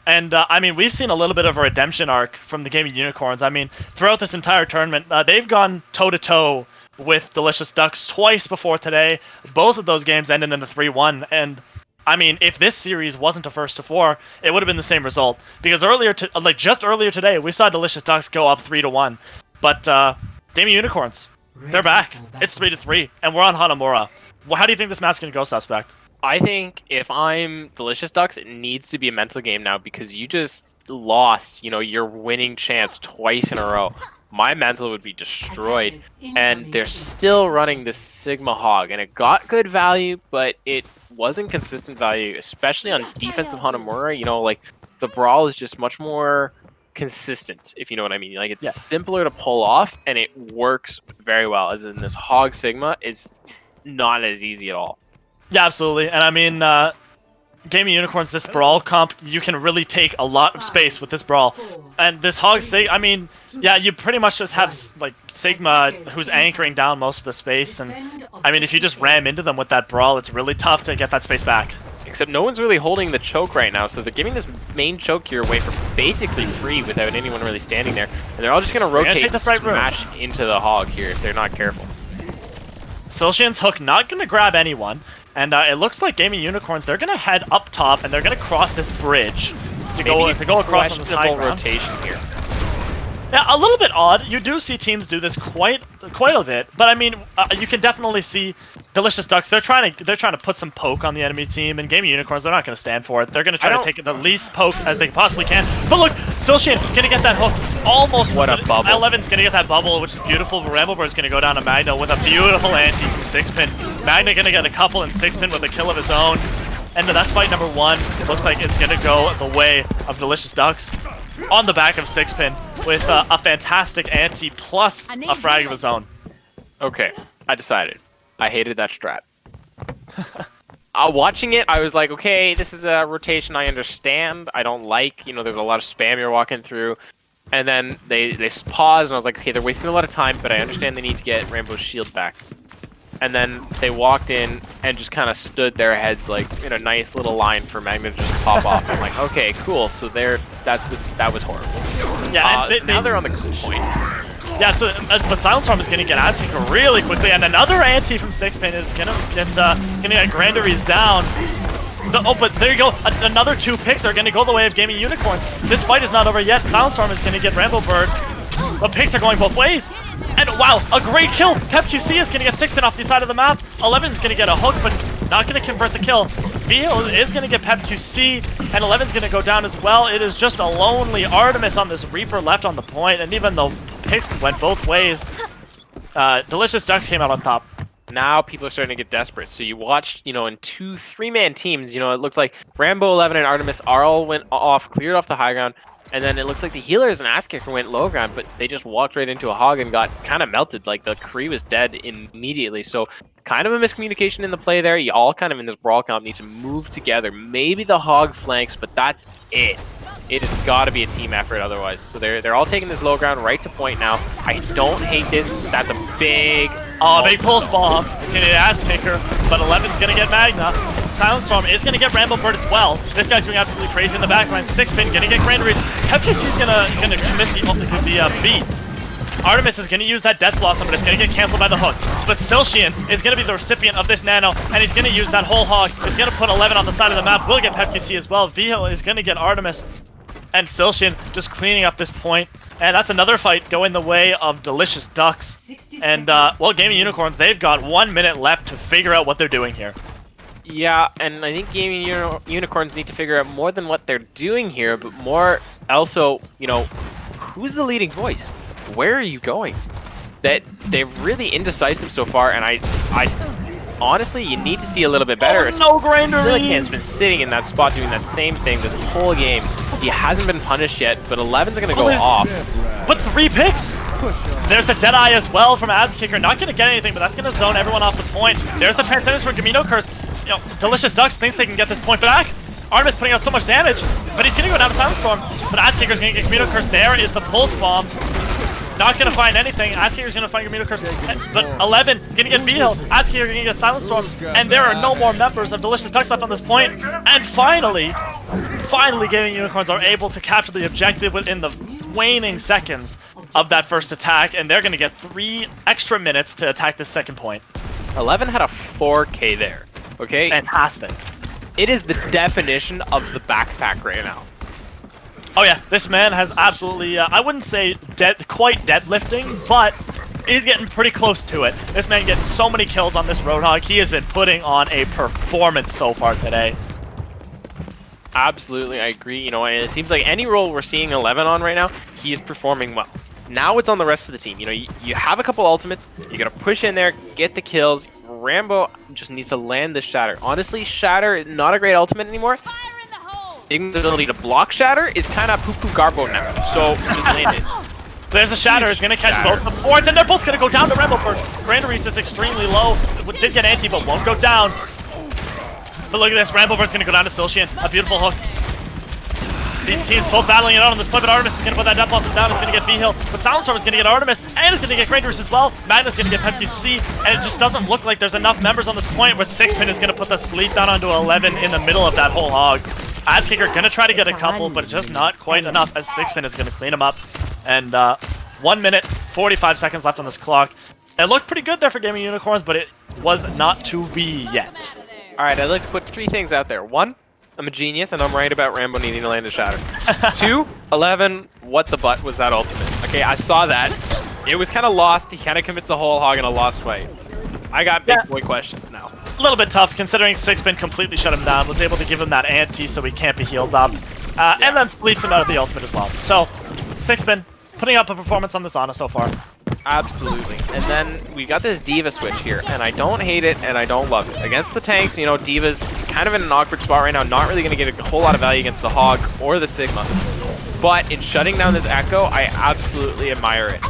And, I mean, we've seen a little bit of a redemption arc from the Gaming Unicorns. I mean, throughout this entire tournament, they've gone toe-to-toe with Delicious Ducks twice before today. Both of those games ended in a 3-1, and I mean, if this series wasn't a first to 4, it would have been the same result. Because just earlier today, we saw Delicious Ducks go up 3-1. But Gaming Unicorns, they're back. It's 3-3, and we're on Hanamura. Well, how do you think this map's gonna go, Suspect? I think if I'm Delicious Ducks, it needs to be a mental game now, because you just lost, your winning chance twice in a row. My mental would be destroyed, and they're still running this Sigma Hog, and it got good value, but it wasn't consistent value, especially on defensive Hanamura. Like, the Brawl is just much more consistent, if you know what I mean. Like, it's simpler to pull off, and it works very well, as in this Hog Sigma, it's not as easy at all. Yeah, absolutely, and I mean, Gaming Unicorns, this Brawl comp, you can really take a lot of space with this Brawl. And this Hog Sigma, I mean, yeah, you pretty much just have, like, Sigma who's anchoring down most of the space. And, I mean, if you just ram into them with that Brawl, it's really tough to get that space back. Except no one's really holding the choke right now, so they're giving this main choke here away for basically free without anyone really standing there. And they're all just going to rotate and smash into the Hog here if they're not careful. Silshian's hook not going to grab anyone. And it looks like Gaming Unicorns, they're going to head up top, and they're going to cross this bridge to go across on the high ground. Rotation here. Yeah, a little bit odd. You do see teams do this quite a bit, but I mean, you can definitely see Delicious Ducks. They're trying to put some poke on the enemy team, and Gaming Unicorns, they're not going to stand for it. They're going to try to take the least poke as they possibly can. But look, Silshian's going to get that hook. Almost. What a bubble. 11's going to get that bubble, which is beautiful. Ramblebird's going to go down to Magna with a beautiful anti from 6-pin. Magna going to get a couple in 6-pin with a kill of his own. And that's fight number 1. It looks like it's going to go the way of Delicious Ducks on the back of 6-pin with a fantastic anti plus a frag of his own. Okay, I decided. I hated that strat. Watching it, I was like, okay, this is a rotation I understand. I don't like, there's a lot of spam you're walking through. And then they paused, and I was like, okay, they're wasting a lot of time, but I understand they need to get Rainbow's shield back. And then they walked in and just kind of stood their heads like in a nice little line for Magna to just pop off. I'm like, okay, cool. So that was horrible. Yeah, now they're on the point. Yeah, so but Silence-Storm is going to get anti really quickly, and another anti from 6-pin is going to get Grandaries down. But there you go. Another 2 picks are going to go the way of Gaming Unicorns. This fight is not over yet. Silence-Storm is going to get Rambobird. But picks are going both ways. And wow, a great kill. PepQC is going to get 6-pin off the side of the map. 11's going to get a hook, but not going to convert the kill. Vio is going to get PepQC, and 11's going to go down as well. It is just a lonely Artemis on this Reaper left on the point, and even though picks went both ways, Delicious Ducks came out on top. Now people are starting to get desperate. So you watched, in 2 3-man teams, it looked like Rambo, 11, and Artemis all went off, cleared off the high ground. And then it looks like the healers and Ass Kicker went low ground, but they just walked right into a Hog and got kind of melted. Like, the Kree was dead immediately. So kind of a miscommunication in the play there. You all kind of in this Brawl comp need to move together. Maybe the Hog flanks, but that's it. It has got to be a team effort otherwise. So they're all taking this low ground right to point now. I don't hate this. That's a big... Oh, big pulse bomb. It's going to get Ass Kicker, but 11's going to get Magna. Silence-Storm is going to get Rambobird as well. This guy's doing absolutely crazy in the backline. 6-pin going to get Grandaries. PepQC's going to commit the beat. Artemis is going to use that Death Blossom, but it's going to get canceled by the hook. But Silshian is going to be the recipient of this nano, and he's going to use that whole Hog. He's going to put 11 on the side of the map. Will get PepQC as well. Vihil is going to get Artemis. And Silshin just cleaning up this point. And that's another fight going the way of Delicious Ducks. 60 And, seconds. well, Gaming Unicorns, they've got 1 minute left to figure out what they're doing here. Yeah, and I think gaming unicorns need to figure out more than what they're doing here, but more also, you know, who's the leading voice? Where are you going? That they're really indecisive so far, and I honestly, you need to see a little bit better. Oh, no grinder Millican's been sitting in that spot doing that same thing this whole game. He hasn't been punished yet, but 11's gonna go off. But 3 picks! There's the Deadeye as well from Azkicker. Not gonna get anything, but that's gonna zone everyone off the point. There's the Transcendence from Gamino Curse. You know, Delicious Ducks thinks they can get this point back. Artemis putting out so much damage, but he's gonna go down to Silent Storm. But Azkicker's gonna get Gamino Curse. There is the Pulse Bomb. Not gonna find anything. Azkicker's gonna find Gamino Curse. But 11 gonna get B-Hill. Azkicker gonna get Silent Storm. And there are no more members of Delicious Ducks left on this point. And finally, Gaming Unicorns are able to capture the objective within the waning seconds of that first attack, and they're going to get 3 extra minutes to attack this second point. 11 had a 4K there, okay? Fantastic. It is the definition of the backpack right now. Oh yeah, this man has absolutely, I wouldn't say quite deadlifting, but he's getting pretty close to it. This man getting so many kills on this Roadhog. He has been putting on a performance so far today. Absolutely, I agree. You know, and it seems like any role we're seeing 11 on right now, he is performing well. Now it's on the rest of the team. You know, you have a couple ultimates. You gotta push in there, get the kills. Rambo just needs to land the Shatter. Honestly, Shatter is not a great ultimate anymore. Igni's ability to block Shatter is kind of poo-poo garbo now. So just land it. There's a Shatter, is going to catch both the boards, and they're both going to go down to Rambo first. Grandaries is extremely low. Did get anti, but won't go down. But look at this, Ramblebird's gonna go down to Silshin. A beautiful hook. These teams both battling it out on this point, but Artemis is gonna put that death blossom down. It's gonna get B-Hill. But Soundstorm is gonna get Artemis, and it's gonna get Graders as well. Magna's gonna get PepQC, and it just doesn't look like there's enough members on this point where Sixpin is gonna put the sleep down onto 11 in the middle of that whole hog. Azkicker gonna try to get a couple, but just not quite enough as Sixpin is gonna clean him up. And 1 minute, 45 seconds left on this clock. It looked pretty good there for Gaming Unicorns, but it was not to be yet. Alright, I'd like to put 3 things out there. 1, I'm a genius and I'm right about Rambo needing to land a Shatter. 2, 11, what the butt was that ultimate? Okay, I saw that. It was kind of lost. He kind of commits the whole hog in a lost fight. I got big boy questions now. A little bit tough considering Sixpin completely shut him down, was able to give him that anti so he can't be healed up, and then sleeps him out of the ultimate as well. So, Sixpin putting up a performance on this Ana so far. Absolutely. And then we got this Diva switch here, and I don't hate it and I don't love it. Against the tanks, you know, Diva's kind of in an awkward spot right now, not really going to get a whole lot of value against the Hog or the Sigma. But in shutting down this Echo, I absolutely admire it.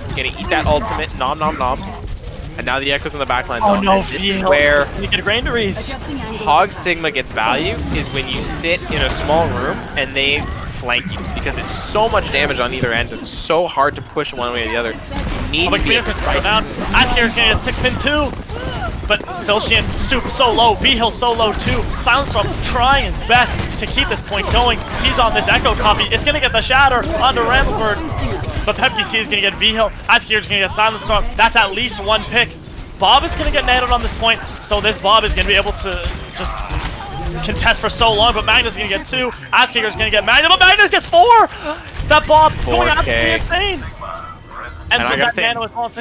Gonna eat that ultimate, nom nom nom. And now the Echo's in the backline. Oh no, this is where you get Grandaries. Hog Sigma gets value, is when you sit in a small room and they flank you, because it's so much damage on either end. It's so hard to push one way or the other. You need to be precise. Down. Azkir's gonna get 6-pin too, but Silshin super so low, V-Hill so low too. Silencestrop trying his best to keep this point going. He's on this Echo copy. It's gonna get the Shatter onto Ramblebird, but PepQC is gonna get V-Hill. Azkir's gonna get Silencestrop. That's at least 1 pick. Bob is gonna get nailed on this point, so this Bob is gonna be able to just contest for so long, but Magnus gonna get 2. Azkicker's gonna get Magna, but Magnus gets 4! That Bob going absolutely insane! And I gotta say,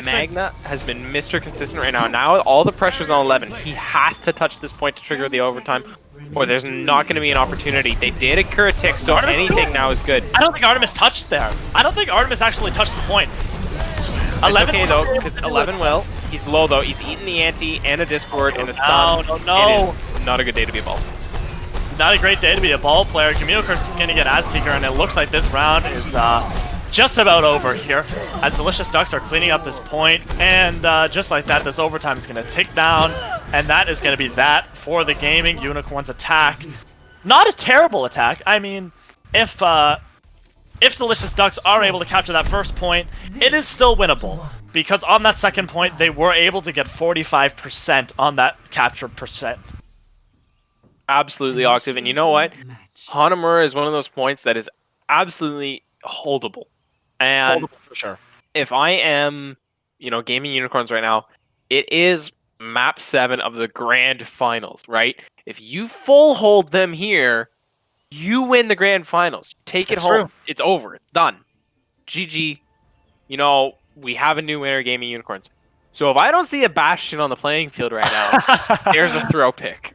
say, Magna has been Mr. Consistent right now. Now all the pressure's on 11. He has to touch this point to trigger the overtime, or there's not going to be an opportunity. They did occur a tick, so anything now is good. I don't think Artemis touched there. I don't think Artemis actually touched the point. 11 okay though, because 11 will. He's low though. He's eaten the anti and a discord and a stun. No. It is not a good day to be a ball. Not a great day to be a ball player. Camille Curse is going to get Azkicker, and it looks like this round is just about over here, as Delicious Ducks are cleaning up this point, and just like that, this overtime is going to tick down, and that is going to be that for the Gaming Unicorns attack. Not a terrible attack. I mean, if Delicious Ducks are able to capture that first point, it is still winnable, because on that second point, they were able to get 45% on that capture percent. Absolutely, Octave, and you know what? Hanamura is one of those points that is absolutely holdable. And for sure. If I am, you know, Gaming Unicorns right now, it is map 7 of the grand finals, right? If you full hold them here, You win the grand finals. Take it That's home. true. It's over. It's done. GG. You know, we have a new winner, Gaming Unicorns. So if I don't see a Bastion on the playing field right now, there's a throw pick.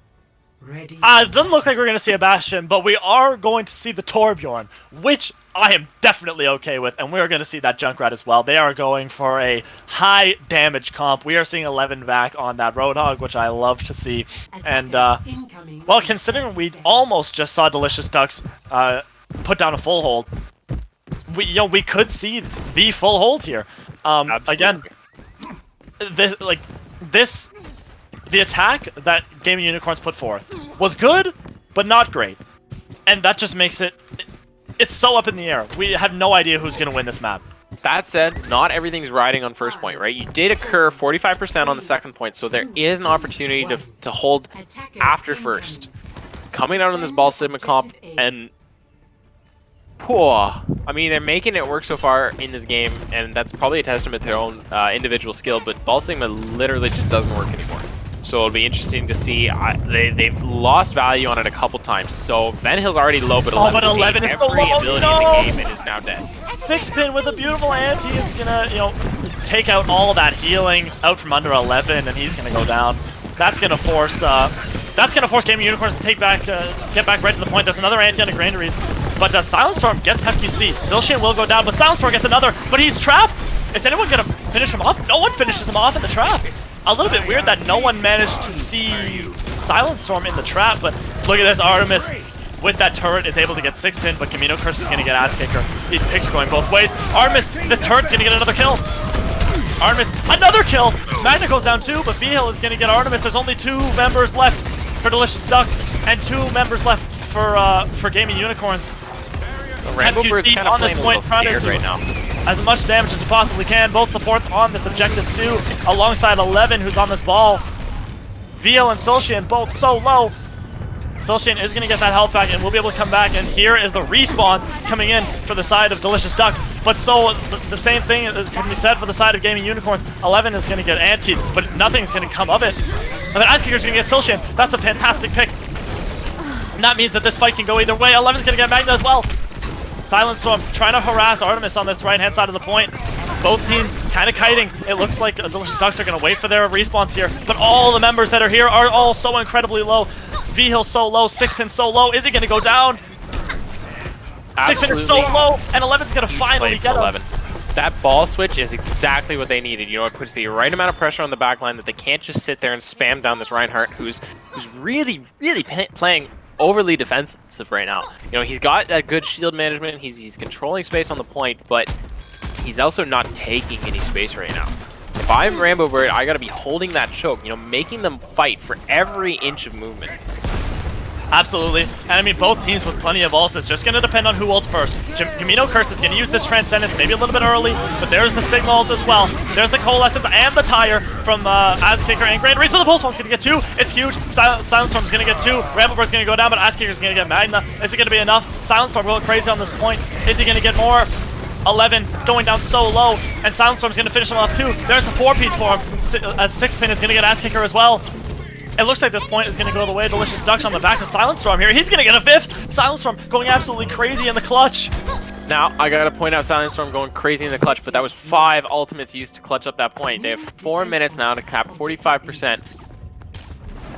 Ready. It doesn't look like we're going to see a Bastion, but we are going to see the Torbjorn, which I am definitely okay with, and we're going to see that Junkrat as well. They are going for a high damage comp. We are seeing 11 back on that Roadhog, which I love to see. And, Incoming well, in considering 30 we seconds. almost just saw Delicious Ducks put down a full hold, we could see the full hold here. Again, the attack that Gaming Unicorns put forth was good, but not great. And that just makes it's so up in the air. We have no idea who's going to win this map. That said, not everything's riding on first point, right? You did occur 45% on the second point, so there is an opportunity to hold after first. Coming out on this Ball Sigma comp, and poor. I mean, they're making it work so far in this game, and that's probably a testament to their own individual skill, but Ball Sigma literally just doesn't work anymore. So it'll be interesting to see. They've lost value on it a couple times. So Van Hill's already low, but 11, but 11 is so every low, ability no! in the game and is now dead. 6-pin with a beautiful anti is gonna, take out all that healing out from under 11, and he's gonna go down. That's gonna force Gaming Unicorns to get back right to the point. There's another anti on the Grandaries, but Silent Storm gets FQC. Zilshan will go down, but Silent Storm gets another, but he's trapped. Is anyone gonna finish him off? No one finishes him off in the trap. A little bit weird that no one managed to see Silent Storm in the trap, but look at this, Artemis with that turret is able to get 6-pin, but Camino Curse is gonna get ass kicker. These picks are going both ways. Artemis, the turret's gonna get another kill. Artemis, another kill! Magna goes down too, but V-Hill is gonna get Artemis. There's only 2 members left for Delicious Ducks, and 2 members left for Gaming Unicorns. Rainbow Bird's FQC kind of on this playing a point little front scared into right now. as much damage as he possibly can. Both supports on this objective too, alongside 11 who's on this ball. VL and Silshan both so low. Silshan is going to get that health back and we'll be able to come back, and here is the respawns coming in for the side of Delicious Ducks. But so the same thing can be said for the side of Gaming Unicorns. 11 is going to get antied, but nothing's going to come of it. And then Ice Kicker's going to get Silshan. That's a fantastic pick. And that means that this fight can go either way. 11's going to get Magna as well. Silent Storm trying to harass Artemis on this right-hand side of the point. Both teams kind of kiting. It looks like Delicious Ducks are going to wait for their respawns here, but all the members that are here are all so incredibly low. V-Hill so low, 6-pin so low. Is he going to go down? 6-pin is so low, and 11's going to finally get 11. That ball switch is exactly what they needed. You know, it puts the right amount of pressure on the backline that they can't just sit there and spam down this Reinhardt, who's really playing overly defensive right now. You know, he's got that good shield management, he's controlling space on the point, but he's also not taking any space right now. If I'm Rainbow Bird, I gotta be holding that choke, you know, making them fight for every inch of movement. Absolutely. And I mean, both teams with plenty of ults. It's just going to depend on who ults first. Camino Curse is going to use this Transcendence, maybe a little bit early, but there's the Sigma ult as well. There's the Coalescence and the Tire from Ass Kicker and Grand Reese, but the Pulse Bomb's going to get 2. It's huge. Silent Storm's going to get 2. Ramble Bird's going to go down, but Ass Kicker's going to get Magna. Is it going to be enough? Silent Storm going crazy on this point. Is he going to get more? 11 going down so low, and Silent Storm's going to finish him off too. There's a 4-piece for him. A 6-pin is going to get Ass Kicker as well. It looks like this point is going to go the way of Delicious Ducks on the back of Silent Storm here. He's going to get a 5th! Silent Storm going absolutely crazy in the clutch. Now, I gotta point out Silent Storm going crazy in the clutch, but that was 5 ultimates used to clutch up that point. They have 4 minutes now to cap 45%.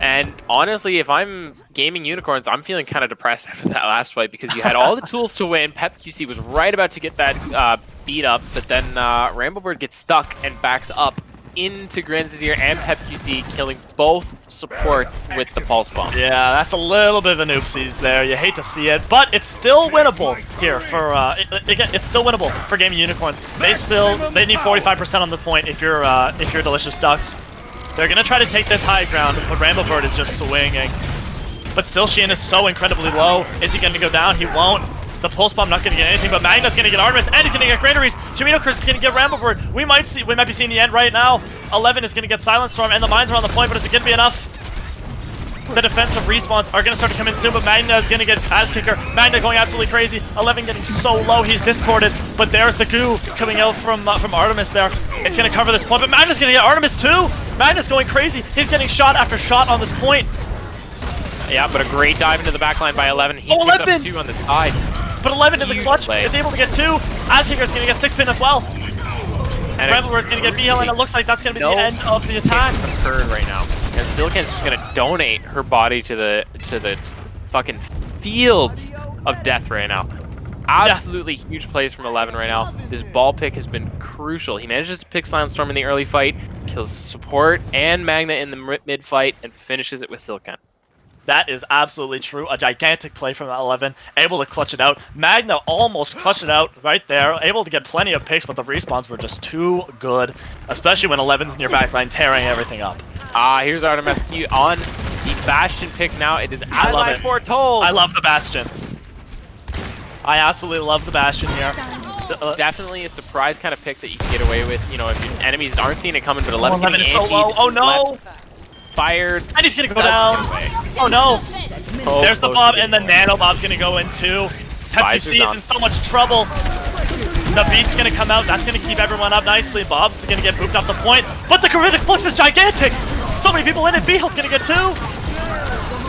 And honestly, if I'm Gaming Unicorns, I'm feeling kind of depressed after that last fight because you had all the tools to win. Pep QC was right about to get that beat up, but then Rainbow Bird gets stuck and backs up into Grenadier and Pep QC, killing both supports with the Pulse Bomb. Yeah, that's a little bit of an oopsies there. You hate to see it, but it's still winnable here for again, it's still winnable for Gaming Unicorns. They need 45% on the point if you're Delicious Ducks. They're gonna try to take this high ground, but Rainbow Bird is just swinging. But still, Sheehan is so incredibly low. Is he gonna go down? He won't. The Pulse Bomb not gonna get anything, but Magna's gonna get Artemis, and he's gonna get Granaries. Camino Curse is gonna get Rainbow Bird. We might be seeing the end right now. 11 is gonna get Silent Storm, and the mines are on the point, but is it gonna be enough? The defensive respawns are gonna start to come in soon, but Magna is gonna get Ass Kicker. Magna going absolutely crazy. 11 getting so low, he's discorded. But there's the goo coming out from Artemis there. It's gonna cover this point, but Magna's gonna get Artemis too. Magna's going crazy. He's getting shot after shot on this point. Yeah, but a great dive into the backline by 11. He Oh, picked 11! up 2 on the side. But 11 in the Huge clutch play. is able to get 2. Azhiger's going to get 6-pin as well. And Rebelwer's going to get B-Hill, and it looks like that's going to be the end of the attack. Occurred right now, and Silican's just gonna donate her body to the fucking fields of death right now. Absolutely huge plays from 11 right now. This ball pick has been crucial. He manages to pick Silent Storm in the early fight, kills support and Magna in the mid fight, and finishes it with Silican. That is absolutely true. A gigantic play from 11, able to clutch it out. Magna almost clutched it out right there, able to get plenty of picks, but the respawns were just too good, especially when 11's in your backline tearing everything up. Here's Artemescu on the Bastion pick now. It is as love I it. foretold. I love the Bastion. I absolutely love the Bastion here. Definitely a surprise kind of pick that you can get away with. You know, if your enemies aren't seeing it coming, but 11 11 is getting so low. antied, Oh no! slept, fired. And he's gonna go down. Oh no! Oh, There's the close Bob, to and the getting Nano Bob's gonna go in too. Visor's FPC is down. in so much trouble. The beat's gonna come out. That's gonna keep everyone up nicely. Bob's gonna get booped off the point, but the Caritic Flux is gigantic. So many people in it. B-Hill's gonna get 2.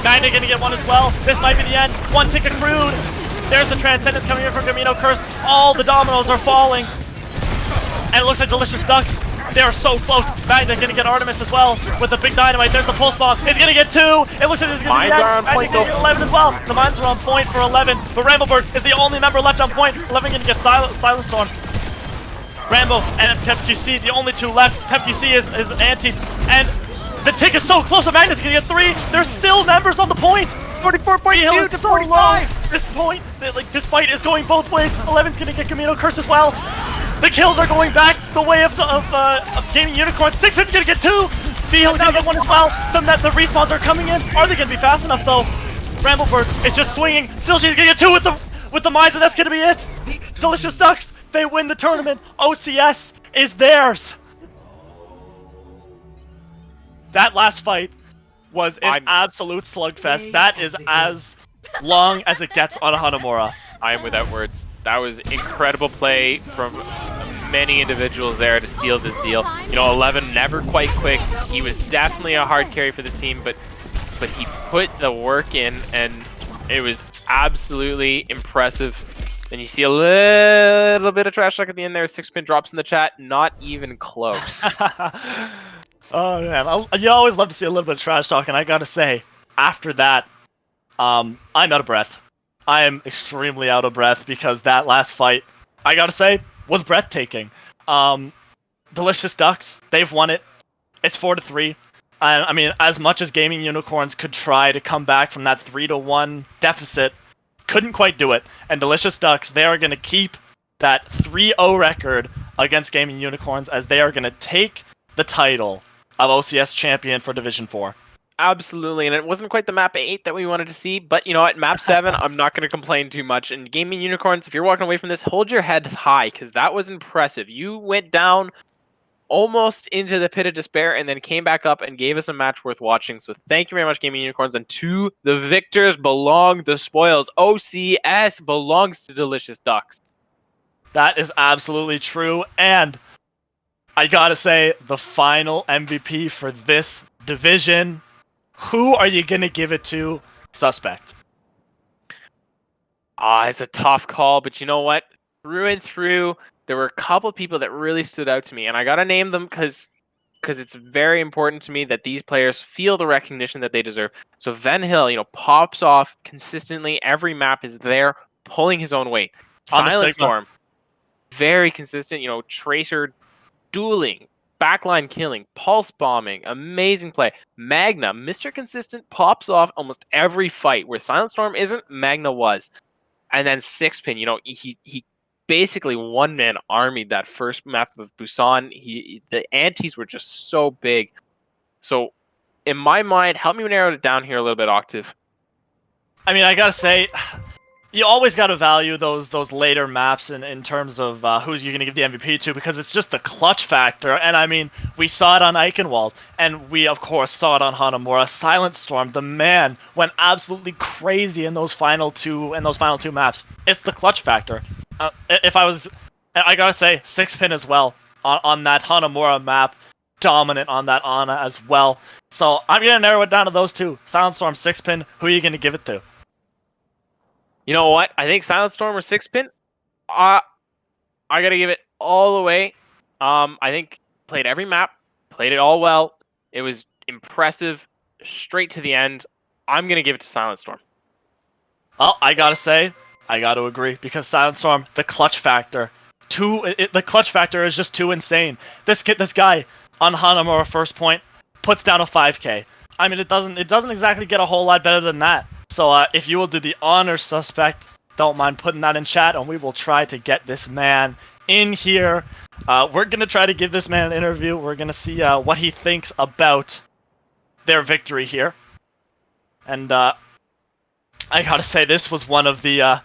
Magna gonna get 1 as well. This might be the end. 1 tick accrued. There's the Transcendence coming in from Camino Curse. All the dominoes are falling. And it looks like Delicious Ducks. They are so close. Magna gonna get Artemis as well with the big dynamite. There's the pulse bomb. It's gonna get 2. It looks like it's gonna be Mines the end. are on point, Magna's gonna get 11 as well. The mines are on point for 11. But Rambleberg is the only member left on point. 11 gonna get Silent Storm. Rambo and PepQC, the only 2 left. PepQC is anti. And the tick is so close. The Magna's gonna get 3. There's still members on the point. 44.2 to 45. This point, this fight is going both ways. 11's gonna get Camino Curse as well. The kills are going back the way of Gaming Unicorn. 6-Pin's gonna get 2. B-Hill's gonna get 1 as well. The respawns are coming in. Are they gonna be fast enough though? Rambleberg is just swinging. Still, she's gonna get 2 with the mines, and that's gonna be it. Delicious Ducks, they win the tournament. OCS is theirs. That last fight was an absolute slugfest. That is as long as it gets on Hanamura. I am without words. That was incredible play from many individuals there to seal this deal. You know, 11 never quite quick. He was definitely a hard carry for this team, but he put the work in, and it was absolutely impressive. And you see a little bit of trash talk at the end there. 6-Pin drops in the chat. Not even close. Oh man, you always love to see a little bit of trash talk, and I gotta say, after that, I'm out of breath. I am extremely out of breath because that last fight, I gotta say, was breathtaking. Delicious Ducks, they've won it. It's 4-3. I mean, as much as Gaming Unicorns could try to come back from that 3-1 deficit, couldn't quite do it. And Delicious Ducks, they are gonna keep that 3-0 record against Gaming Unicorns as they are gonna take the title of OCS champion for Division 4. Absolutely, and it wasn't quite the map 8 that we wanted to see, but you know what, map 7, I'm not going to complain too much. And Gaming Unicorns, if you're walking away from this, hold your head high, because that was impressive. You went down almost into the pit of despair and then came back up and gave us a match worth watching. So thank you very much, Gaming Unicorns, and to the victors belong the spoils. OCS belongs to Delicious Ducks. That is absolutely true, and I gotta say, the final MVP for this division, who are you gonna give it to? Suspect. It's a tough call, but you know what? Through and through, there were a couple people that really stood out to me, and I gotta name them because it's very important to me that these players feel the recognition that they deserve. So Van Hill, you know, pops off consistently. Every map is there, pulling his own weight. Silent Storm, very consistent. You know, Tracer, dueling, backline killing, pulse bombing, amazing play. Magna, Mr. Consistent, pops off almost every fight. Where Silent Storm isn't, Magna was. And then 6-Pin, you know, he basically one-man armied that first map of Busan. The antis were just so big. So, in my mind, help me narrow it down here a little bit, Octave. I mean, I gotta say, you always gotta value those later maps in terms of who's you're gonna give the MVP to, because it's just the clutch factor. And I mean, we saw it on Eichenwald, and we of course saw it on Hanamura. Silent Storm, the man, went absolutely crazy in those final two maps. It's the clutch factor. I gotta say, 6-Pin as well on that Hanamura map. dominant on that Ana as well. So I'm gonna narrow it down to those two. Silent Storm 6-pin. Who are you gonna give it to? You know what? I think Silent Storm or 6-pin. I gotta give it all the way. I think played every map, played it all well. It was impressive, straight to the end. I'm gonna give it to Silent Storm. Well, I gotta agree because Silent Storm, the clutch factor, the clutch factor is just too insane. This guy on Hanamura first point puts down a 5K. I mean, it doesn't exactly get a whole lot better than that. So if you will do the honor suspect, don't mind putting that in chat, and we will try to get this man in here. We're gonna try to give this man an interview. We're gonna see what he thinks about their victory here, and I gotta say, this was one of the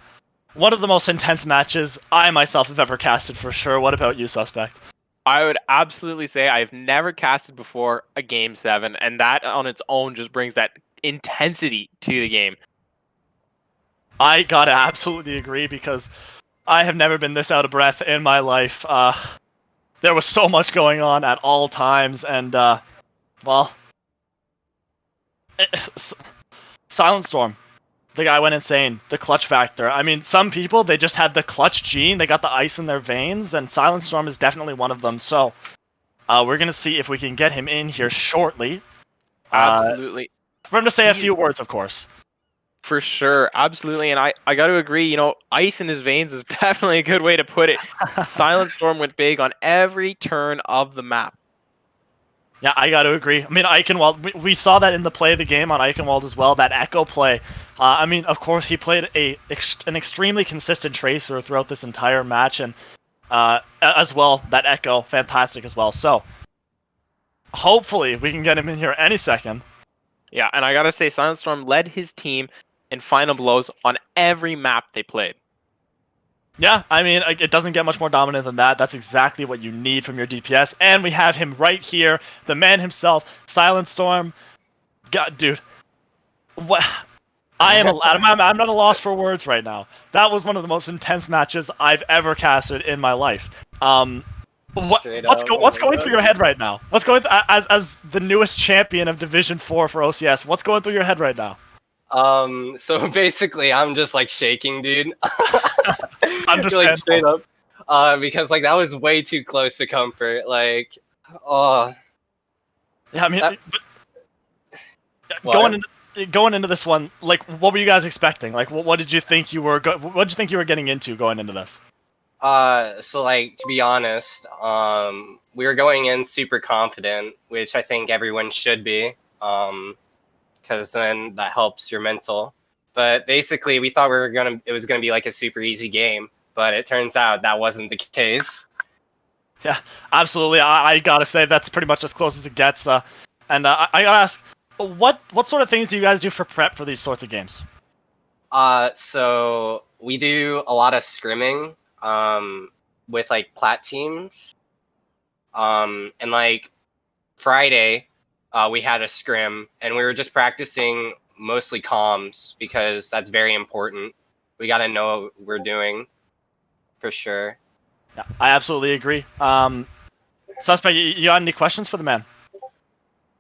most intense matches I myself have ever casted for sure. What about you, Suspect? I would absolutely say I've never casted before a Game 7, and that on its own just brings that intensity to the game. I gotta absolutely agree because I have never been this out of breath in my life. There was so much going on at all times, and well, Silent Storm. The guy went insane. The clutch factor. I mean, some people, they just had the clutch gene. They got the ice in their veins, and Silent Storm is definitely one of them. So, we're going to see if we can get him in here shortly. Absolutely. For him to say a few words, of course. For sure. Absolutely. And I got to agree, you know, ice in his veins is definitely a good way to put it. Silent Storm went big on every turn of the map. Yeah, I got to agree. I mean, Eichenwald, we saw that in the play of the game on Eichenwald as well, that Echo play. I mean, of course, he played an extremely consistent tracer throughout this entire match, and as well, that Echo, fantastic as well. So, hopefully, we can get him in here any second. Yeah, and I got to say, Silent Storm led his team in final blows on every map they played. Yeah, I mean, it doesn't get much more dominant than that. That's exactly what you need from your DPS. And we have him right here, the man himself, Silent Storm. God, dude. What? I'm not at a loss for words right now. That was one of the most intense matches I've ever casted in my life. What's going through your head right now? What's going as the newest champion of Division 4 for OCS? What's going through your head right now? So basically, I'm just like shaking, dude. Understand. Like straight up, because like that was way too close to comfort. Like, oh. Yeah, I mean, going into this one, like, what were you guys expecting? Like, what did you think you were getting into going into this? So like to be honest, we were going in super confident, which I think everyone should be. Because then that helps your mental. But basically, we thought it was gonna be like a super easy game, but it turns out that wasn't the case. Yeah, absolutely. I gotta say that's pretty much as close as it gets. And I gotta ask, what sort of things do you guys do for prep for these sorts of games? So we do a lot of scrimming, with like plat teams, and like Friday. We had a scrim, and we were just practicing mostly comms because that's very important. We gotta know what we're doing, for sure. Yeah, I absolutely agree. Suspect, you got any questions for the man?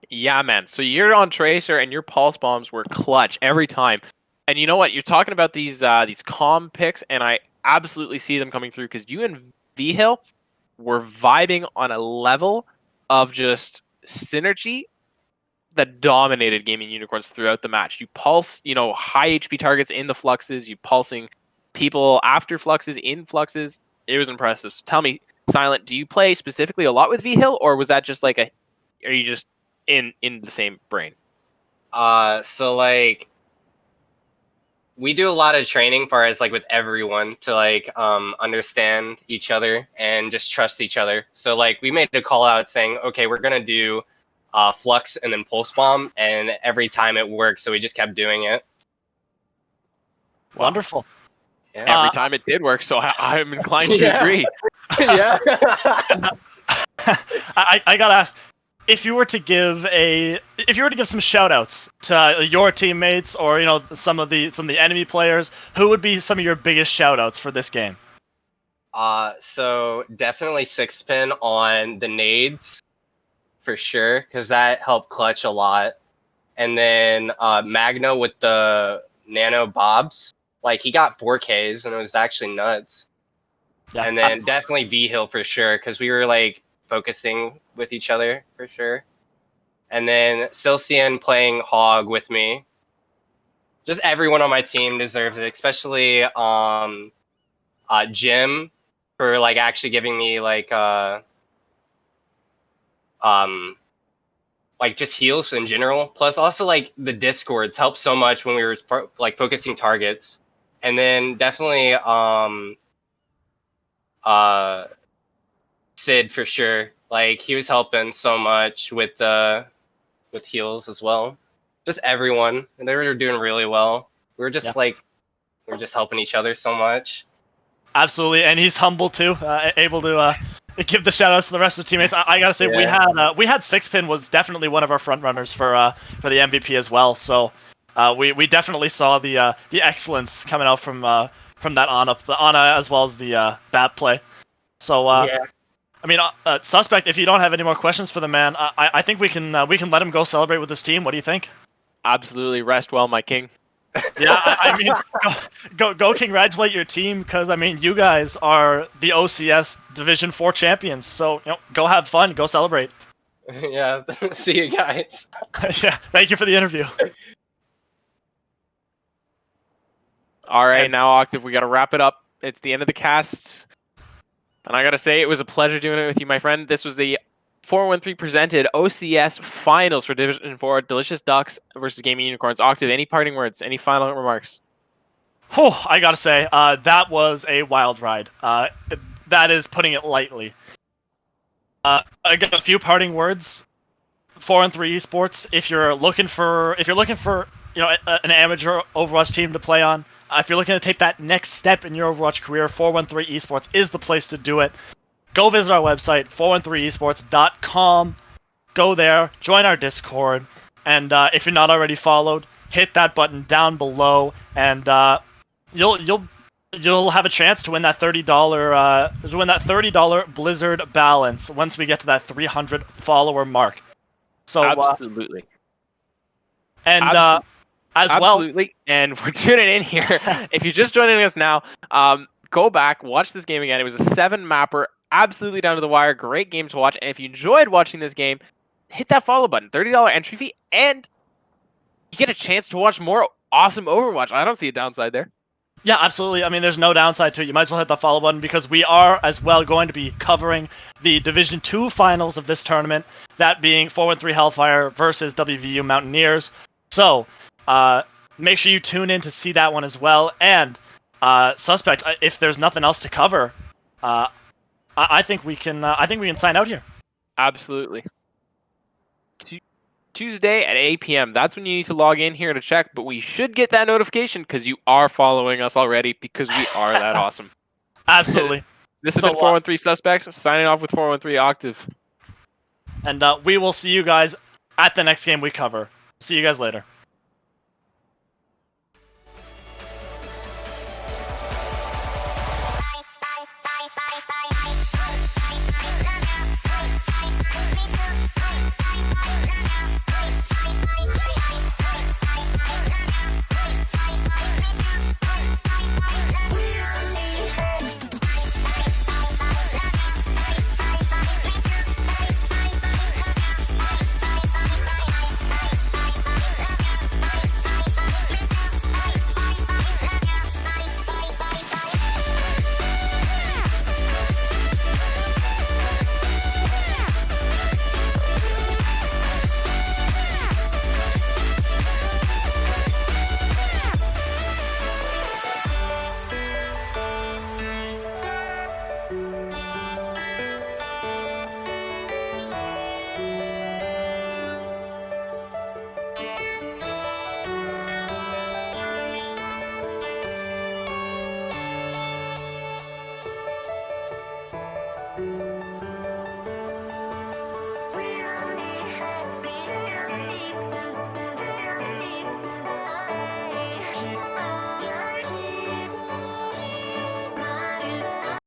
Yeah, man. So you're on Tracer, and your pulse bombs were clutch every time. And you know what? You're talking about these comm picks, and I absolutely see them coming through because you and V-Hill were vibing on a level of just synergy that dominated Gaming Unicorns throughout the match. You pulse, you know, high HP targets in the fluxes. You pulsing people after fluxes, in fluxes. It was impressive. So tell me, Silent, do you play specifically a lot with V-Hill, or was that just like are you just in the same brain? So like we do a lot of training for us, like with everyone to like understand each other and just trust each other. So like we made a call out saying, okay, we're gonna do flux and then pulse bomb, and every time it worked, so we just kept doing it. Wonderful. Yeah. Every time it did work, so I'm inclined to agree. Yeah. I gotta ask, if you were to give some shout outs to your teammates or, you know, some of the enemy players, who would be some of your biggest shout outs for this game? So definitely 6-pin on the nades. for sure, because that helped clutch a lot. And then Magno with the nano bobs, like he got 4Ks and it was actually nuts. Yeah, And then definitely V Hill for sure, because we were like focusing with each other for sure. And then Silcian playing Hog with me. Just everyone on my team deserves it, especially Jim for like actually giving me like just heals in general. Plus also like the discords helped so much when we were like focusing targets. And then definitely Sid for sure. Like he was helping so much with heals as well. Just everyone. And they were doing really well. We were just we were just helping each other so much. Absolutely, and he's humble too, able to give the shout outs to the rest of the teammates. I gotta say, we had Sixpin was definitely one of our front runners for the MVP as well. So we definitely saw the excellence coming out from that Ana as well as the bat play. So I mean, Suspect, if you don't have any more questions for the man, I think we can let him go celebrate with his team. What do you think? Absolutely, rest well, my king. Yeah, I mean, go congratulate your team, because I mean, you guys are the OCS Division 4 champions. So go have fun, go celebrate. Yeah, see you guys. Yeah, thank you for the interview. All right, now Octave, we got to wrap it up. It's the end of the cast, and I gotta say, it was a pleasure doing it with you, my friend. This was the 413 presented OCS finals for Division 4, Delicious Ducks versus Gaming Unicorns. Octave, any parting words? Any final remarks? Oh, I gotta say, that was a wild ride. That is putting it lightly. Again, a few parting words. 4-on-3 Esports. If you're looking for an amateur Overwatch team to play on, if you're looking to take that next step in your Overwatch career, 413 Esports is the place to do it. Go visit our website, 413esports.com. Go there, join our Discord, and if you're not already followed, hit that button down below, and you'll have a chance to win that $30 Blizzard balance once we get to that 300 follower mark. So Absolutely. And Absolutely. And we're tuning in here. If you're just joining us now, go back, watch this game again. It was a 7-mapper, absolutely down to the wire. Great game to watch. And if you enjoyed watching this game, hit that follow button. $30 entry fee, and you get a chance to watch more awesome Overwatch. I don't see a downside there. Yeah, absolutely. I mean, there's no downside to it. You might as well hit the follow button, because we are as well going to be covering the Division 2 finals of this tournament, that being 413 Hellfire versus WVU Mountaineers. So, make sure you tune in to see that one as well. And Suspect, if there's nothing else to cover, I think we can sign out here. Absolutely. Tuesday at 8 p.m. That's when you need to log in here to check, but we should get that notification because you are following us already, because we are that awesome. Absolutely. This has been 413 Suspects, signing off with 413 Octave. And we will see you guys at the next game we cover. See you guys later.